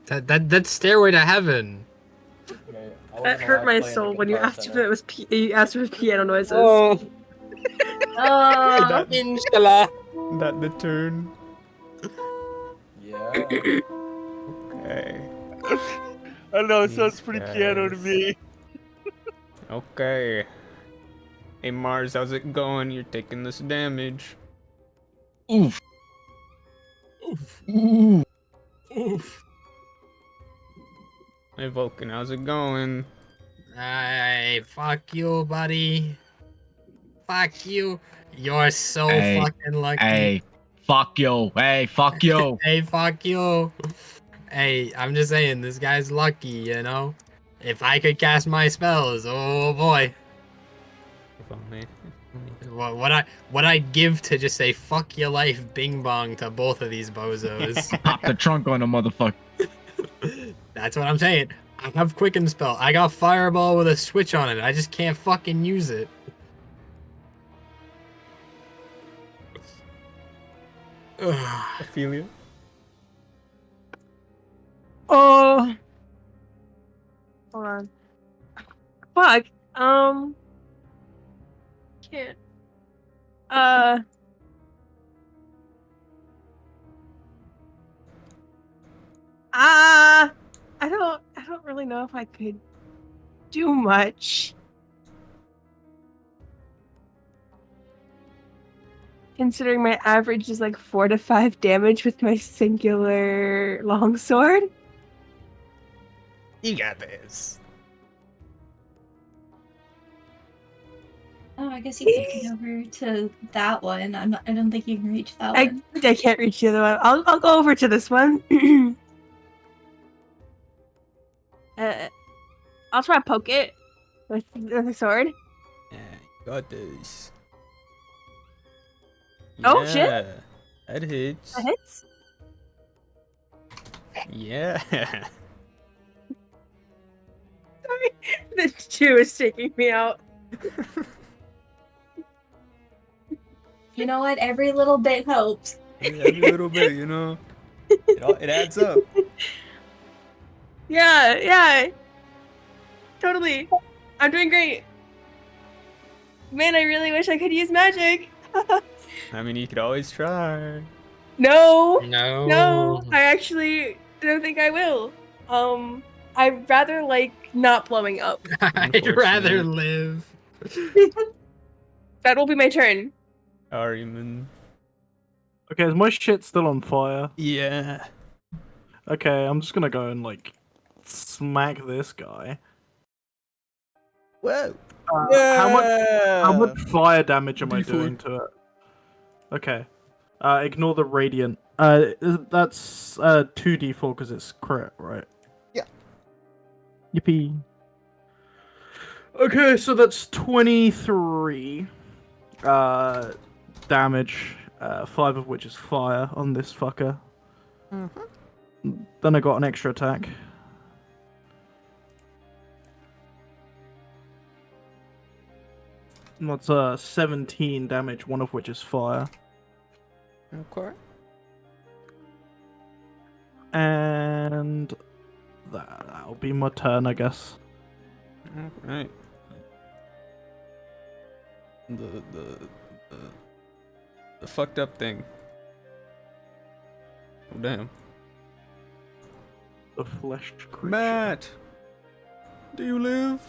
That's Stairway to Heaven. Okay, That hurt my soul when you asked if it was you asked for piano noises. Oh. That- Inshallah. That the turn. Yeah. Okay. I don't know, it sounds These pretty piano to guys. me. Okay. Hey Mars, how's it going? You're taking this damage. Oof. Oof. Ooh. Oof. Hey Vulcan, how's it going? Hey, fuck you, buddy. Fuck you. You're so Hey, fucking lucky. Hey, fuck you. Hey, fuck you. Hey, fuck you. Hey, I'm just saying, this guy's lucky, you know? If I could cast my spells, oh boy. If only. What I'd give to just say fuck your life bing bong to both of these bozos. Pop the trunk on a motherfucker. That's what I'm saying. I have Quicken Spell. I got Fireball with a switch on it. I just can't fucking use it. Ophelia? Oh. Hold on. Fuck. Can't. I don't really know if I could do much. Considering my average is like 4 to 5 damage with my singular longsword. You got this. Oh, I guess you could get over to that one. I don't think you can reach that one. I can't reach the other one. I'll go over to this one. I'll try to poke it with the sword. Yeah, you got this. Oh, shit. That hits. That hits? Yeah. Sorry. The 2 is taking me out. You know what? Every little bit helps. Every little bit, you know. It adds up. Yeah. Totally. I'm doing great. Man, I really wish I could use magic. I mean, you could always try. No, No. I actually don't think I will. I'd rather like not blowing up. I'd rather live. That will be my turn. Sorry, man. Okay, is my shit still on fire? Yeah. Okay, I'm just gonna go and like smack this guy. Whoa. How much fire damage am I D4. doing to it? Okay. Ignore the radiant. That's 2d4 because it's crit, right? Yeah. Yippee. Okay, so that's 23 damage, 5 of which is fire on this fucker. Then I got an extra attack. And that's 17 damage, one of which is fire. Okay. And that'll be my turn, I guess. Alright. The fucked up thing. Oh damn. The fleshed creature. Matt! Do you live?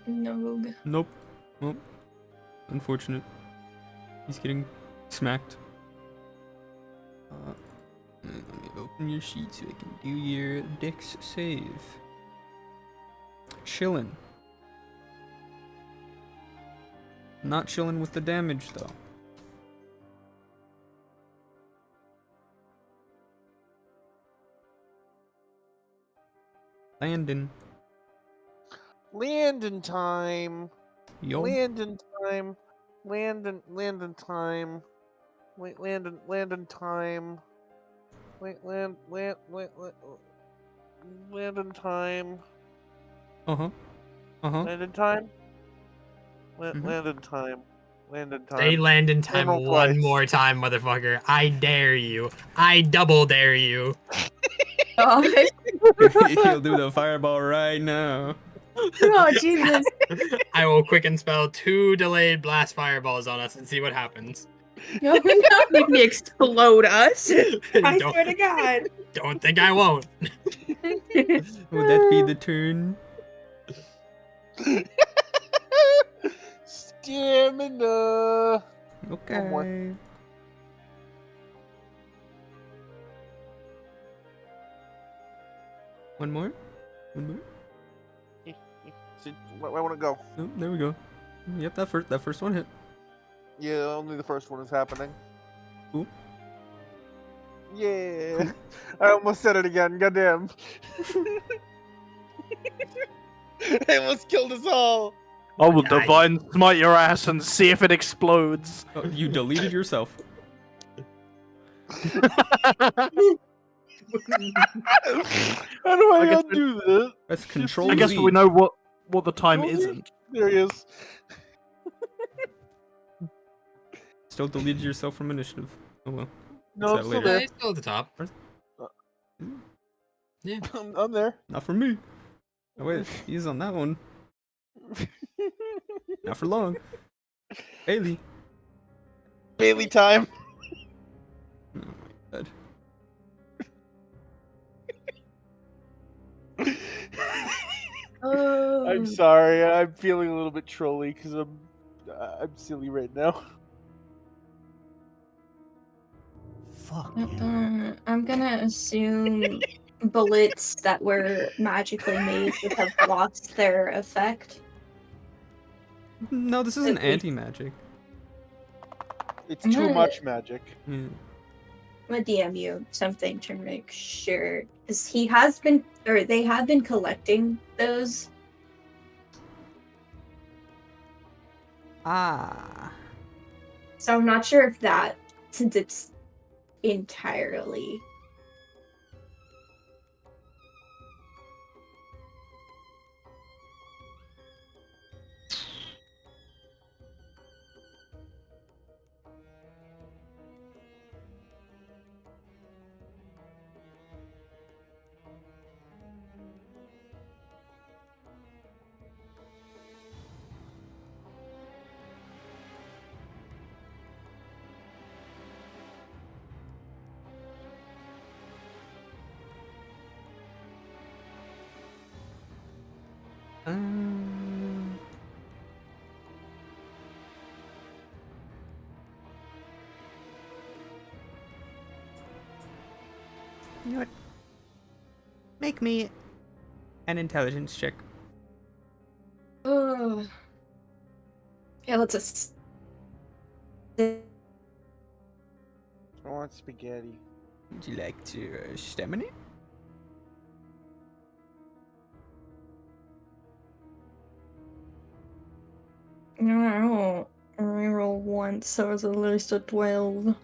No. Nope. Well, unfortunate. He's getting smacked. Let me open your sheet so I can do your dex save. Chillin'. Not chillin' with the damage though. Landon. Landon time. Yo. Landon time. Landon time. Landon time. Landon time. Uh-huh. Landon time. Landon time. Landon time. Say Landon time General one price. more time, motherfucker. I dare you. I double dare you. He'll do the fireball right now. Oh, Jesus. I will quicken spell 2 delayed blast fireballs on us and see what happens. No, no. Make me explode us. I Don't- swear to God. Don't think I won't. Would that be the turn? Stamina. Okay. One more? See, where I want to go. Oh, there we go. Yep, that first one hit. Yeah, only the first one is happening. Cool. Yeah. I almost said it again. Goddamn. I almost killed us all. I will divine smite your ass and see if it explodes. Oh, you deleted yourself. How do I undo this? That's control I guess Z. we know what the time Control Z? isn't. There he is. Still deleted yourself from initiative. Oh well. No, Fix it's that still later. there. It's still at the top. Yeah. I'm there. Not for me. Oh, wait, he's on that one. Not for long. Bailey. Bailey time. Oh my god. I'm sorry. I'm feeling a little bit trolly because I'm silly right now. Fuck. I'm gonna assume bullets that were magically made would have lost their effect. No, this isn't At least- anti-magic. It's I'm too gonna- much magic. Yeah. I'm gonna DM you something to make sure, because he has been, or they have been collecting those. Ah. So I'm not sure if that, since it's entirely. You know what? Make me an intelligence check. Oh. Yeah, let's I want spaghetti. Would you like to stamina? No, I reroll once, so it's at least a 12.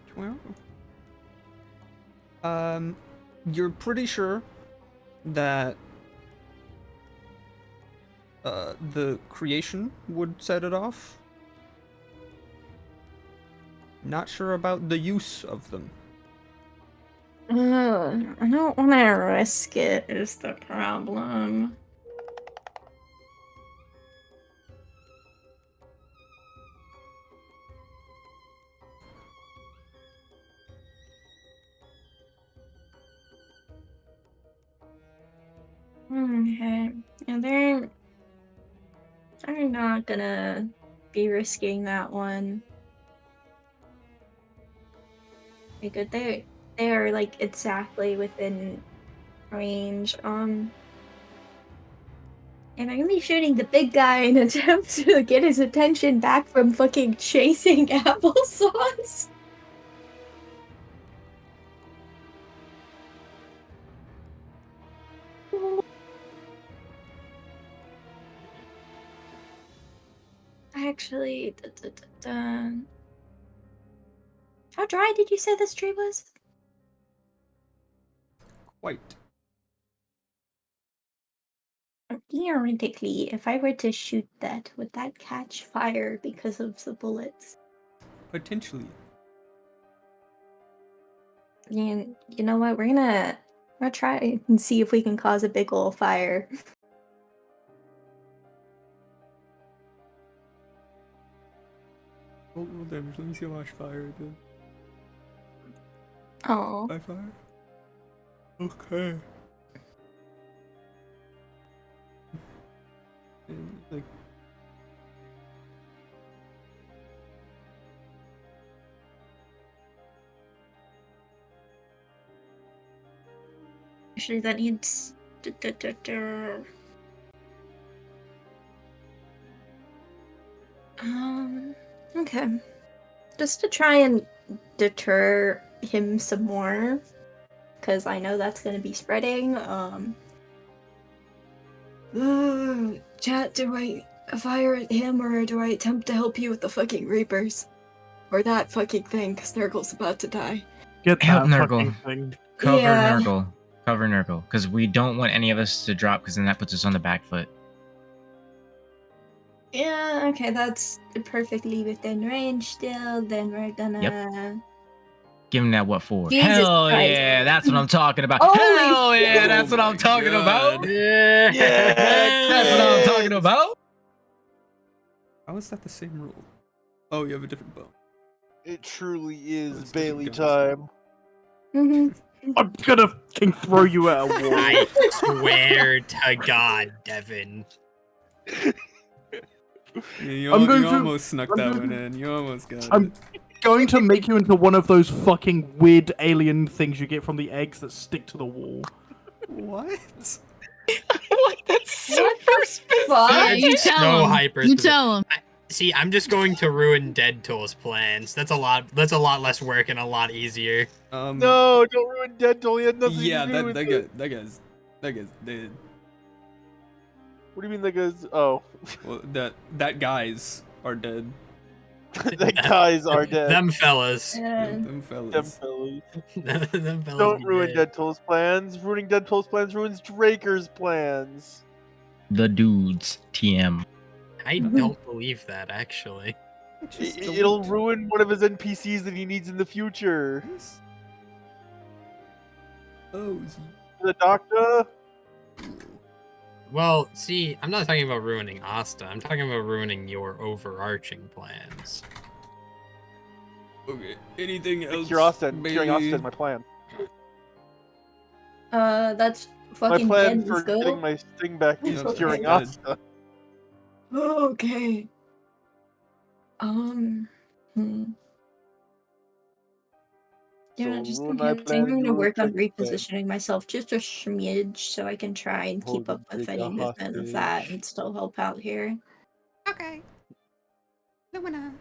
12? You're pretty sure that the creation would set it off. Not sure about the use of them. I don't want to risk it, is the problem. Okay, and they're not gonna be risking that one. Okay, good. They are like exactly within range. And I'm gonna be shooting the big guy in an attempt to get his attention back from fucking chasing applesauce. Actually, how dry did you say this tree was? Quite. Theoretically, if I were to shoot that, would that catch fire because of the bullets? Potentially. And you know what? We're gonna try and see if we can cause a big ol' fire. Roll damage. Let me see how much fire it did. Oh. By fire? Okay. And, like, Actually, that needs. Okay. Just to try and deter him some more, because I know that's gonna be spreading. Chat, do I fire at him or do I attempt to help you with the fucking Reapers? Or that fucking thing, because Nurgle's about to die. Get Help that Nurgle. fucking thing. Cover Yeah. Nurgle. Cover Nurgle. Because we don't want any of us to drop, because then that puts us on the back foot. Yeah, okay, that's perfectly within range still. Then we're gonna. Give him that what for? Jesus Hell Christ. yeah, that's what I'm talking about. Holy Hell yeah, shit. that's what I'm talking about. Yeah, That's what I'm talking about. How is that the same rule? Oh, you have a different bow. It truly is It's Bailey different time. I'm gonna fucking throw you at a wall. I swear to God, Devin. Yeah, you I'm almost snuck that one in. You almost got I'm it. going to make you into one of those fucking weird alien things you get from the eggs that stick to the wall. What? What? That's super specific. Yeah, you tell So him. hyper You specific. tell him. See, I'm just going to ruin Deadtool's plans. That's a lot less work and a lot easier. No, don't ruin Dental. He had nothing Yeah, to do with it. that guy's dead. What do you mean that guy's? Oh, Well, that guys are dead. that guys are dead. Them fellas. Them fellas. Them fellas. Them fellas Don't be ruin dead. Deadtool's plans. Ruining Deadtool's plans ruins Draker's plans. The dudes, TM. I don't believe that, actually. It'll ruin one of his NPCs that he needs in the future. Oh, the doctor. Well, see, I'm not talking about ruining Asta. I'm talking about ruining your overarching plans. Okay. Anything else? Cure Asta. Curing Asta is my plan. That's My fucking plan dead. for Let's go. getting my sting back is Okay. curing Dead. Asta. Okay. Yeah, So just ruin think my I think I'm plan, gonna you work on respect the plan. repositioning myself just a smidge so I can try and keep Hold up and with take any a movement of that hostage. and still help out here. Okay. Lumina.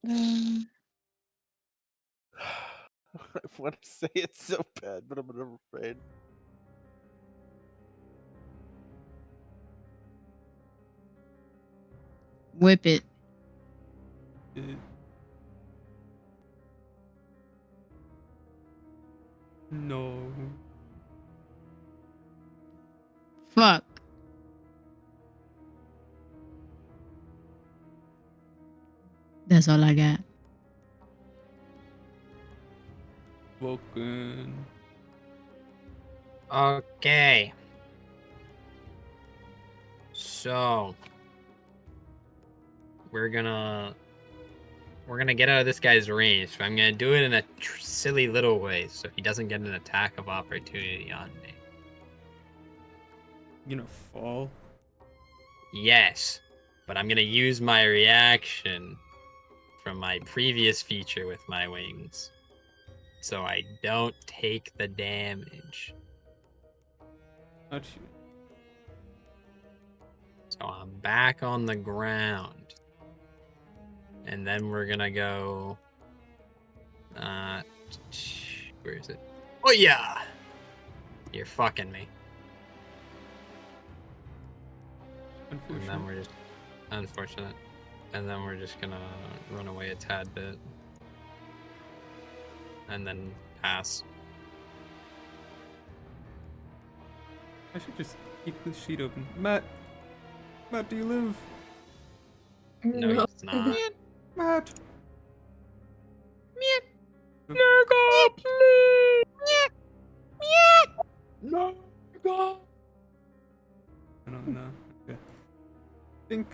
I want to say it so bad, but I'm afraid. Whip it. No. Fuck. That's all I got. Vulcan. Okay. So we're gonna get out of this guy's range, but I'm gonna do it in a silly little way so he doesn't get an attack of opportunity on me. You gonna fall? Yes, but I'm gonna use my reaction from my previous feature with my wings, so I don't take the damage. Not you. So I'm back on the ground. And then we're gonna go... where is it? Oh yeah! You're fucking me. And then we're just... Unfortunate. And then we're just gonna run away a tad bit. And then pass. I should just keep this sheet open. Matt, do you live? No, he's not. Matt. Nurgle, please. No. I don't know. Okay. Think.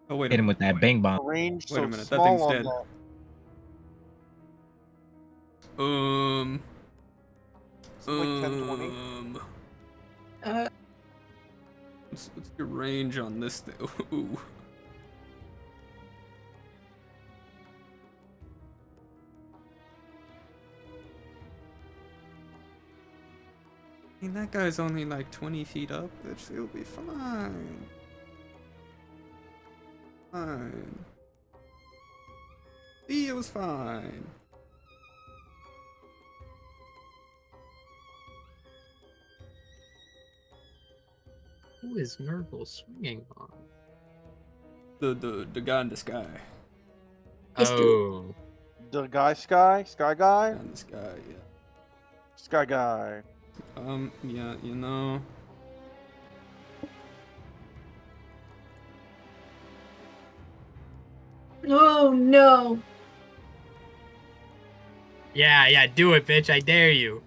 Oh wait. Hit him with that bang bomb. Range Wait so a minute. That small thing's on dead. that. It's like 10, 20. What's your range on this thing? Ooh. I mean, that guy's only like 20 feet up. It'll be fine. Fine. See, it was fine. Who is Nurgle swinging on? The guy in the sky. Oh. The guy, Sky guy? In the sky, yeah. Sky guy. Yeah, you know. Oh no. Yeah, do it, bitch. I dare you.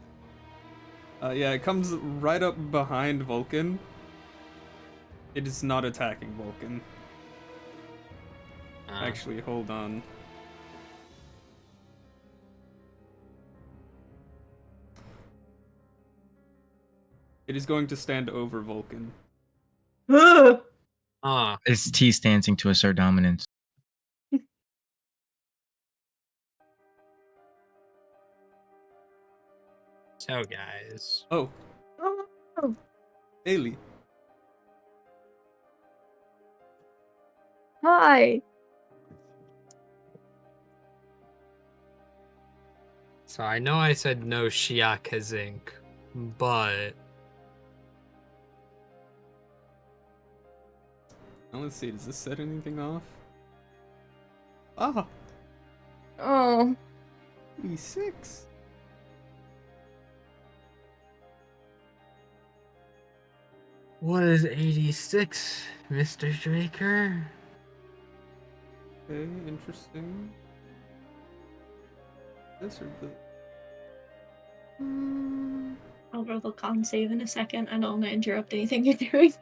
Yeah, it comes right up behind Vulcan. It is not attacking Vulcan. Actually, hold on. It is going to stand over Vulcan. It's T standing to assert dominance. So, guys. Oh. Oh. Bailey. Hi. So I know I said no Shiaka Zinc, but Now let's see, does this set anything off? Ah! Oh. E6. what is 86, Mr. Draker? Okay, interesting. This or this? I'll roll the con save in a second. I don't want to interrupt anything you're doing.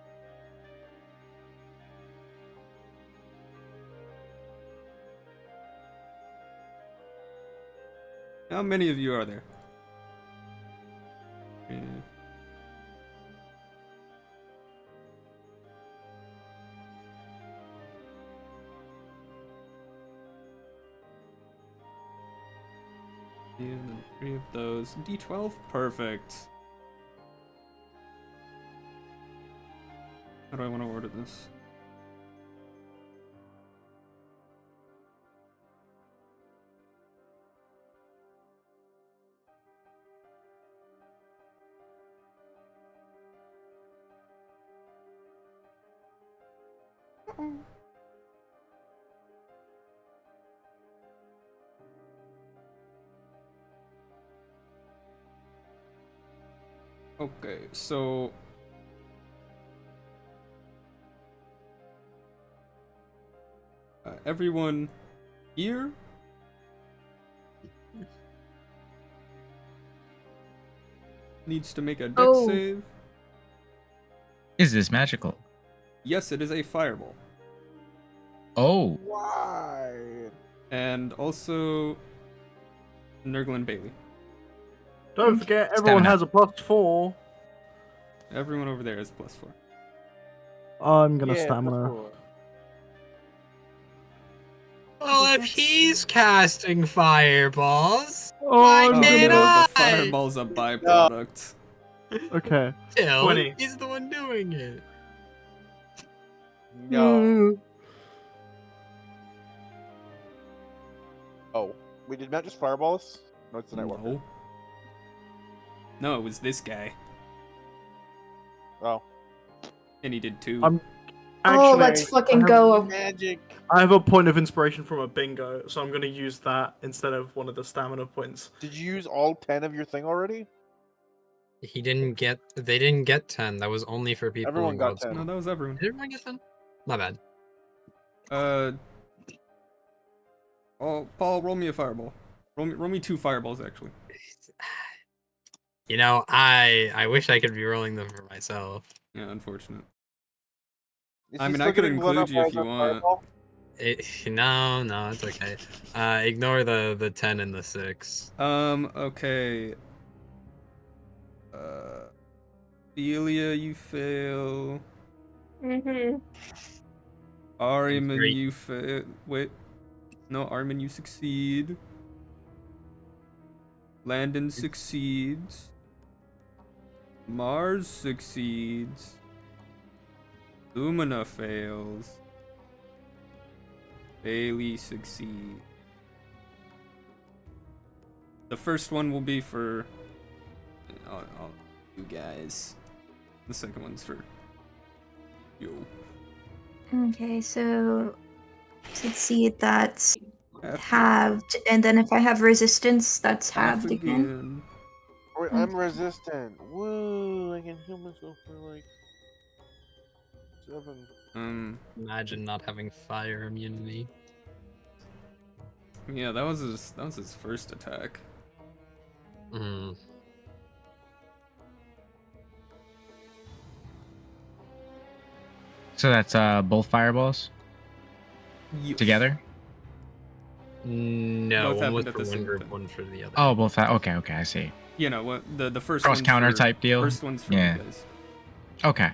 How many of you are there? Yeah. And then 3 of those. D12, perfect. How do I want to order this? Okay, so everyone here needs to make a dex save. Is this magical? Yes, it is a fireball. Oh. Why? And also Nurgle and Bailey. Don't forget, everyone has a +4. Everyone over there is +4. I'm gonna stamina. Well, if he's casting fireballs, Oh, why I'm can't gonna- I? The fireball's a byproduct. Okay. Still, 20. he's the one doing it. No. Oh, wait, did Matt just fireball us? No, it's the Nightwalker. No. No, it was this guy. Oh. And he did too. I'm Oh, let's fucking go. Magic. I have a point of inspiration from a bingo, so I'm gonna use that instead of one of the stamina points. Did you use all 10 of your thing already? They didn't get 10. That was only for people Everyone in got God's 10. No, that was everyone. Did everyone get 10? My bad. Oh, Paul, roll me a fireball. Roll me 2 fireballs, actually. You know, I wish I could be rolling them for myself. Yeah, unfortunate. Is I he mean, still I could getting blown include up you by if you the want. fireball? No, it's okay. Ignore the 10 and the 6. Okay. Delia, you fail. Ariman, Great. you fail. Wait. No, Armin, you succeed. Landon succeeds. Mars succeeds. Lumina fails. Bailey succeeds. The first one will be for all you guys. The second one's for you. Okay, so succeed, that's halved, and then if I have resistance, that's halved again. Wait, I'm resistant. Woo! I can heal myself for like 7. Imagine not having fire immunity. Yeah, that was his first attack. Hmm. So that's both fireballs together. No, Both one was happened at for the one same group, time. one for the other. Oh, both. Okay, I see. You know what? The first Cross one's counter for- type deal. First one's for Yeah. you guys. Okay.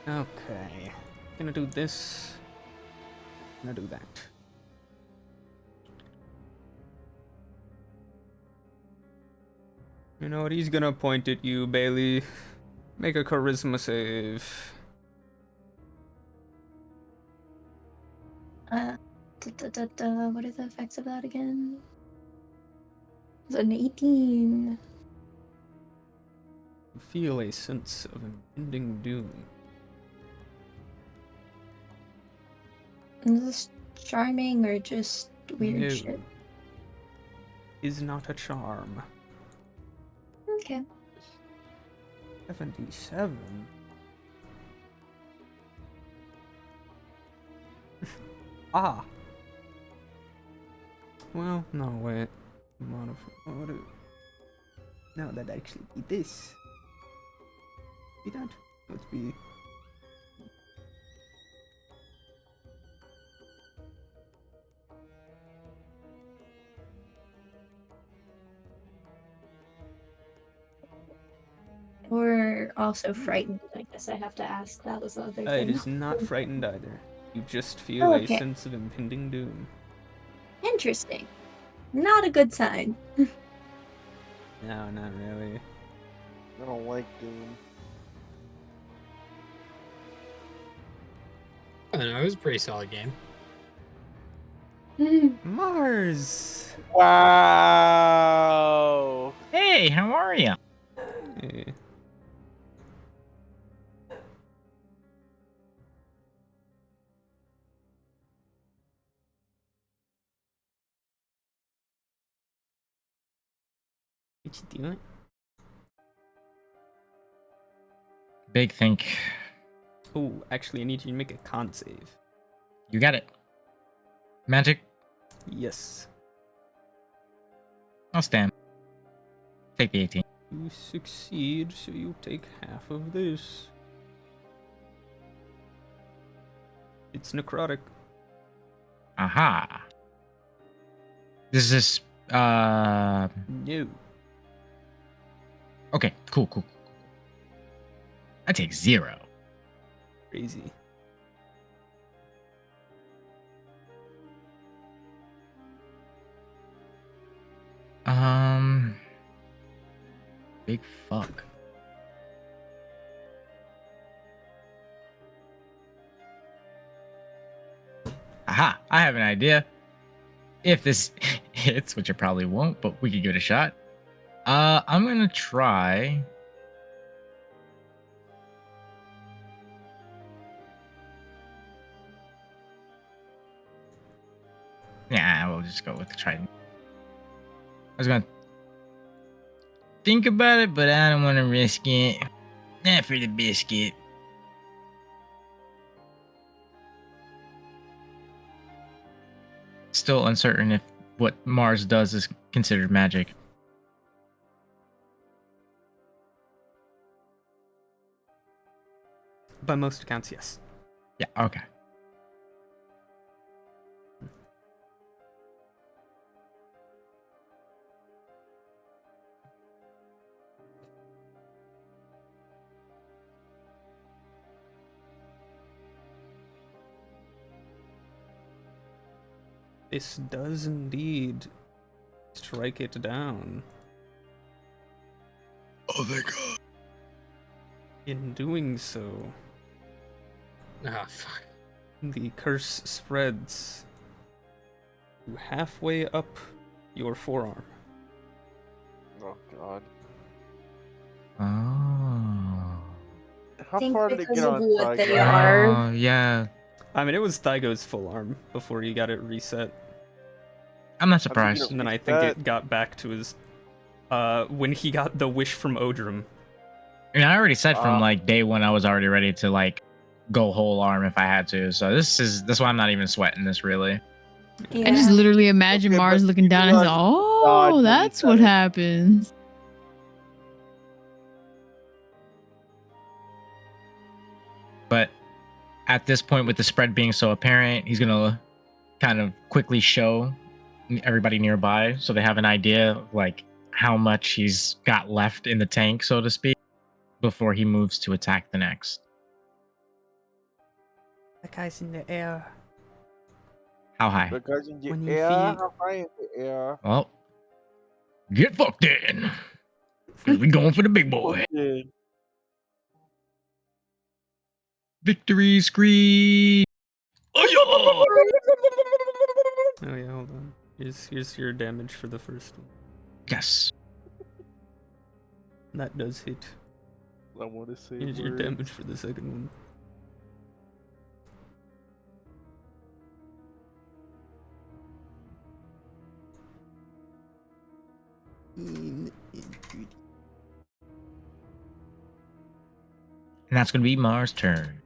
Okay. Gonna do this. Gonna do that. You know what? He's gonna point at you, Bailey. Make a charisma save. What are the effects of that again? It's an 18. Feel a sense of impending doom. Is this charming or just weird No. shit? Is not a charm. Okay. 77. Ah. Well, no, wait. Modify. No, that'd actually be this. See that? Let's be. We're also frightened. I guess I have to ask. That was the other It thing. is not frightened either. You just feel a Okay. sense of impending doom. Interesting. Not a good sign. No, not really. I don't like Doom. I don't know, it was a pretty solid game. Mars! Wow! Hey, how are you? Hey. What you doing? Big think. Oh, actually, I need you to make a con save. You got it. Magic. Yes. I'll stand. Take the 18. You succeed, so you take half of this. It's necrotic. Aha. This is No. Okay, cool. I take 0. Crazy. Big fuck. Aha, I have an idea. If this hits, which it probably won't, but we could give it a shot. I'm gonna try. Yeah, we'll just go with the trident. I was gonna think about it, but I don't want to risk it. Not for the biscuit. Still uncertain if what Mars does is considered magic. By most accounts, yes. Yeah, okay. This does indeed strike it down. Oh, thank God. In doing so, Ah, fuck. the curse spreads to halfway up your forearm. Oh God. Oh. How think far did it because get of on what they Thygor? are. Oh, yeah. I mean, it was Thygo's full arm before he got it reset. I'm not How did surprised. it And then I reset? think it got back to his when he got the wish from Odrum. I mean, I already said from Wow. like day one I was already ready to like go whole arm if I had to. So that's why I'm not even sweating this really. I just literally imagine Okay, Mars but looking down and you say, realize "Oh, dodge when he that's said what it. happens." But at this point, with the spread being so apparent, he's gonna kind of quickly show everybody nearby so they have an idea of like how much he's got left in the tank, so to speak, before he moves to attack the next. That guy's in the air. How high? The guy's in the When you air. feel- How high in the air? Well, get fucked in. 'Cause we going for the big boy. Okay. Victory scream. Oh, Oh yeah, hold on. Here's your damage for the first one. yes. That does hit. I want to say Here's your words. damage for the second one. And that's gonna be Mars' turn.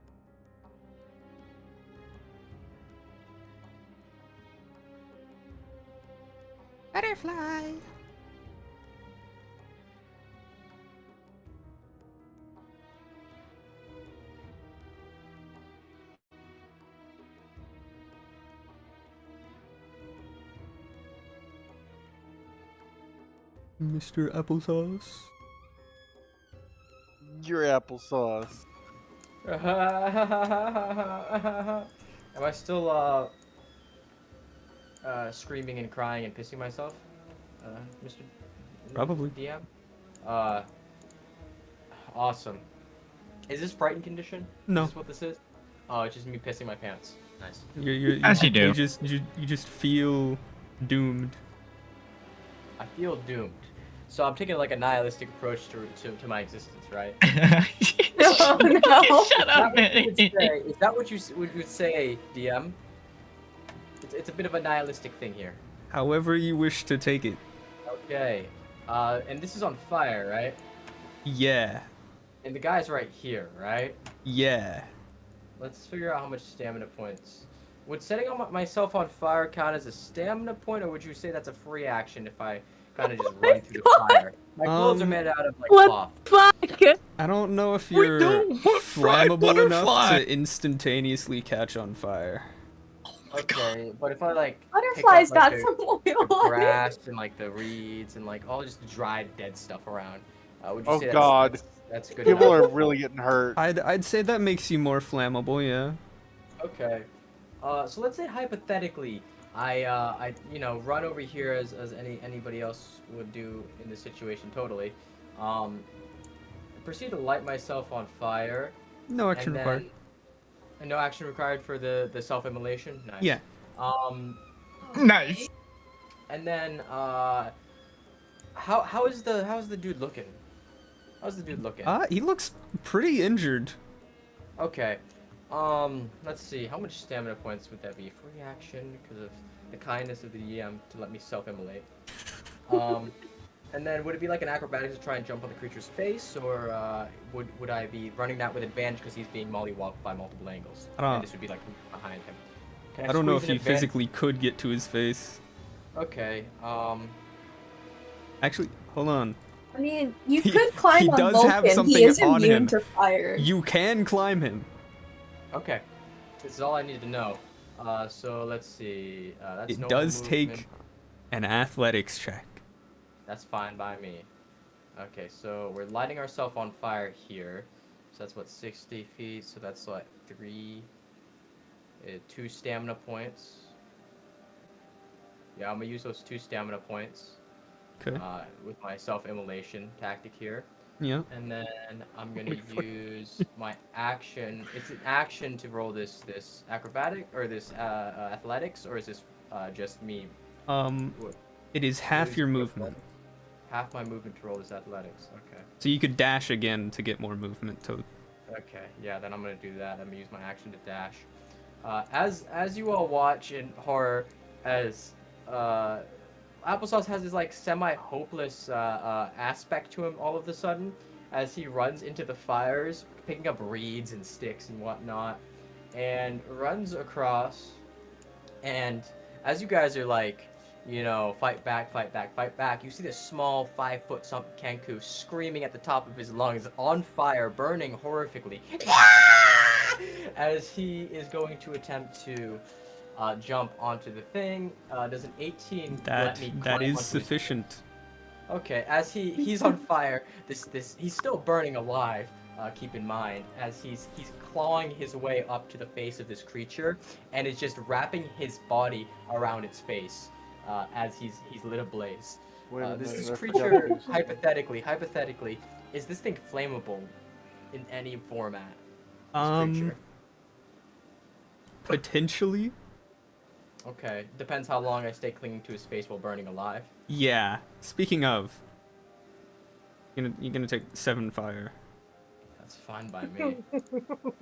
Butterfly. Mr. Applesauce. Your applesauce. Am I still screaming and crying and pissing myself, Mr. Probably. DM? Awesome. Is this frightened condition? No. Is this what this is? Oh, it's just me pissing my pants. Nice. As you do. You just feel doomed. I feel doomed. So I'm taking like a nihilistic approach to my existence, right? Oh no. Shut up, man. Is that what you would say, DM? It's a bit of a nihilistic thing here. However you wish to take it. Okay. And this is on fire, right? Yeah. And the guy's right here, right? Yeah. Let's figure out how much stamina points. Would setting myself on fire count as a stamina point, or would you say that's a free action if I kind of just run through the fire? My clothes are made out of like cloth. Fuck. I don't know if you're flammable enough to instantaneously catch on fire. Okay, but if I like Butterfly's pick up, got like, some oil the on it. grass and like the reeds and like all just dried dead stuff around, would you Oh say God. that's good People enough? are really getting hurt. I'd say that makes you more flammable, yeah. Okay. So let's say hypothetically, I run over here as anybody else would do in this situation. Totally. Proceed to light myself on fire. No action required. And no action required for the self-immolation. Nice. Yeah. Nice. And then how's the dude looking? How's the dude looking? He looks pretty injured. Okay. Let's see. How much stamina points would that be? Free action because of the kindness of the DM to let me self-immolate. And then would it be like an acrobatics to try and jump on the creature's face, or would I be running that with advantage because he's being mollywopped by multiple angles? And this would be like behind him. I don't know if you physically could get to his face. Okay. Actually, hold on. I mean, you could climb he on does Vulcan. have something He is on immune him. to fire. You can climb him. Okay. This is all I need to know. So let's see. That's It normal does movement. take an athletics check. That's fine by me. Okay, so we're lighting ourselves on fire here. So that's what, 60 feet. So that's like 2 stamina points. Yeah, I'm gonna use those 2 stamina points. Okay. With my self-immolation tactic here. Yeah. And then I'm gonna use my action. It's an action to roll this acrobatic or this athletics, or is this just me? It is half your movement. Half my movement to roll this athletics. Okay. So you could dash again to get more movement. Okay. Yeah. Then I'm gonna do that. I'm gonna use my action to dash. As you all watch in horror, as Applesauce has this like semi-hopeless aspect to him all of a sudden, as he runs into the fires, picking up reeds and sticks and whatnot, and runs across. And as you guys are like, you know, fight back, fight back, fight back, you see this small 5-foot something Kenku screaming at the top of his lungs, on fire, burning horrifically, as he is going to attempt to jump onto the thing. Does an 18 let me That climb is onto his... sufficient. Okay, as he's on fire, he's still burning alive. Keep in mind, as he's clawing his way up to the face of this creature, and is just wrapping his body around its face, as he's lit ablaze. This creature, hypothetically, is this thing flammable in any format? This creature. Potentially. Okay, depends how long I stay clinging to his face while burning alive. Yeah. Speaking of, you're gonna take 7 fire. That's fine by me.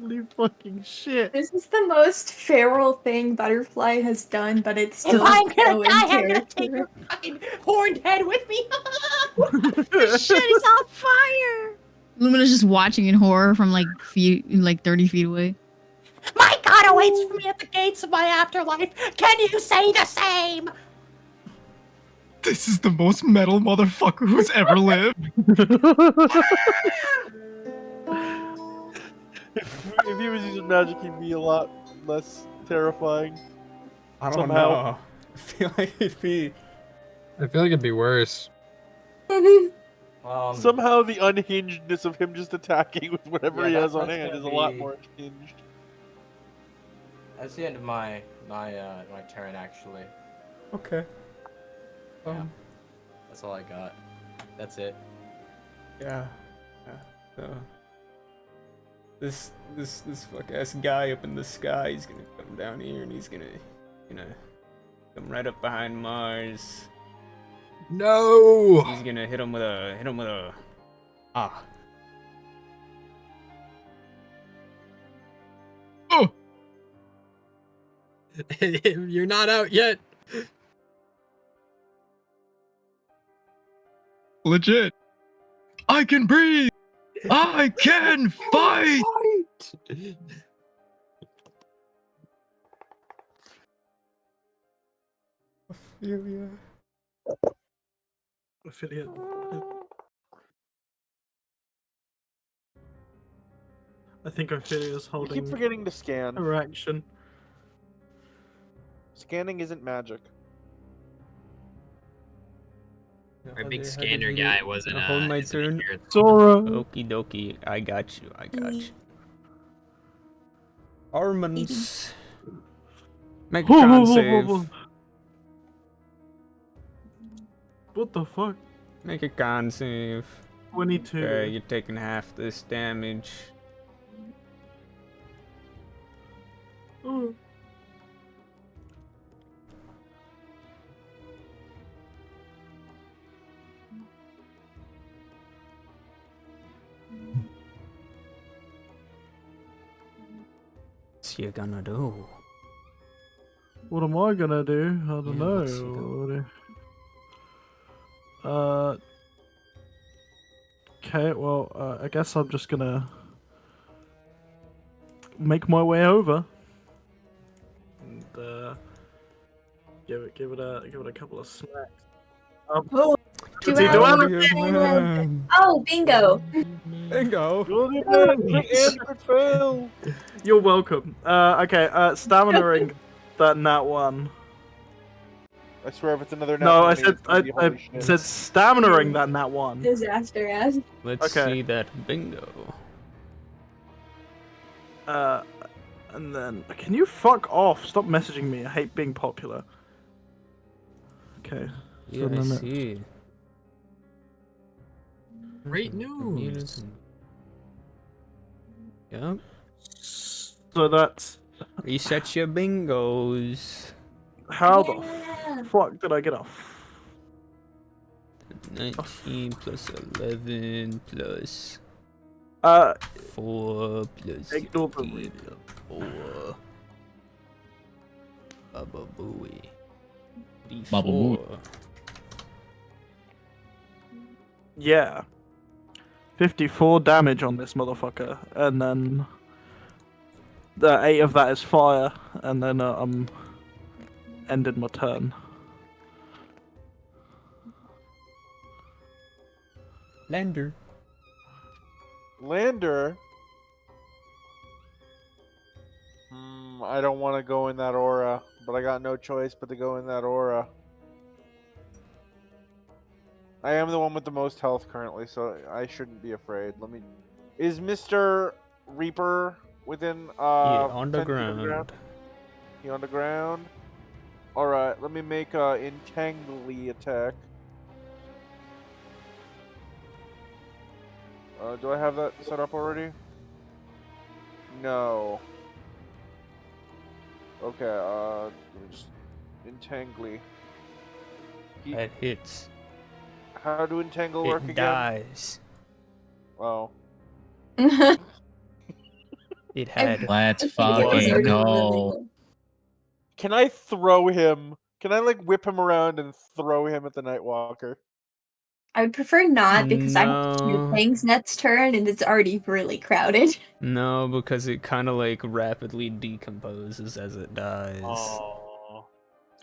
Holy fucking shit! This is the most feral thing Butterfly has done, but it's still If I'm so gonna in die, I'm gonna character. take your fucking horned head with me. The shit is on fire. Lumina's just watching in horror from like 30 feet away. My god awaits for me at the gates of my afterlife. Can you say the same? This is the most metal motherfucker who's ever lived. If he was using magic, he'd be a lot less terrifying. I don't Somehow. know. I feel like it'd be worse. Somehow the unhingedness of him just attacking with whatever he has on that's hand gonna is a lot be- more hinged. That's the end of my turn, actually. Okay. Yeah. That's all I got. That's it. Yeah. So this fuck ass guy up in the sky, he's gonna come down here and he's gonna come right up behind Mars. No. He's gonna hit him with a ah. Oh. You're not out yet. Legit. I can breathe. I can fight. Ophelia. Affiliate. I think Ophelia's You holding. keep forgetting to scan. Her action. Scanning isn't magic. Our big scanner guy wasn't hold my turn. Sora. Okie dokie, I got you. Armans. Make a con save. What the fuck? Make a con save. 22. Okay, you're taking half this damage. Oh. What's you gonna do? What am I gonna do? I don't Yeah, what's you know. Okay, well, I guess I'm just gonna make my way over and give it a couple of smacks. Oh, do I have oh, bingo! Bingo! You're welcome. Okay, stamina-ing that nat one. I swear if it's another nat No, I 20, said it's gonna be holy shit. stamina-ing that nat one. Disaster ass. Let's see that bingo. And then can you fuck off? Stop messaging me. I hate being popular. Okay. Yeah, I see. Great news. Yep. So that's reset your bingos. How the fuck did I get a 19 plus 11 plus 4 plus ignore 15 4. Baba Booey. Baba Booey. Yeah. 54 damage on this motherfucker, and then 8 of that is fire, and then I'm ended my turn. Lander. Lander? I don't want to go in that aura, but I got no choice but to go in that aura. I am the one with the most health currently, so I shouldn't be afraid. Is Mr. Reaper within On the 10 feet of the ground. He on the ground? Alright, let me make a Entangly attack. Do I have that set up already? No. Okay, let me just Entangly. That hits. How do Entangle work It again? dies. Oh. It had. Let's think it was fucking already go. Can I throw him? Can I like whip him around and throw him at the Nightwalker? I would prefer not because I have two No. things next turn and it's already really crowded. No, because it kind of like rapidly decomposes as it dies. Oh.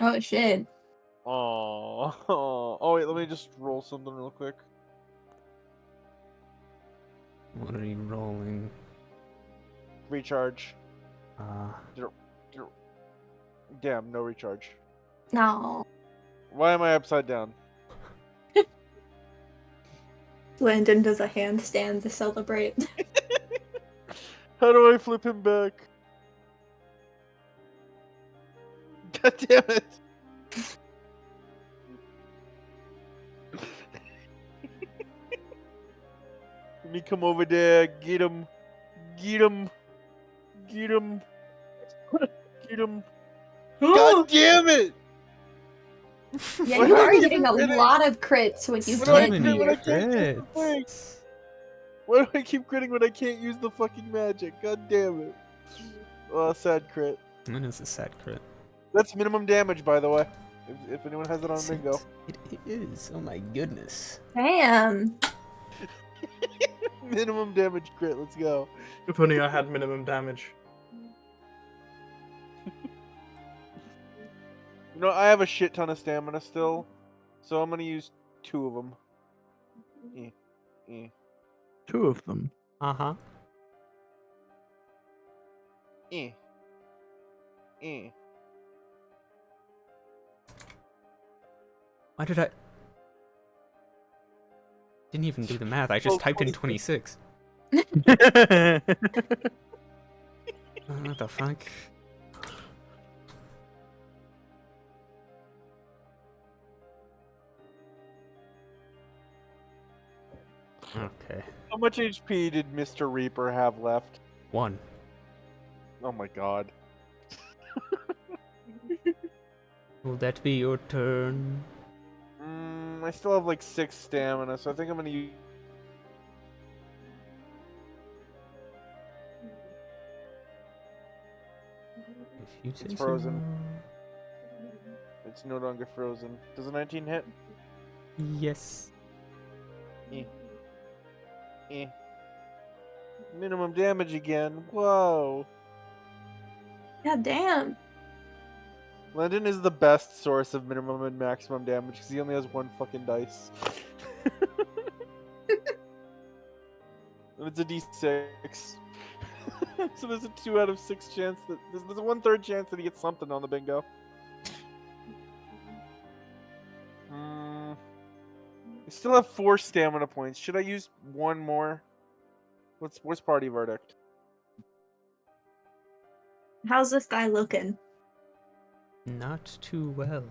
Oh shit. Oh. Oh wait, let me just roll something real quick. What are you rolling? Recharge. Ah. Damn, no recharge. No. Why am I upside down? Landon does a handstand to celebrate. How do I flip him back? God damn it! Let me come over there, get him, get him, get him, get him. God damn it! Yeah, Why you do I are keep getting a critting? lot of crits when you Why do I can't crit do when I your can't use the thing? Why do I keep critting when I can't use the fucking magic? God damn it. Oh, sad crit. That is a sad crit. That's minimum damage, by the way. If anyone has it on Is bingo. It is. Oh my goodness. Damn. Minimum damage crit, let's go. If only I had minimum damage. You know, I have a shit ton of stamina still, so I'm gonna use 2 of them. 2 of them. Uh-huh. Why did I... Didn't even do the math. I just typed in 26. What the fuck? Okay. How much HP did Mr. Reaper have left? 1. Oh my god. Will that be your turn? I still have like 6 stamina, so I think I'm gonna use... If you say It's frozen. so. It's no longer frozen. Does a 19 hit? Yes. Minimum damage again. Whoa. God damn. Landon is the best source of minimum and maximum damage because he only has 1 fucking dice. And it's a d6. So there's a 2 out of 6 chance that... There's a 1/3 chance that he gets something on the bingo. I still have 4 stamina points. Should I use 1 more? What's party verdict? How's this guy looking? Not too well.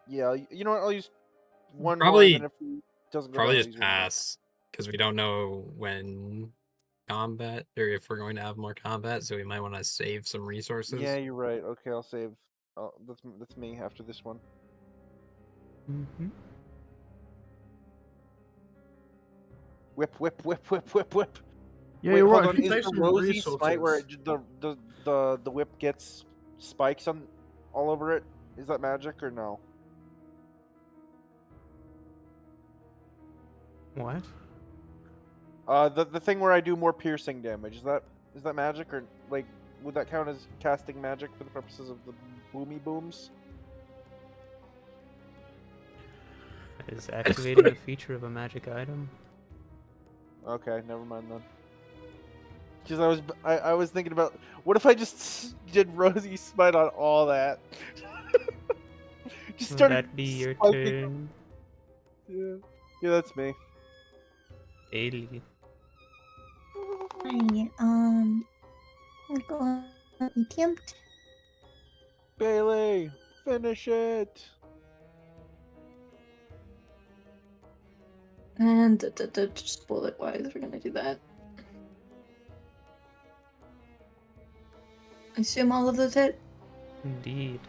Yeah, you know what? I'll use 1 more, Probably, and then if he doesn't go probably down, I'll just use 1 more. pass because we don't know when combat or if we're going to have more combat, so we might want to save some resources. Yeah, you're right. Okay, I'll save. That's me after this one. Mm-hmm. Whip, whip, whip, whip, whip, whip. Yeah, Wait, you're hold right. on. If you Is save the some rosy smite where resources- the whip gets spikes on all over it? Is that magic or no? What? The thing where I do more piercing damage, is that magic, or like would that count as casting magic for the purposes of the boomy booms? Is activating a feature of a magic item? Okay, never mind then. Because I was thinking about, what if I just did Rosy Smite on all that? Just Will started that be your spiking. turn? Yeah, that's me. Daily. Alright, we're going to attempt. Bailey, finish it. And just bullet wise, we're gonna do that. I assume all of those hit. Indeed.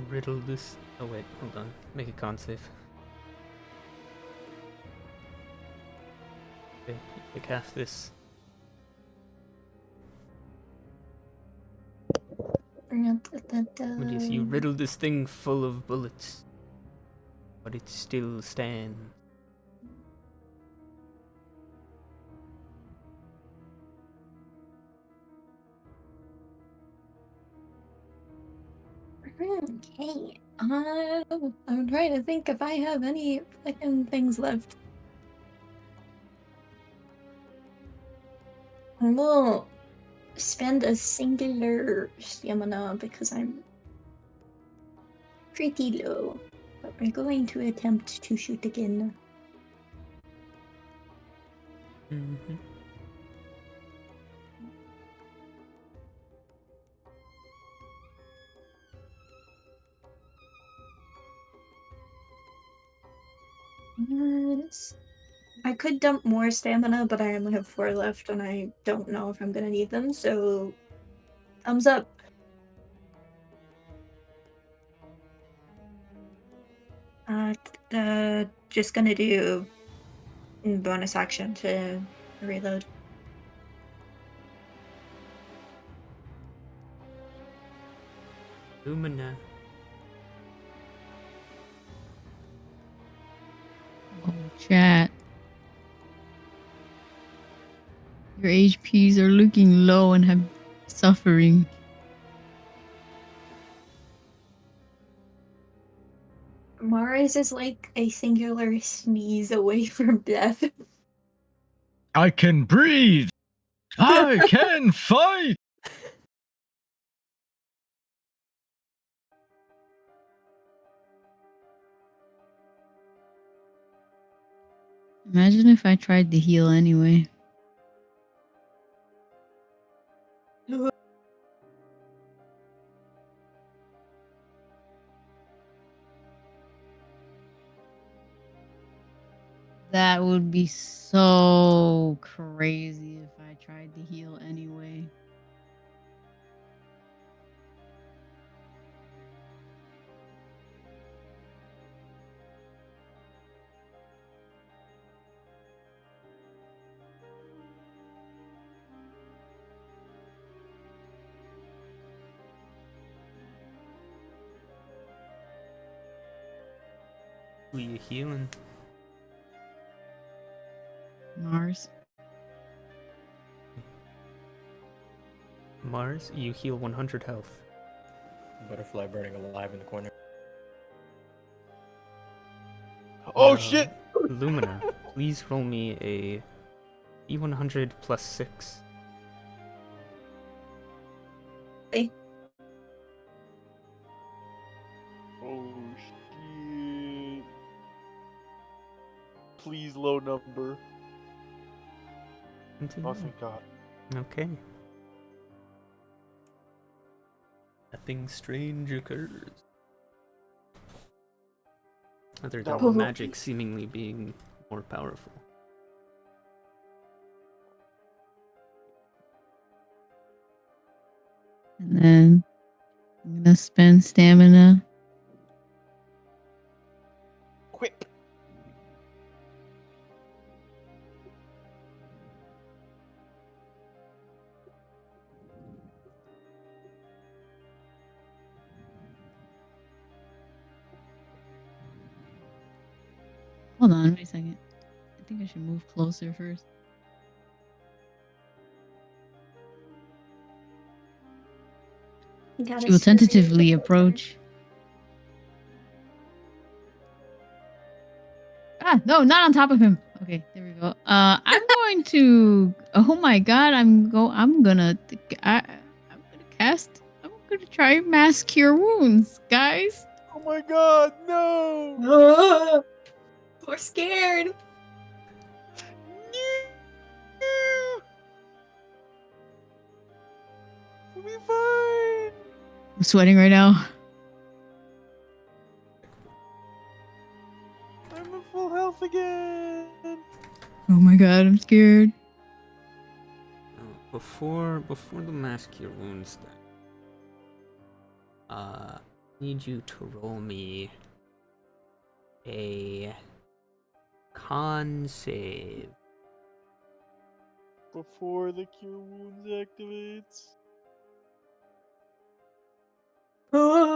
Riddle this. Oh wait, hold on. Make a con save. Okay, take half this. What do you see? You riddle this thing full of bullets, but it still stands. Okay. I'm trying to think if I have any fucking things left. I will spend a singular stamina because I'm pretty low. But we're going to attempt to shoot again. Mm-hmm. Yes. I could dump more stamina, but I only have 4 left, and I don't know if I'm gonna need them, so thumbs up. Just gonna do bonus action to reload. Lumina. Oh, chat. Your HPs are looking low and have suffering. Mars is like a singular sneeze away from death. I can breathe. I can fight. Imagine if I tried to heal anyway. That would be so crazy if I tried to heal anyway. Who you healing? Mars. Mars, you heal 100 health. Butterfly burning alive in the corner. Oh shit! Lumina, please roll me a E100 plus 6. Hey. Oh shit! Please, low number. Oh, thank God. Okay. Nothing strange occurs. Other than the magic seemingly being more powerful. And then I'm gonna spend stamina. Quick. Hold on, wait a second. I think I should move closer first. Gotta She will scurry a little tentatively closer. approach. Ah, no, not on top of him. Okay, there we go. I'm going to. Oh my god, I'm gonna cast. I'm gonna try mass cure wounds, guys. Oh my god, no! We're scared. We'll be fine. I'm sweating right now. I'm at full health again. Oh my god, I'm scared. Before the mass cure wounds, then, need you to roll me a con save. Before the cure wounds activates. Lumina!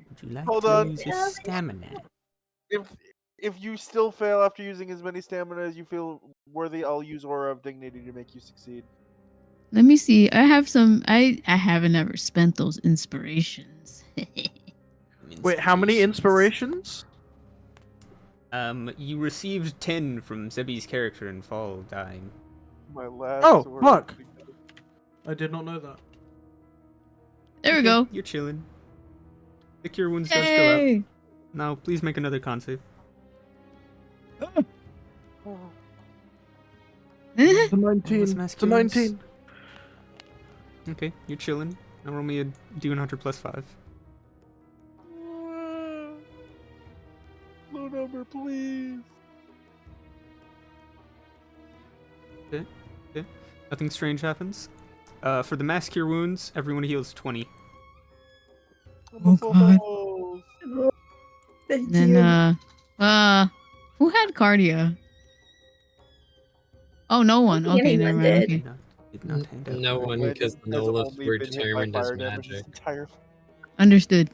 Would you like Hold to on. use your stamina? If you still fail after using as many stamina as you feel worthy, I'll use Aura of Dignity to make you succeed. Let me see. I have some. I haven't ever spent those inspirations. Wait, how many inspirations? You received 10 from Zebi's character in Fall dying. My last Oh, Aura. fuck! I did not know that. There we go. You're chilling. The cure wounds does go Hey! up. Now, please make another con save. It's a What 19. was mass It's a cure wounds? 19. Okay, you're chilling. Now roll me a D100 plus 5. Low number, please. Okay. Nothing strange happens. For the mass cure wounds, everyone heals 20. Oh god. Thank Then you. who had cardia? Oh, no one. think Okay, never anyone mind. did. Okay. Did not hand out. No one, because the Has Noliths only were been hit by determined as fire damage magic. his entire. Understood.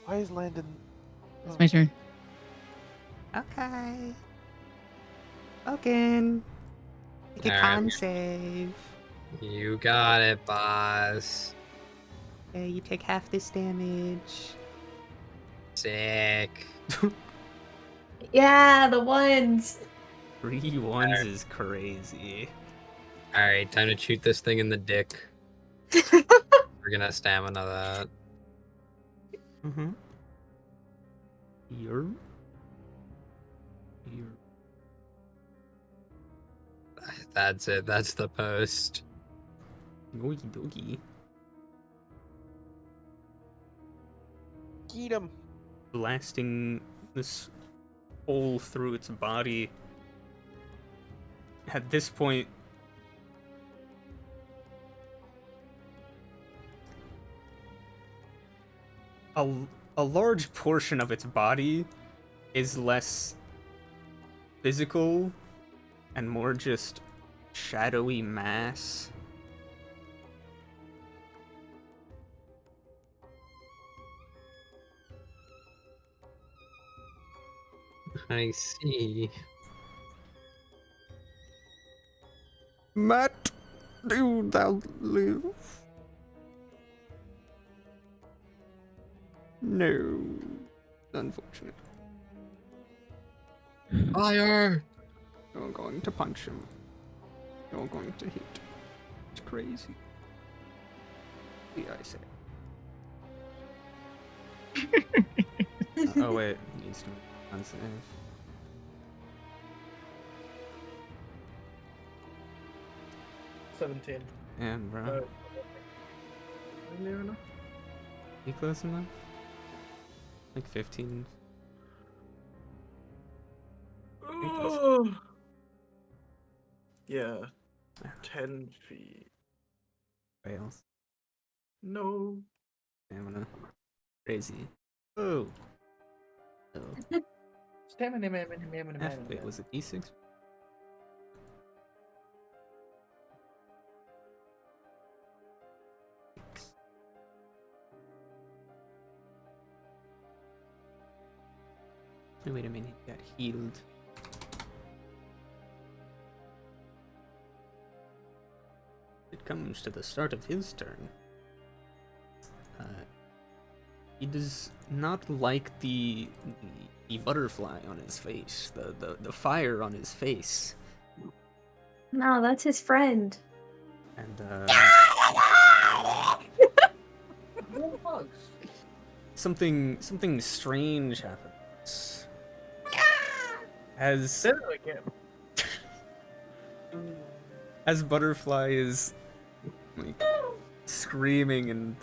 Why is Landon? It's my turn. Okay. Logan. Make a Alright. con save. You got it, boss. Okay, you take half this damage. Sick. Yeah, the ones. 3 ones is crazy. Alright, time to shoot this thing in the dick. We're gonna stamina that. Mm-hmm. You're... That's it. That's the post. Noogie doogie. Eat him. Blasting this hole through its body. At this point, a large portion of its body is less physical and more just shadowy mass. I see. Matt, do thou live? No. Unfortunate. Fire! You're going to punch him. You're going to hit. It's crazy. The I say. Oh wait, he needs to make a con save. Damn, bro. Near enough. You close enough? Like 15. Yeah. 10 feet. Fails. No. Stamina. Crazy. Oh. Oh. Stamina, Wait, was it D6? Wait a minute, he got healed. It comes to the start of his turn. He does not like the butterfly on his face, the fire on his face. No, that's his friend. And something strange happens. As Butterfly is like screaming and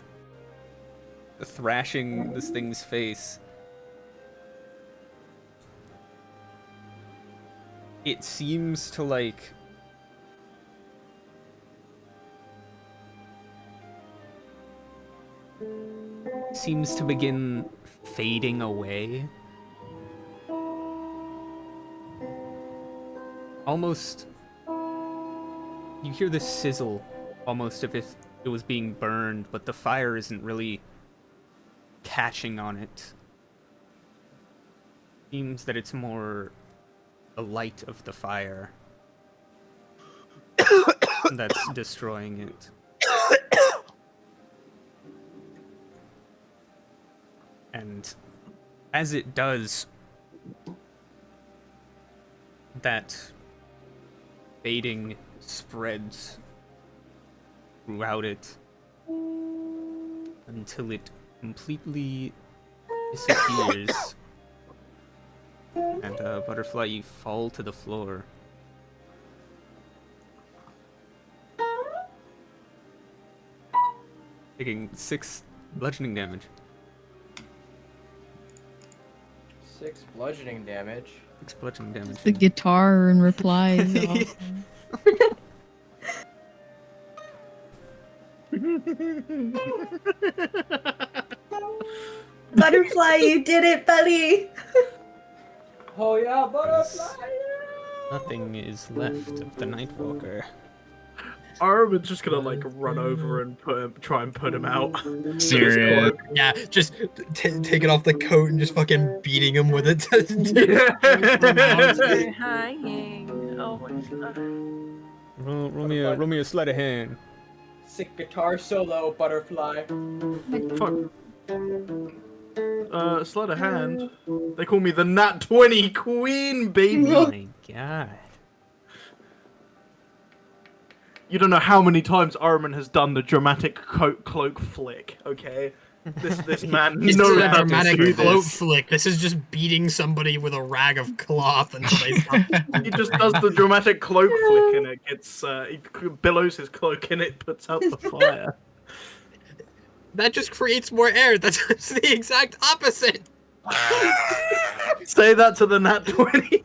thrashing this thing's face, it seems to like begin fading away. Almost, you hear this sizzle, almost as if it was being burned, but the fire isn't really catching on it. Seems that it's more the light of the fire that's destroying it. And as it does, that fading spreads throughout it until it completely disappears. And Butterfly, you fall to the floor. Taking 6 bludgeoning damage. 6 bludgeoning damage. 6 bludgeoning damage. The guitar and replies. Awesome. Butterfly, you did it, buddy! Oh yeah, butterfly! Nothing is left of the Nightwalker. Armin's just gonna like run over and try and put him out. Serious. Yeah, just taking off the coat and just fucking beating him with it. Hanging. Oh my god. Roll me a sleight of hand. Sick guitar solo, butterfly. Fuck. Sleight of hand. They call me the Nat 20 Queen, baby. Oh my god. You don't know how many times Armin has done the dramatic cloak flick, okay? This man This knows is a how to dramatic do float this. flick. This is just beating somebody with a rag of cloth and He just does the dramatic cloak flick and it gets, he billows his cloak and it puts out the fire. That just creates more air. That's the exact opposite. Say that to the Nat 20.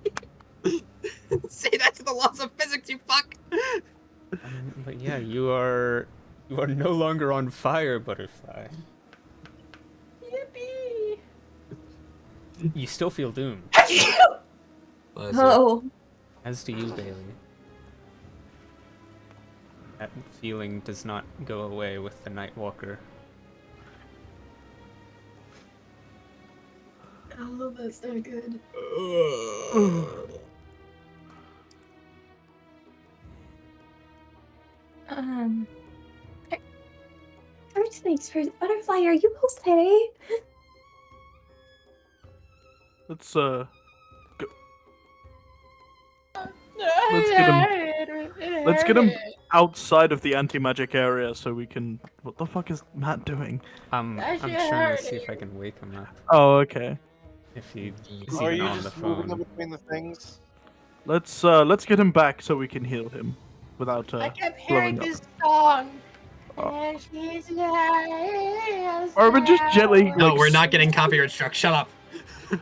Say that to the laws of physics, you fuck. But yeah, you are no longer on fire, Butterfly. Yippee! You still feel doomed. Oh. As do you, Bailey. That feeling does not go away with the Nightwalker. Oh, that's not good. First things first, Butterfly, are you okay? Let's go. Let's get him outside of the anti-magic area so we can... What the fuck is Matt doing? I'm trying to see if I can wake him up. Oh, okay. If he is Are even you on the just moving phone. in between the things? Let's get him back so we can heal him without I kept blowing hearing up. this song. And she's Armin just gently... No, like, we're not getting copyright struck. Shut up.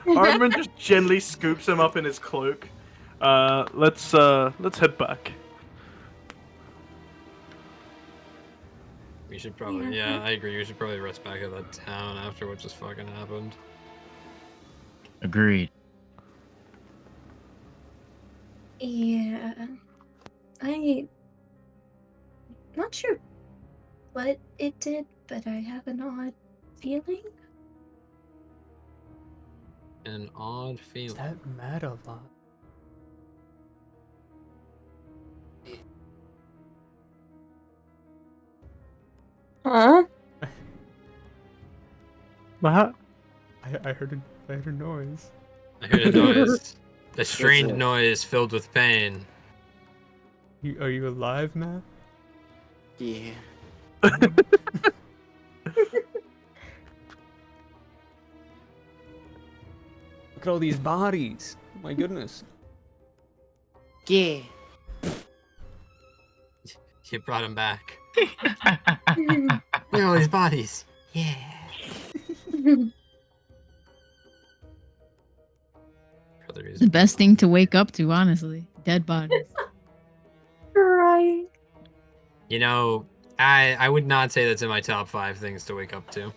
Armin just gently scoops him up in his cloak. Let's head back. We should probably, yeah, I agree. We should probably rest back at that town after what just fucking happened. Agreed. Yeah. I'm not sure what it did, but I have an odd feeling. An odd Is feeling. that mad a lot? Huh? What? I heard a noise. I heard a noise. A strained noise filled with pain. Are you alive, Matt? Yeah. Look at all these bodies. Oh my goodness. Yeah. You brought him back. Look at all these bodies. Yeah. The best thing to wake up to, honestly. Dead bodies. Right. You know, I would not say that's in my top 5 things to wake up to.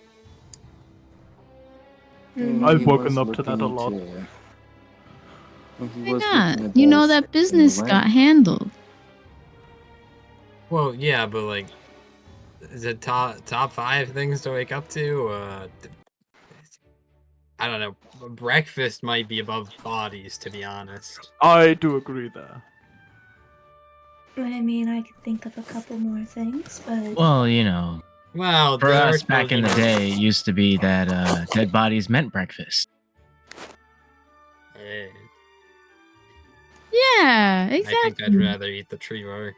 I've woken up to that a lot. Why not? You know that business got handled. Well, yeah, but like, is it top 5 things to wake up to? I don't know. Breakfast might be above bodies, to be honest. I do agree there. I mean, I could think of a couple more things, but Well, you know, well, for us back in the day, it used to be that dead bodies meant breakfast. Hey, Yeah, I think I'd rather eat the tree bark.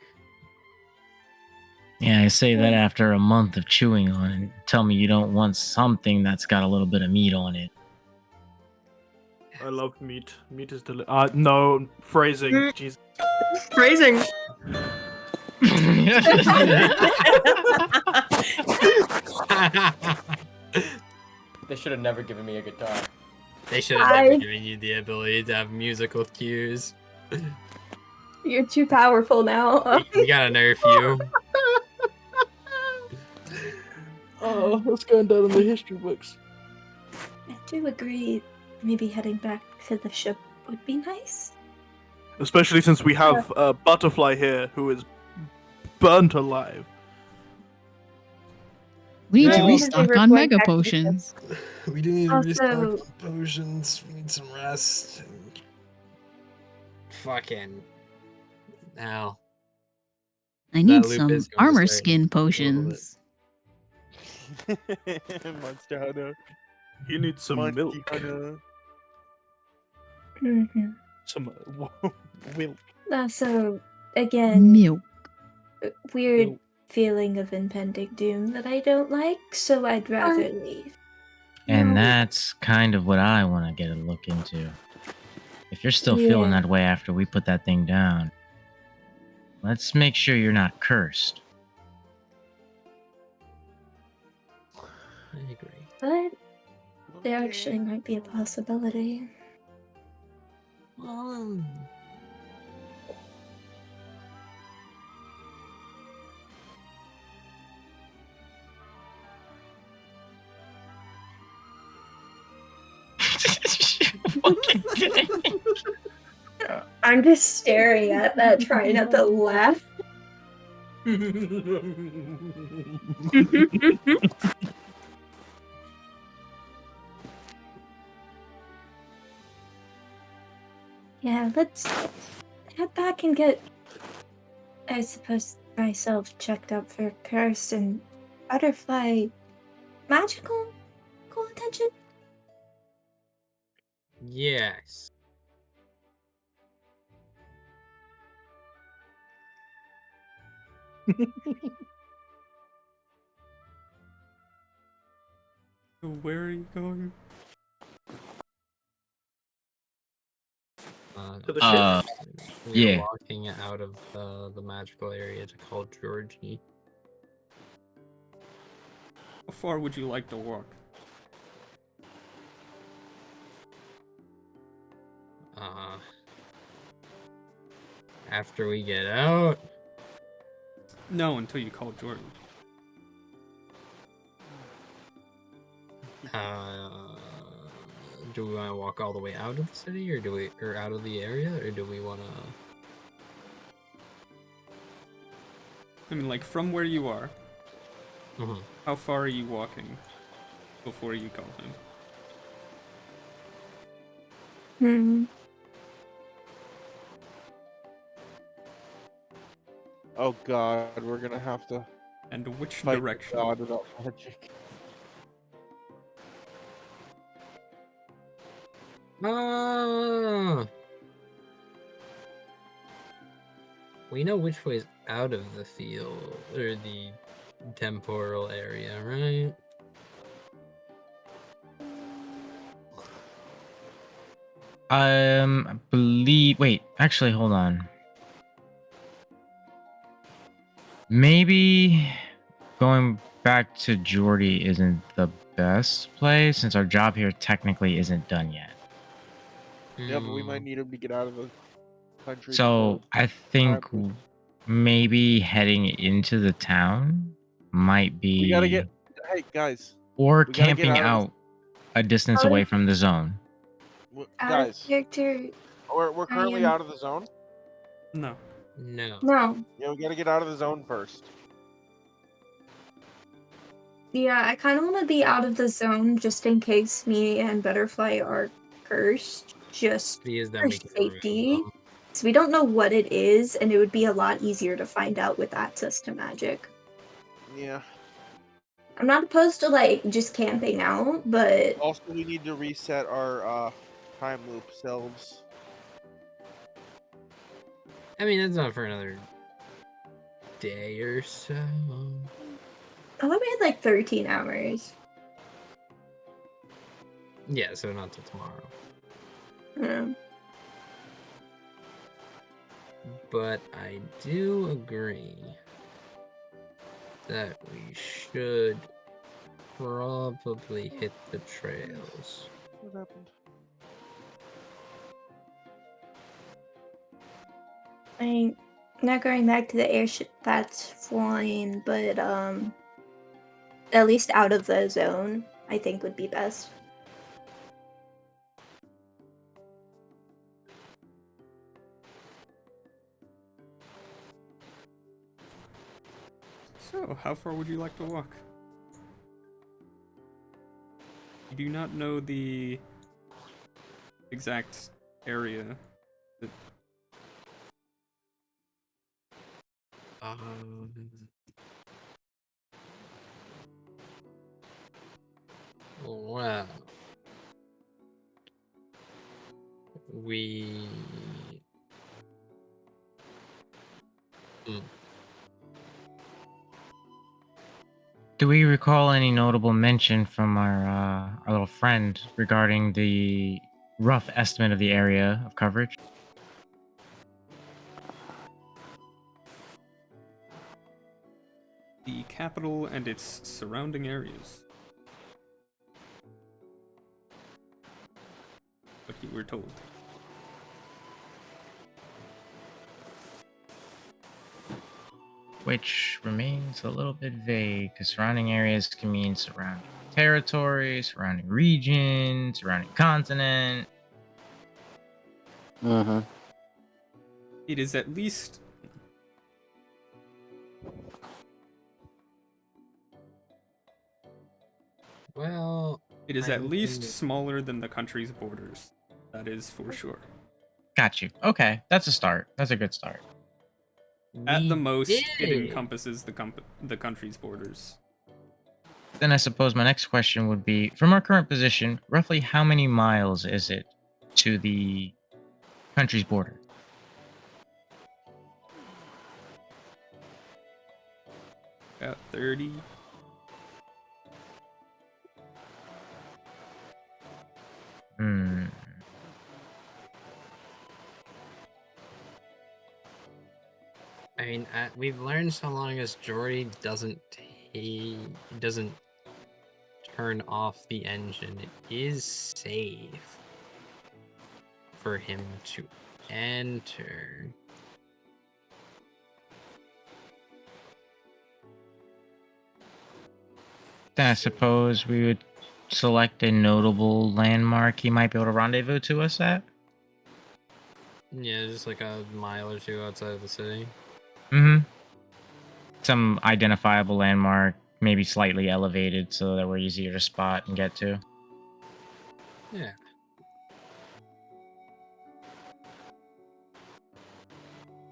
Yeah, I say that after a month of chewing on it. Tell me you don't want something that's got a little bit of meat on it. I love meat. Meat is delicious. No, phrasing. Jesus. Phrasing. They should have never given me a guitar. They should have never given you the ability to have musical cues. you're too powerful now. We gotta nerf you. Oh, that's going down in the history books. I do agree. Maybe heading back to the ship would be nice. Especially since we have a butterfly here who is burnt alive. We need to Yeah. restock on mega potions. We do need Also- to restock potions. We need some rest. Fucking hell. I need loop some is going to armor start skin a little potions. Monster Hunter. You need some Monster milk. Hunter. Mm-hmm. Some milk. So, again, Milk. weird Milk. feeling of impending doom that I don't like, so I'd rather leave. And that's kind of what I want to get a look into. If you're still feeling Yeah. that way after we put that thing down, let's make sure you're not cursed. I agree. But there actually might be a possibility. Well, I'm just staring at that, trying not to laugh. Yeah, let's head back and get, I suppose, myself checked up for curse and butterfly magical cool attention. yes. Where are you going? To the ship. We're Yeah. walking out of the magical area to call Georgie. How far would you like to walk? After we get out. No, until you call Jordan. Do we want to walk all the way out of the city, or out of the area, or do we want to? I mean, like, from where you are, Mhm. how far are you walking before you call him? Hmm. Oh god, we're gonna have to And which fight the direction? god without magic. We know which way is out of the field or the temporal area, right? I believe. Wait, actually, hold on. Maybe going back to Jordy isn't the best place since our job here technically isn't done yet. Yeah, but we might need him to get out of the country. So I think maybe heading into the town might be. We gotta get. Hey guys. Or we gotta get camping out of out a distance Out away of- from the zone. Out Guys, of character. we're currently out of the zone. No. No. No. Yeah, we gotta get out of the zone first. Yeah, I kind of want to be out of the zone just in case me and Butterfly are cursed, just Because then for we can remove safety. them. So we don't know what it is, and it would be a lot easier to find out with access to magic. Yeah. I'm not opposed to like just camping out, but Also, we need to reset our time loop selves. I mean, that's not for another day or so. I thought we had like 13 hours. Yeah, so not till tomorrow. Yeah. But I do agree that we should probably hit the trails. What happened? I mean, not going back to the airship, that's fine, but at least out of the zone, I think would be best. So, how far would you like to walk? You do not know the exact area. That... Wow. We... Do we recall any notable mention from our little friend regarding the rough estimate of the area of coverage? The capital and its surrounding areas. What you were told. Which remains a little bit vague, because surrounding areas can mean surrounding territory, surrounding region, surrounding continent. Mm-hmm. It is at least... Well... It is at least smaller than the country's borders. That is for sure. Got you. Okay, that's a start. That's a good start. At the most, it did. encompasses the country's borders. Then I suppose my next question would be, from our current position, roughly how many miles is it to the country's border? About 30. Hmm. I mean, we've learned so long as Jordy doesn't turn off the engine, it is safe for him to enter. Then I suppose we would select a notable landmark he might be able to rendezvous to us at. Yeah, just like a mile or two outside of the city. Mm-hmm. Some identifiable landmark, maybe slightly elevated so that we're easier to spot and get to. Yeah.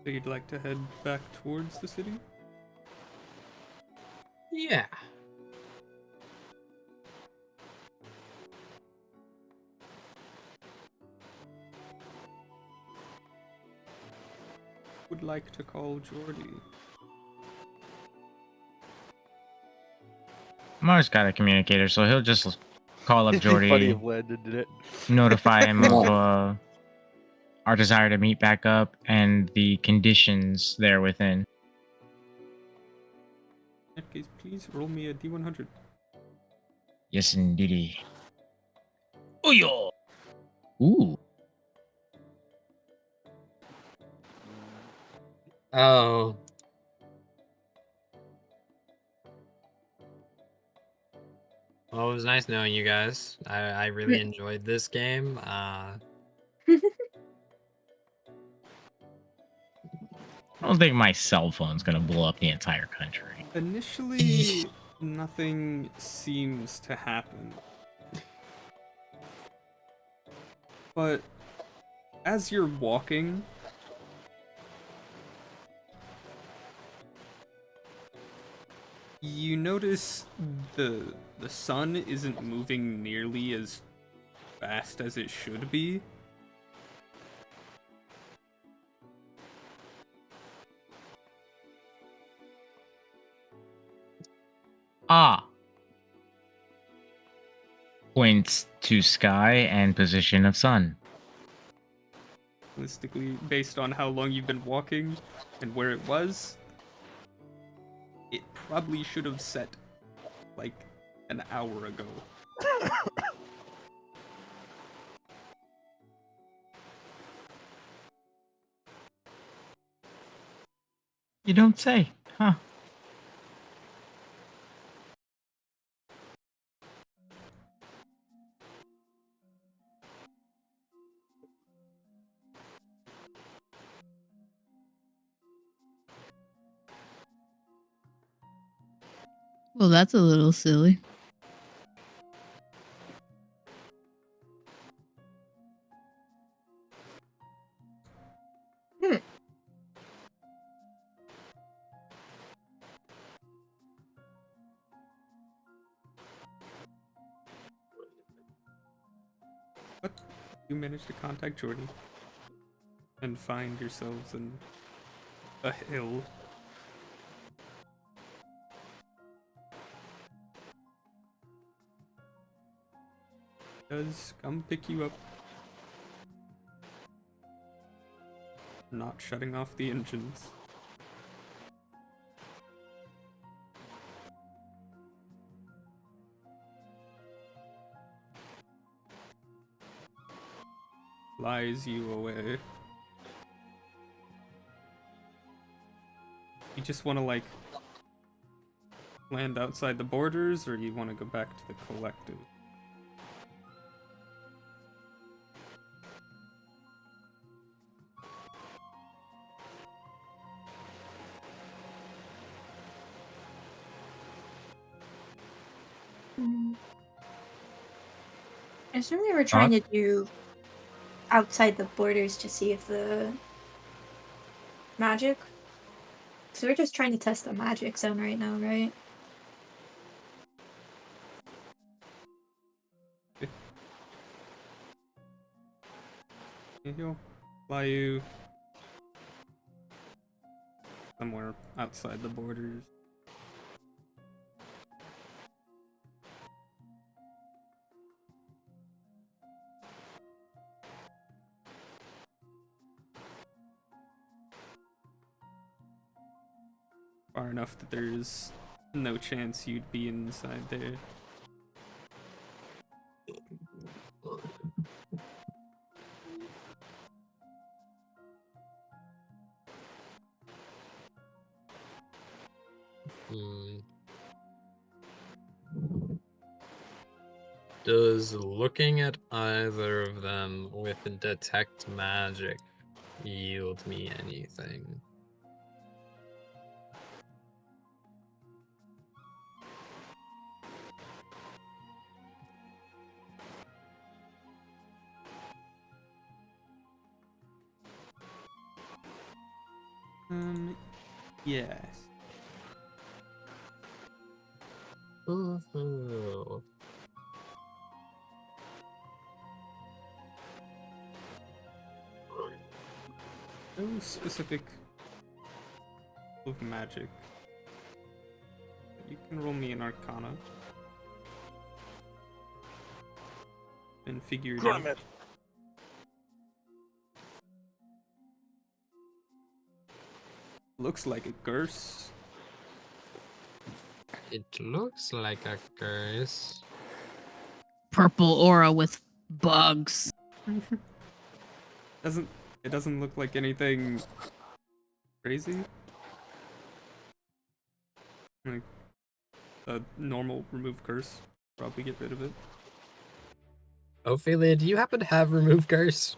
So you'd like to head back towards the city? Yeah. Would like to call Jordy. Mars got a communicator, so he'll just call up It'd be funny Jordy, if Landon did it. notify him of our desire to meet back up and the conditions there within. In that case, please roll me a D100. Yes, indeedy. Oh, yo! Ooh. Oh. Well, it was nice knowing you guys. I really enjoyed this game. I don't think my cell phone's gonna blow up the entire country. Initially, nothing seems to happen. But as you're walking, you notice the sun isn't moving nearly as fast as it should be. Ah. Points to sky and position of sun. Realistically, based on how long you've been walking and where it was, it probably should have set like an hour ago. You don't say, huh? Well, that's a little silly. But you managed to contact Jordy and find yourselves in a hill. Does come pick you up. Not shutting off the engines. Flies you away. You just want to like land outside the borders, or you want to go back to the collective? I assume we were trying to do outside the borders to see if the magic. So we're just trying to test the magic zone right now, right? He'll fly you somewhere outside the borders. Far enough that there's no chance you'd be inside there. Does looking at either of them with detect magic yield me anything? Yes. Ooh. No specific of magic. You can roll me an Arcana. And figure it out. Damn it. Looks like a curse. It looks like a curse. Purple aura with bugs. It doesn't look like anything crazy. Like a normal remove curse. Probably get rid of it. Ophelia, do you happen to have remove curse?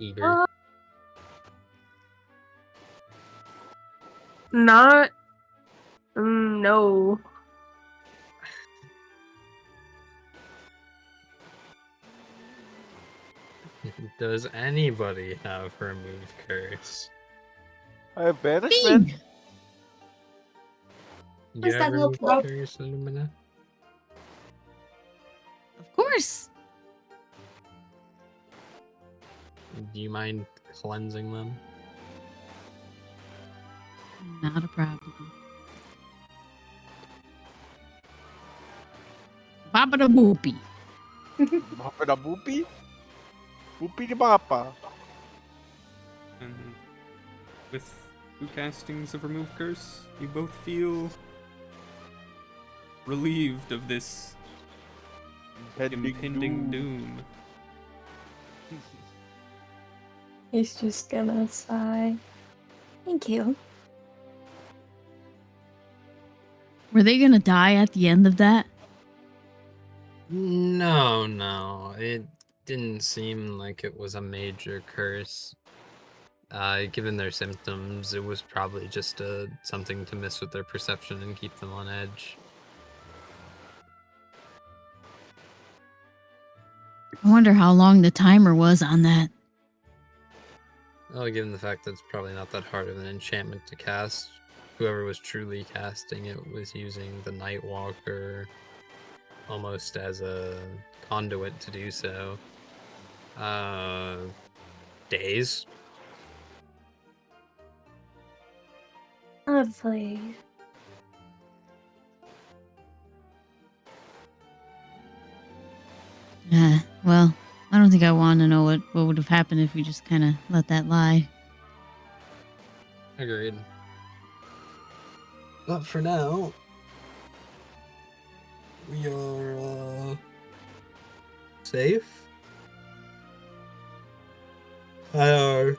Eber. Not. No. Does anybody have remove curse? I have banishment. You Does have that help? remove curse, Illumina? Of course. Do you mind cleansing them? Not a problem. Baba da boopy. Mapa da boopy? Boopy di mapa. And with 2 castings of remove curse, you both feel relieved of this impending doom. He's just gonna sigh. Thank you. Were they gonna die at the end of that? No. It didn't seem like it was a major curse. Given their symptoms, it was probably just something to mess with their perception and keep them on edge. I wonder how long the timer was on that. Well, given the fact that it's probably not that hard of an enchantment to cast, whoever was truly casting it was using the Nightwalker almost as a conduit to do so. Days? Lovely. Well, I don't think I want to know what would have happened if we just kind of let that lie. Agreed. But for now, we are safe. At our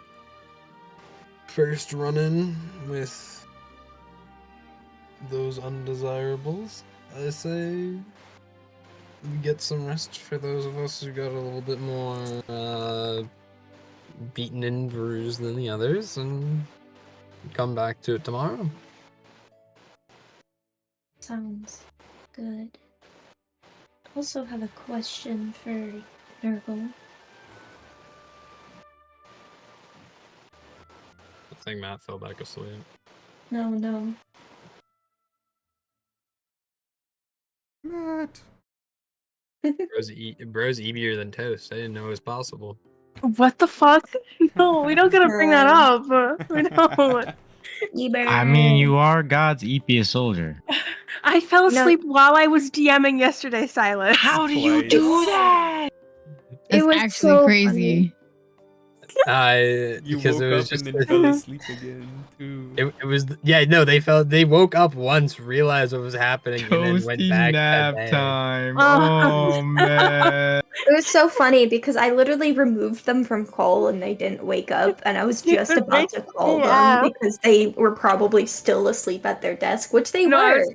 first run-in with those undesirables, I say we get some rest for those of us who got a little bit more beaten and bruised than the others, and come back to it tomorrow. Sounds good. I also have a question for Nurgle. I think Matt fell back asleep. No. Matt. Bro's easier than toast. I didn't know it was possible. What the fuck? No, we don't gotta bring that up. We don't. I mean, you are God's eepiest soldier. I fell asleep while I was DMing yesterday, Silas. How do you do that? That's was actually so crazy. You Because woke it was up just and then fell asleep again, too. It was they woke up once, realized what was happening, and then went Toasty back nap to bed. time. Oh man. It was so funny because I literally removed them from call and they didn't wake up, and I was just about to call them because they were probably still asleep at their desk, which they were.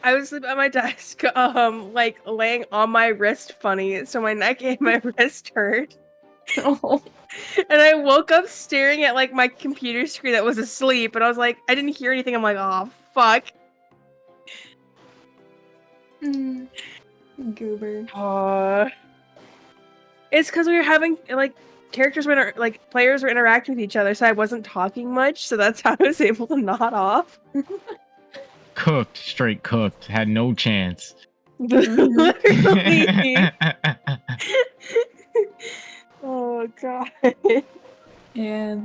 I was asleep at my desk, like laying on my wrist funny, so my neck and my wrist hurt. Oh. And I woke up staring at like my computer screen that was asleep, and I was like, I didn't hear anything. I'm like, oh fuck. Goober. It's because we were having like players were interacting with each other, so I wasn't talking much, so that's how I was able to nod off. Cooked, straight cooked. Had no chance. Literally. Oh god. Yeah.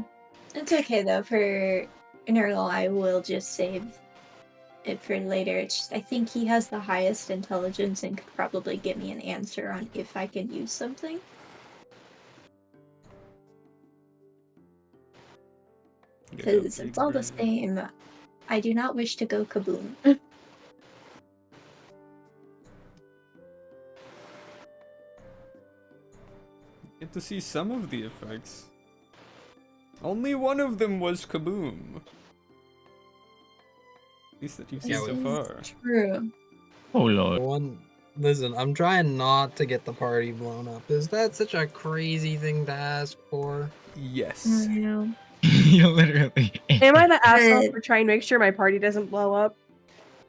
It's okay though. For Nergal, I will just save it for later. It's just, I think he has the highest intelligence and could probably give me an answer on if I can use something. Because it's all the same. I do not wish to go kaboom. Get to see some of the effects. Only one of them was kaboom. At least that you've seen so far. True. Oh lord. Listen, I'm trying not to get the party blown up. Is that such a crazy thing to ask for? Yes. No. You literally. Am I the asshole for trying to make sure my party doesn't blow up?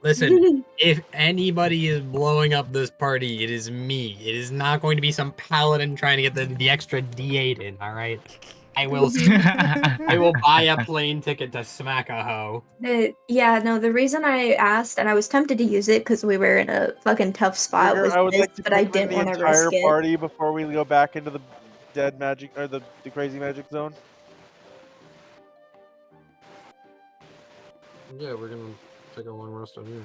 Listen, if anybody is blowing up this party, it is me. It is not going to be some paladin trying to get the extra D8 in, alright? I will buy a plane ticket to smack a hoe. Yeah, no, the reason I asked, and I was tempted to use it because we were in a fucking tough spot with I would this, like to but I recommend didn't the want to entire risk it. party before we go back into the dead magic or the crazy magic zone. Yeah, we're gonna take a long rest on here.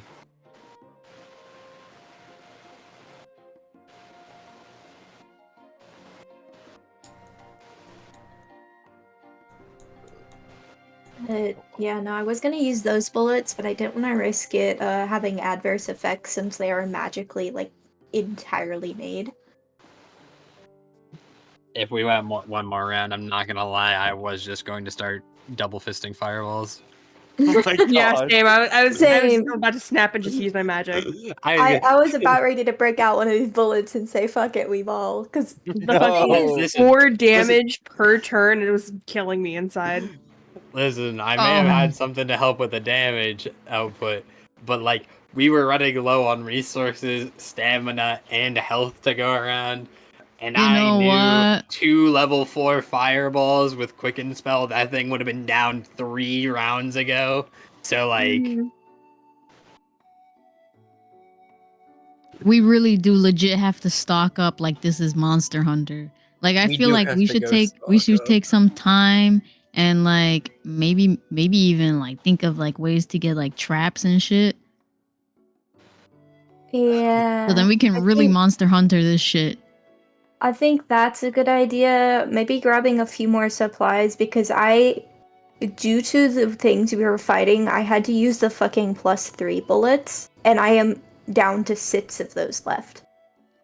Yeah, no, I was gonna use those bullets, but I didn't want to risk it having adverse effects since they are magically, like, entirely made. If we went one more round, I'm not gonna lie, I was just going to start double fisting fireballs. Oh my Yeah, God. same. I was Same. about to snap and just use my magic. I was about ready to break out one of these bullets and say, fuck it, we ball. Because The fucking 4 damage per turn, it was killing me inside. Listen, I may have had something to help with the damage output, but like we were running low on resources, stamina, and health to go around, and You know I knew what? 2 level 4 fireballs with quicken spell, that thing would have been down 3 rounds ago. So like, We really do legit have to stock up like this is Monster Hunter. Like I We feel do like have we to should go take take some time and like maybe even like think of like ways to get like traps and shit. Yeah. So then we can really Monster Hunter this shit. I think that's a good idea. Maybe grabbing a few more supplies because due to the things we were fighting, I had to use the fucking +3 bullets, and I am down to 6 of those left.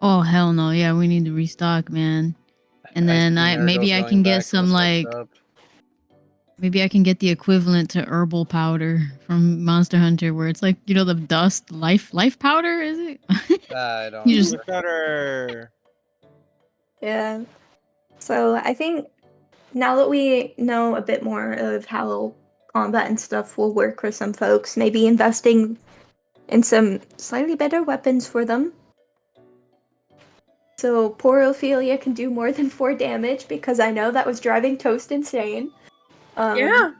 Oh hell no! Yeah, we need to restock, man. And then maybe I can get some like maybe I can get the equivalent to herbal powder from Monster Hunter, where it's like the dust life powder. Is it? I don't. You just better. Yeah. So I think now that we know a bit more of how combat and stuff will work for some folks, maybe investing in some slightly better weapons for them. So poor Ophelia can do more than 4 damage because I know that was driving Toast insane. Yeah.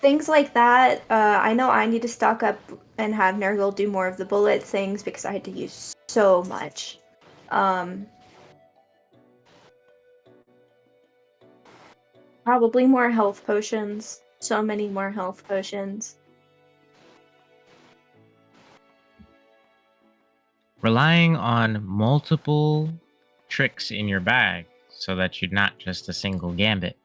Things like that. I know I need to stock up and have Nergal do more of the bullet things because I had to use so much. Probably more health potions. So many more health potions. Relying on multiple tricks in your bag so that you're not just a single gambit.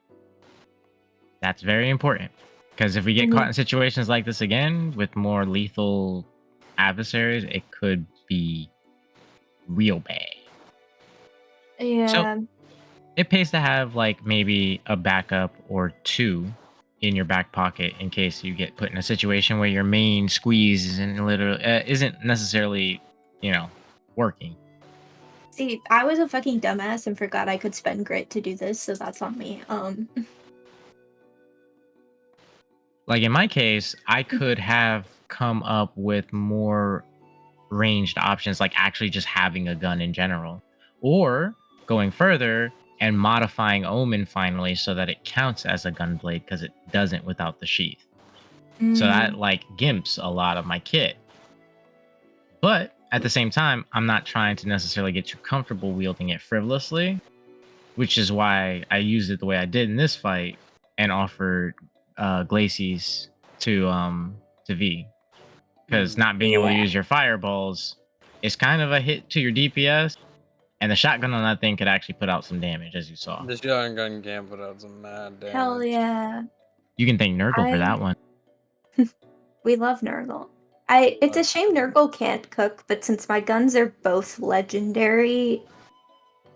That's very important. Because if we get caught in situations like this again with more lethal adversaries, it could be real bad. Yeah. So it pays to have like maybe a backup or 2 in your back pocket in case you get put in a situation where your main squeeze isn't necessarily, working. See, I was a fucking dumbass and forgot I could spend grit to do this, so that's on me. Like in my case, I could have come up with more ranged options, like actually just having a gun in general, or going further and modifying Omen finally so that it counts as a gunblade because it doesn't without the sheath. So that like gimps a lot of my kit. But at the same time, I'm not trying to necessarily get too comfortable wielding it frivolously, which is why I used it the way I did in this fight and offered Glacies to V. Because not being able to use your fireballs is kind of a hit to your DPS, and the shotgun on that thing could actually put out some damage, as you saw. The shotgun can put out some mad damage. Hell yeah. You can thank Nurgle for that one. We love Nurgle. It's a shame Nurgle can't cook, but since my guns are both legendary,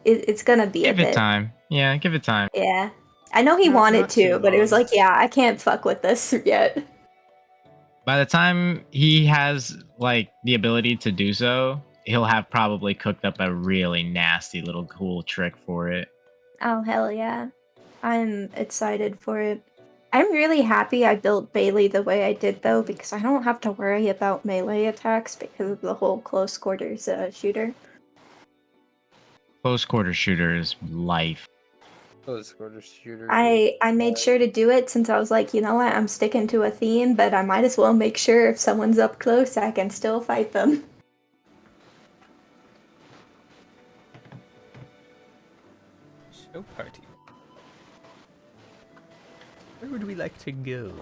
it's gonna be Give a it bit. time. Yeah, give it time. Yeah. I know he wanted not too to, but it was long. like, yeah, I can't fuck with this yet. By the time he has like the ability to do so, he'll have probably cooked up a really nasty little cool trick for it. Oh, hell yeah. I'm excited for it. I'm really happy I built Bailey the way I did, though, because I don't have to worry about melee attacks because of the whole close quarters shooter. Close quarter shooter is life. Close quarter shooter. I made sure to do it since I was like, you know what, I'm sticking to a theme, but I might as well make sure if someone's up close, I can still fight them. Show party. Where would we like to go?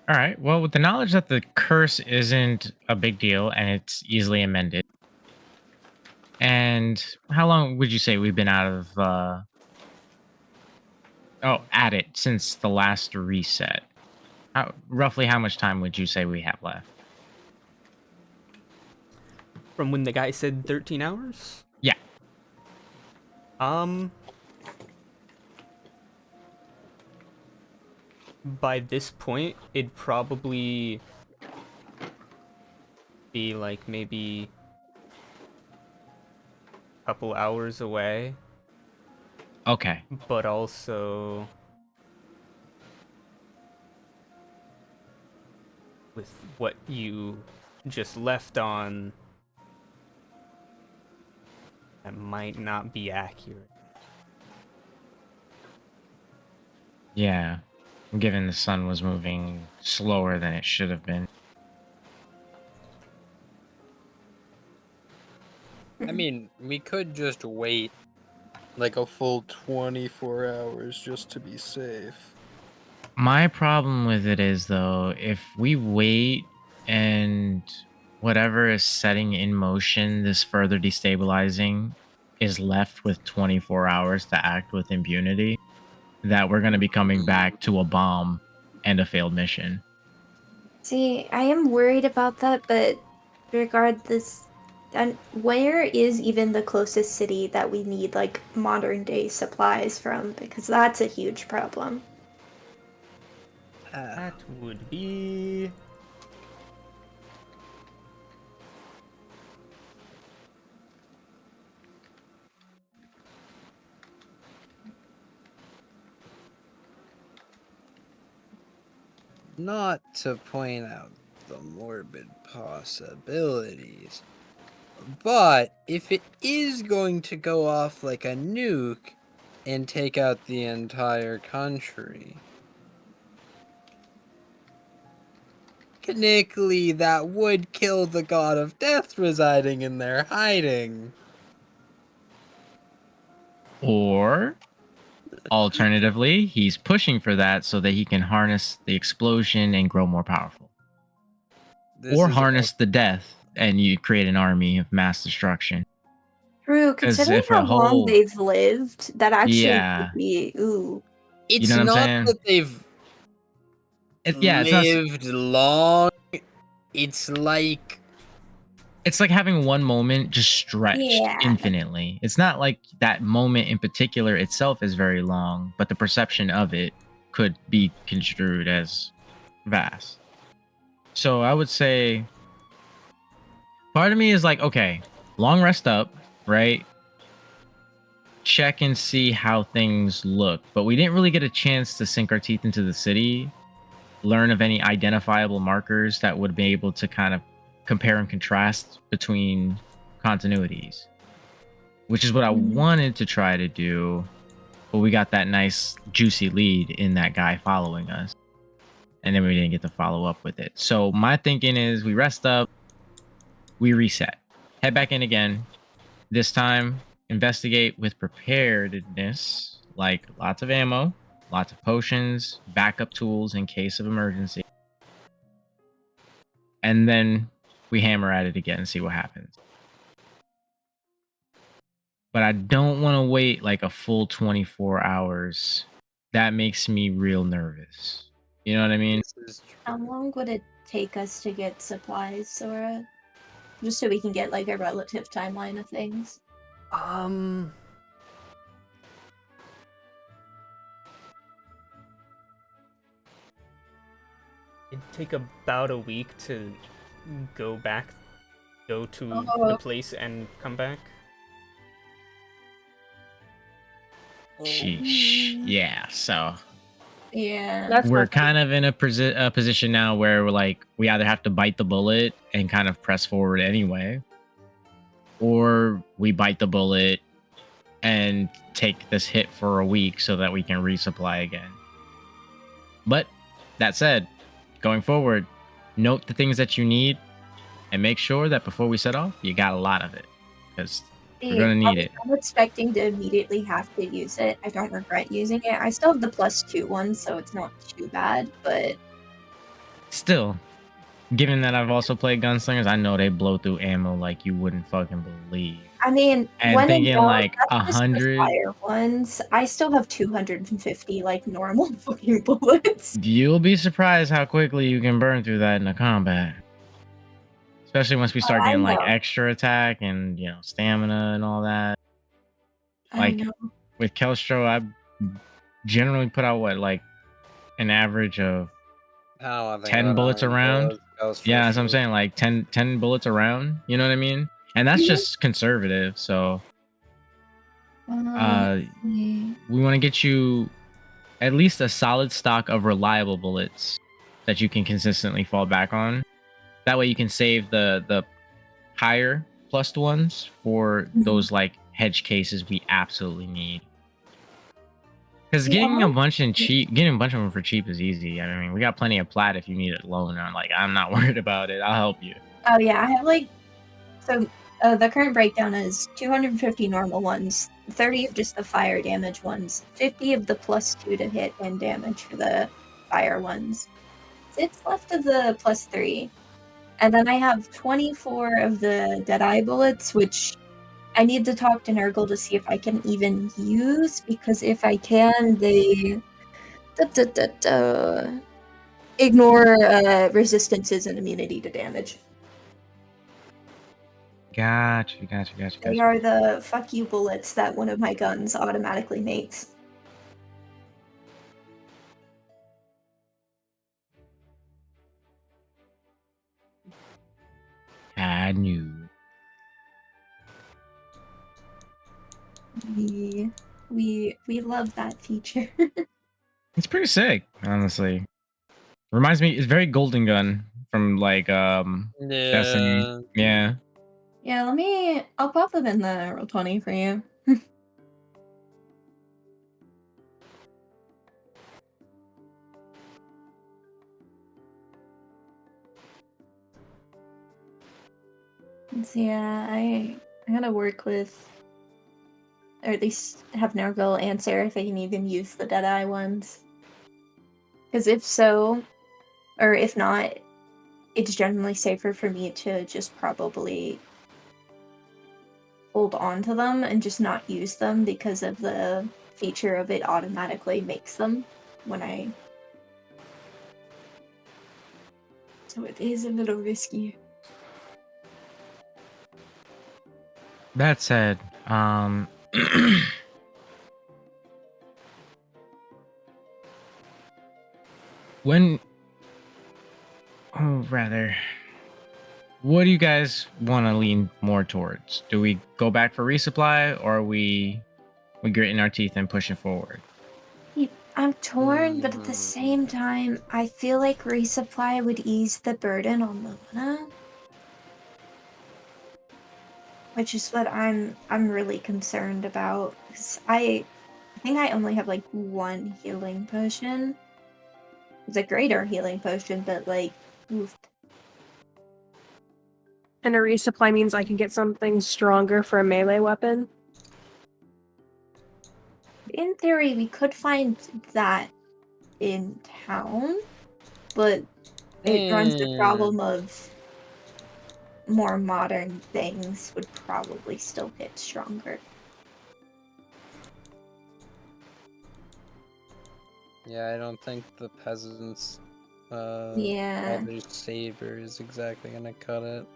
All right. Well, with the knowledge that the curse isn't a big deal and it's easily amended, and how long would you say we've been out of? At it since the last reset. Roughly how much time would you say we have left? From when the guy said 13 hours? Yeah. By this point, it'd probably be like maybe a couple hours away. Okay. But also with what you just left on, that might not be accurate. Yeah. Given the sun was moving slower than it should have been. I mean, we could just wait like a full 24 hours just to be safe. My problem with it is, though, if we wait and whatever is setting in motion this further destabilizing is left with 24 hours to act with impunity, that we're going to be coming back to a bomb and a failed mission. See, I am worried about that, but regardless, and where is even the closest city that we need like modern day supplies from? Because that's a huge problem. That would be Not to point out the morbid possibilities, but if it is going to go off like a nuke and take out the entire country, technically that would kill the god of death residing in there hiding. Or alternatively, he's pushing for that so that he can harness the explosion and grow more powerful. Or harness the death and you create an army of mass destruction. True, considering how long they've lived, that actually could be, ooh. It's You know what I'm not saying? that they've lived long. It's like having one moment just stretched infinitely. It's not like that moment in particular itself is very long, but the perception of it could be construed as vast. So I would say part of me is like, okay, long rest up, right? Check and see how things look. But we didn't really get a chance to sink our teeth into the city, learn of any identifiable markers that would be able to kind of compare and contrast between continuities, which is what I wanted to try to do, but we got that nice juicy lead in that guy following us, and then we didn't get to follow up with it. So my thinking is we rest up, we reset, head back in again. This time, investigate with preparedness, like lots of ammo, lots of potions, backup tools in case of emergency. And then we hammer at it again and see what happens. But I don't want to wait like a full 24 hours. That makes me real nervous. You know what I mean? How long would it take us to get supplies, Sora? Just so we can get like a relative timeline of things. It'd take about a week to go to the place and come back. Sheesh. Yeah, so Yeah. we're kind of in a position now where we're like, we either have to bite the bullet and kind of press forward anyway, or we bite the bullet and take this hit for a week so that we can resupply again. But that said, going forward, note the things that you need and make sure that before we set off, you got a lot of it, because we're going to need it. I'm expecting to immediately have to use it. I don't regret using it. I still have the +2 one, so it's not too bad, but Still, given that I've also played Gunslingers, I know they blow through ammo like you wouldn't fucking believe. I mean, And when in thinking doubt, like that's just the 100, fire ones. I still have 250 like normal fucking bullets. you'll be surprised how quickly you can burn through that in a combat. Especially once we start I getting like know. extra attack and, you know, stamina and all that. I Like know. with Kelstro, I generally put out what, like an average of 10 bullets around. Yeah, that's what I'm saying, like 10 bullets around, you know what I mean? And that's just conservative. So we want to get you at least a solid stock of reliable bullets that you can consistently fall back on. That way you can save the higher plus ones for those like hedge cases we absolutely need. Because getting a bunch of them for cheap is easy. I mean, we got plenty of plat if you need it loan. Like, I'm not worried about it. I'll help you. Oh yeah, I have like the current breakdown is 250 normal ones, 30 of just the fire damage ones, 50 of the +2 to hit and damage for the fire ones. 6 left of the +3. And then I have 24 of the Deadeye bullets, which I need to talk to Nurgle to see if I can even use, because if I can, they ignore resistances and immunity to damage. Gotcha. They are the fuck you bullets that one of my guns automatically makes. I knew. We love that feature. It's pretty sick, honestly. Reminds me, it's very Golden Gun from like Destiny. Yeah. Yeah, I'll pop them in the Roll20 for you. So yeah, I gotta work with, or at least have Nurgle answer if I can even use the Deadeye ones. Because if so, or if not, it's generally safer for me to just probably hold on to them and just not use them because of the feature of it automatically makes them when I... So it is a little risky. That said, what do you guys want to lean more towards? Do we go back for resupply, or are we gritting our teeth and pushing forward? I'm torn, but at the same time, I feel like resupply would ease the burden on Luna. which is what I'm really concerned about. 'Cause I think I only have like one healing potion. It's a greater healing potion, but like, oof. And a resupply means I can get something stronger for a melee weapon. In theory, we could find that in town, but it runs the problem of more modern things would probably still hit stronger. Yeah, I don't think the peasants' Yeah. father's saber is exactly gonna cut it.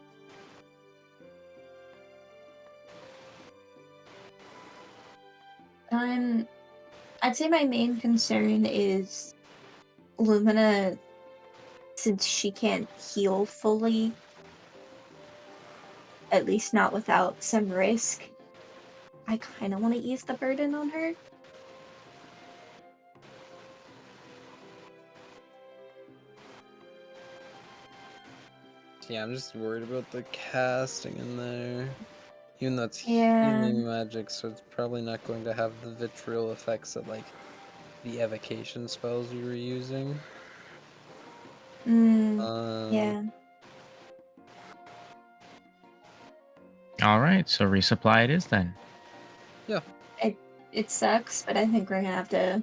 I'd say my main concern is Lumina, since she can't heal fully, at least not without some risk. I kind of want to ease the burden on her. Yeah, I'm just worried about the casting in there. Even though it's Yeah. healing magic, so it's probably not going to have the vitriol effects that, like, the evocation spells you were using. Yeah. All right, so resupply it is then. Yeah. It sucks, but I think we're gonna have to.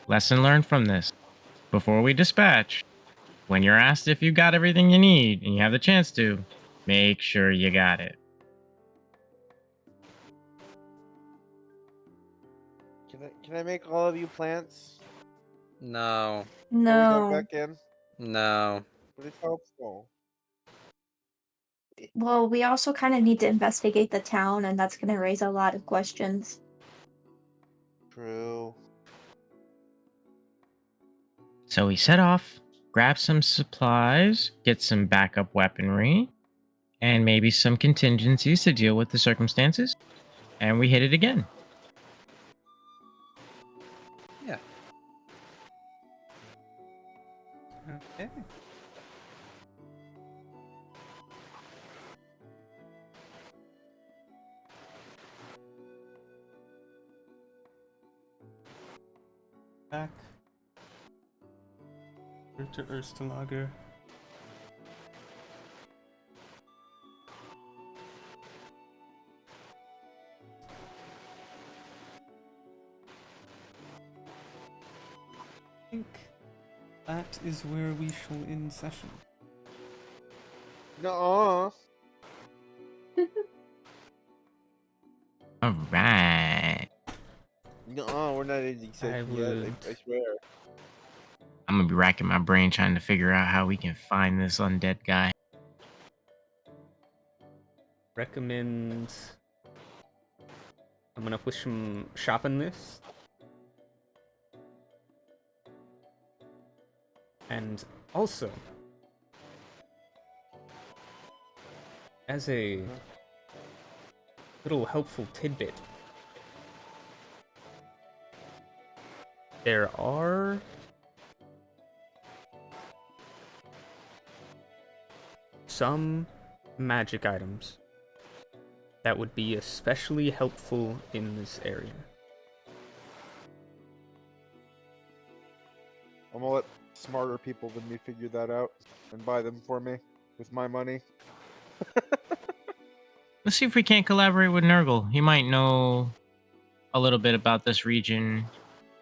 Lesson learned from this. Before we dispatch, when you're asked if you got everything you need and you have the chance to, make sure you got it. Can I make all of you plants? No. Before we go No. back in? No. Really hope so. Well, we also kind of need to investigate the town, and that's gonna raise a lot of questions. True. So we set off, grab some supplies, get some backup weaponry, and maybe some contingencies to deal with the circumstances. And we hit it again. Yeah. Okay. Back. To Erstelager. I think that is where we shall end session. No. All right. No, we're not ending session yet. I swear. I'm going to be racking my brain trying to figure out how we can find this undead guy. Recommend. I'm gonna push some shopping list. And also, as a little helpful tidbit, there are some magic items that would be especially helpful in this area. I'm gonna let smarter people than me figure that out and buy them for me with my money. Let's see if we can't collaborate with Nurgle. He might know a little bit about this region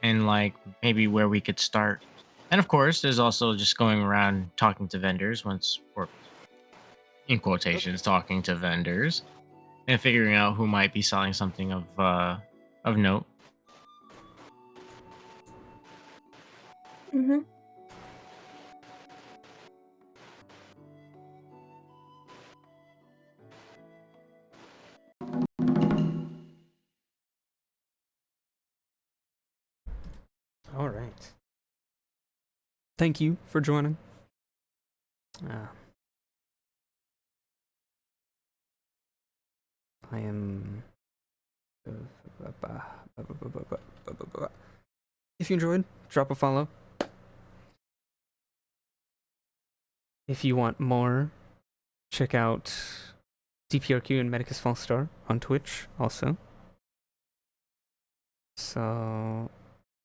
and like maybe where we could start. And of course, there's also just going around talking to vendors or in quotations, talking to vendors and figuring out who might be selling something of note. Mm-hmm. All right. Thank you for joining. I am. If you enjoyed, drop a follow. If you want more, check out CPRQ and Medicus Fallstar on Twitch also. So,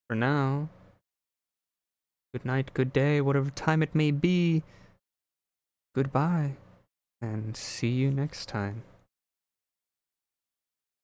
for now, good night, good day, whatever time it may be. Goodbye, and see you next time.